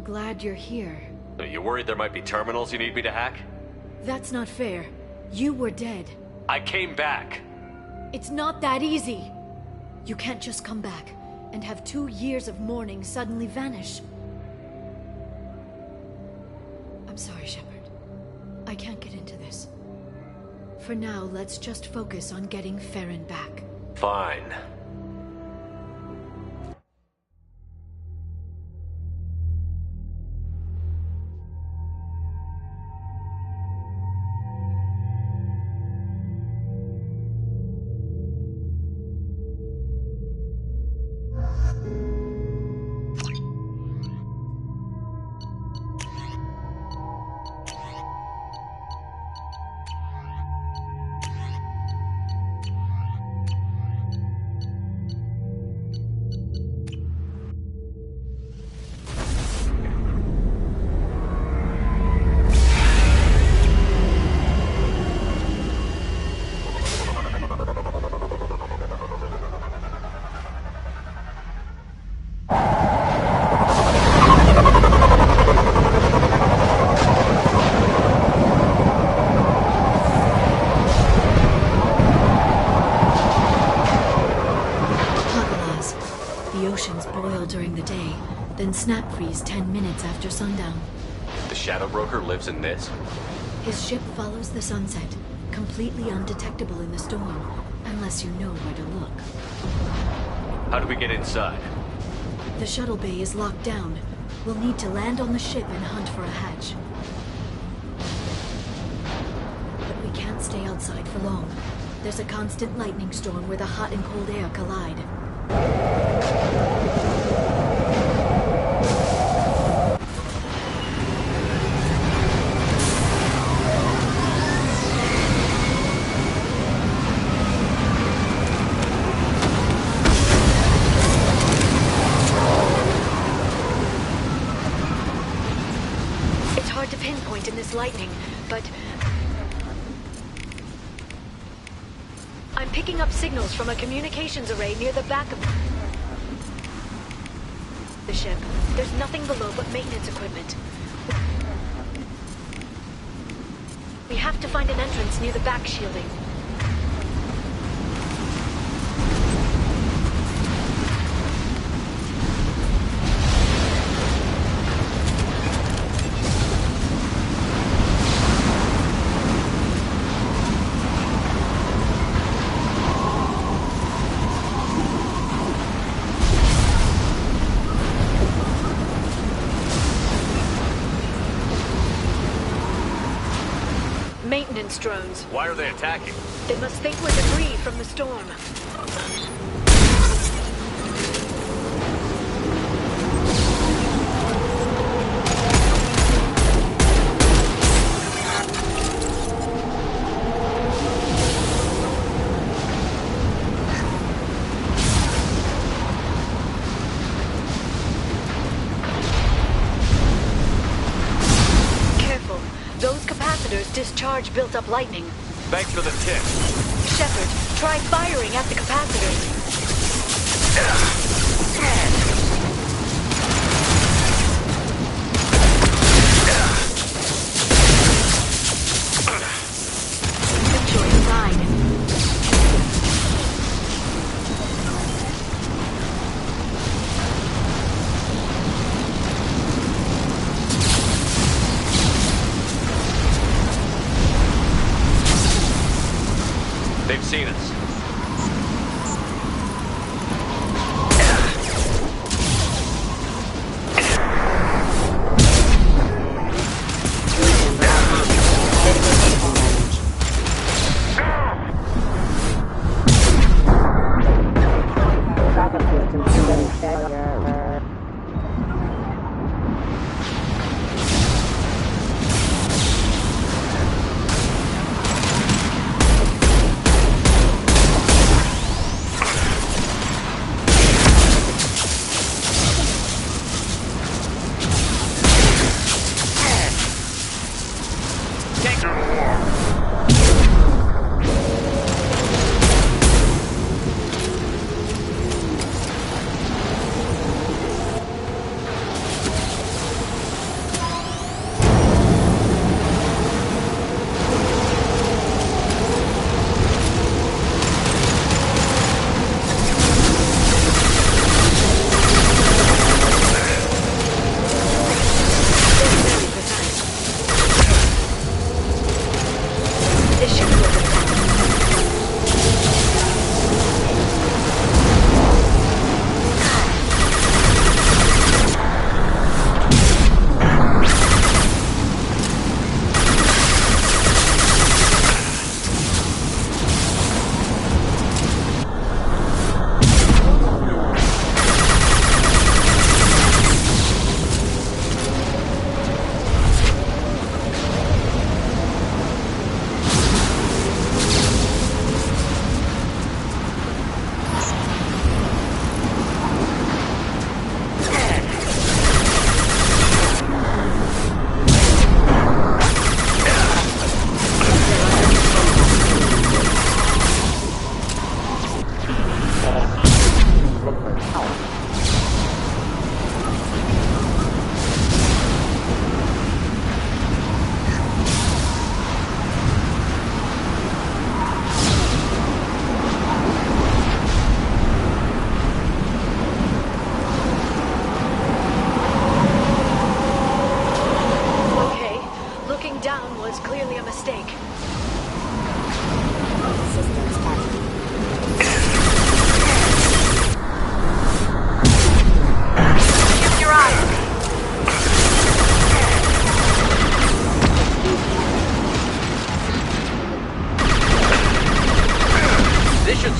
glad you're here. Are you worried there might be terminals you need me to hack? That's not fair. You were dead. I came back. It's not that easy. You can't just come back and have 2 years of mourning suddenly vanish. I'm sorry, Shepard. I can't get into this. For now, let's just focus on getting Farron back. Fine. Snap freeze 10 minutes after sundown. The Shadow Broker lives in this? His ship follows the sunset, completely undetectable in the storm, unless you know where to look. How do we get inside? The shuttle bay is locked down. We'll need to land on the ship and hunt for a hatch. But we can't stay outside for long. There's a constant lightning storm where the hot and cold air collide. Lightning, but I'm picking up signals from a communications array near the back of the ship. There's nothing below but maintenance equipment. We have to find an entrance near the back shielding. Maintenance drones. Why are they attacking? They must think we're debris from the storm. capacitors discharge built-up lightning. Thanks for the tip. Shepard, try firing at the capacitors. Enjoy the ride. They've seen us.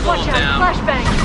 Watch out, flashbang!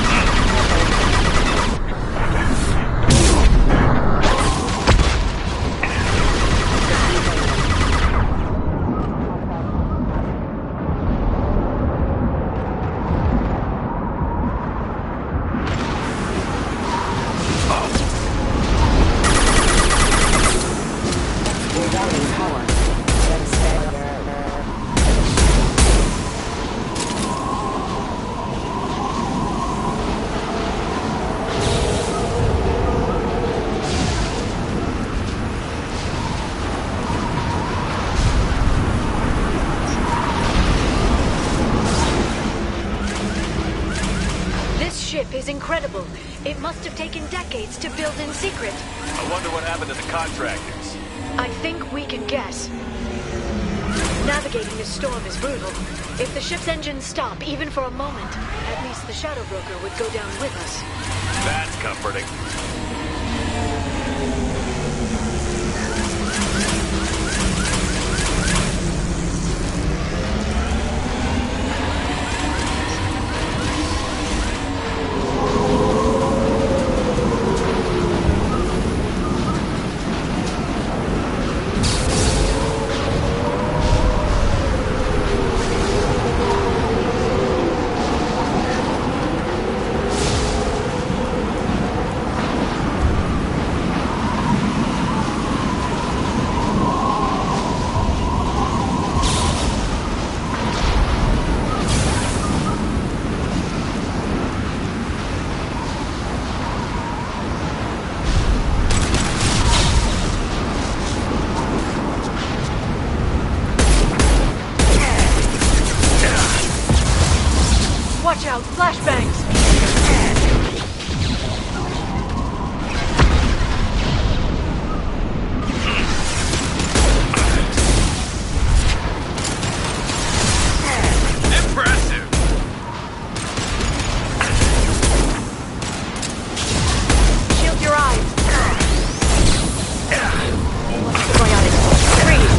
Is incredible. It must have taken decades to build in secret. I wonder what happened to the contractors. I think we can guess. Navigating this storm is brutal. If the ship's engines stop, even for a moment, at least the Shadow Broker would go down with us. That's comforting. Watch out! Flashbangs! Impressive! Shield your eyes! Biotic. Freeze!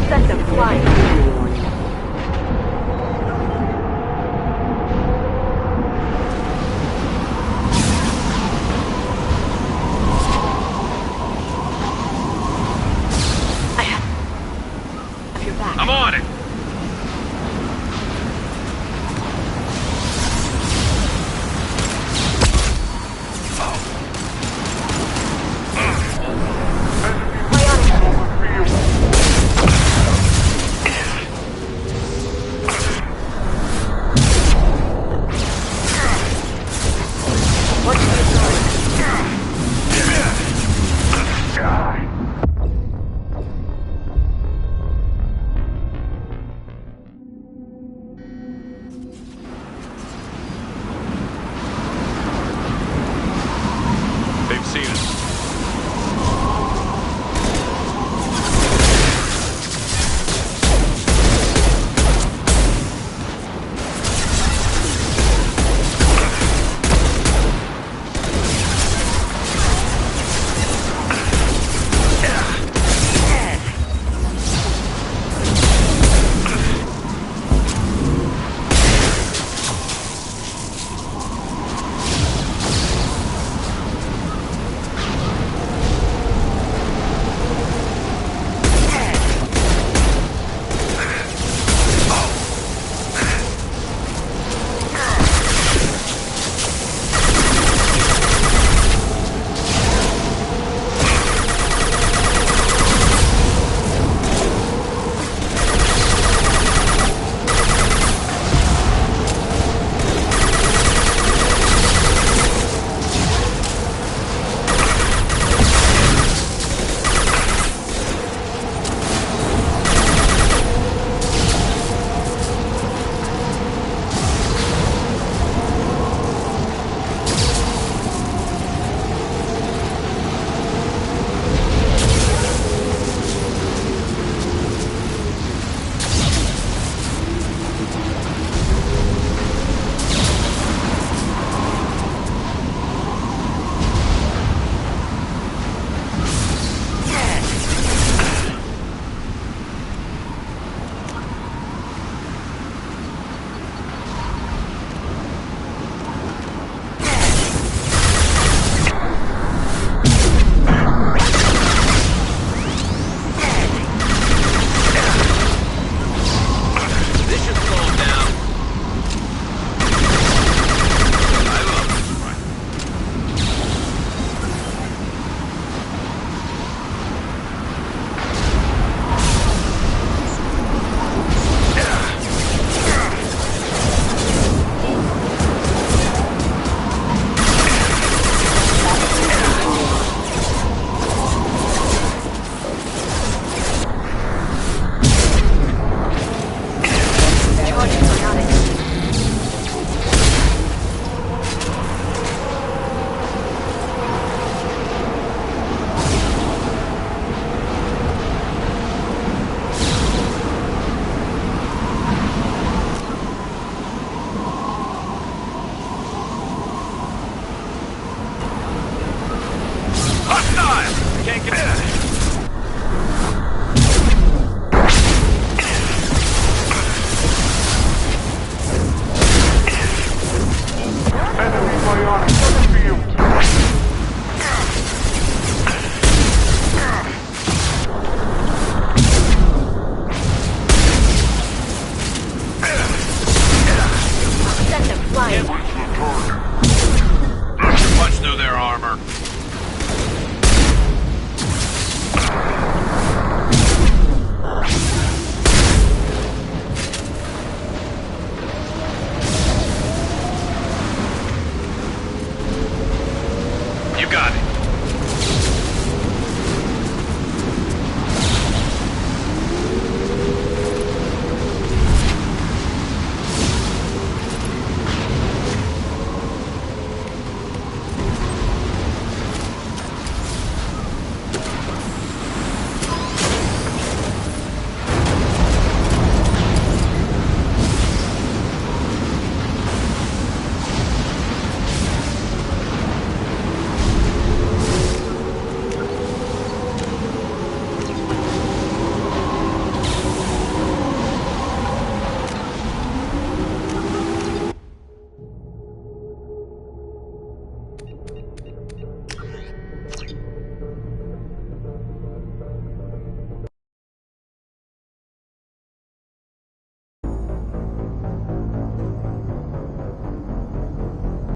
Set them flying. I have your back. I'm on it! Can't get Enemy bionic field. Set them flying. punch through their armor. You got it.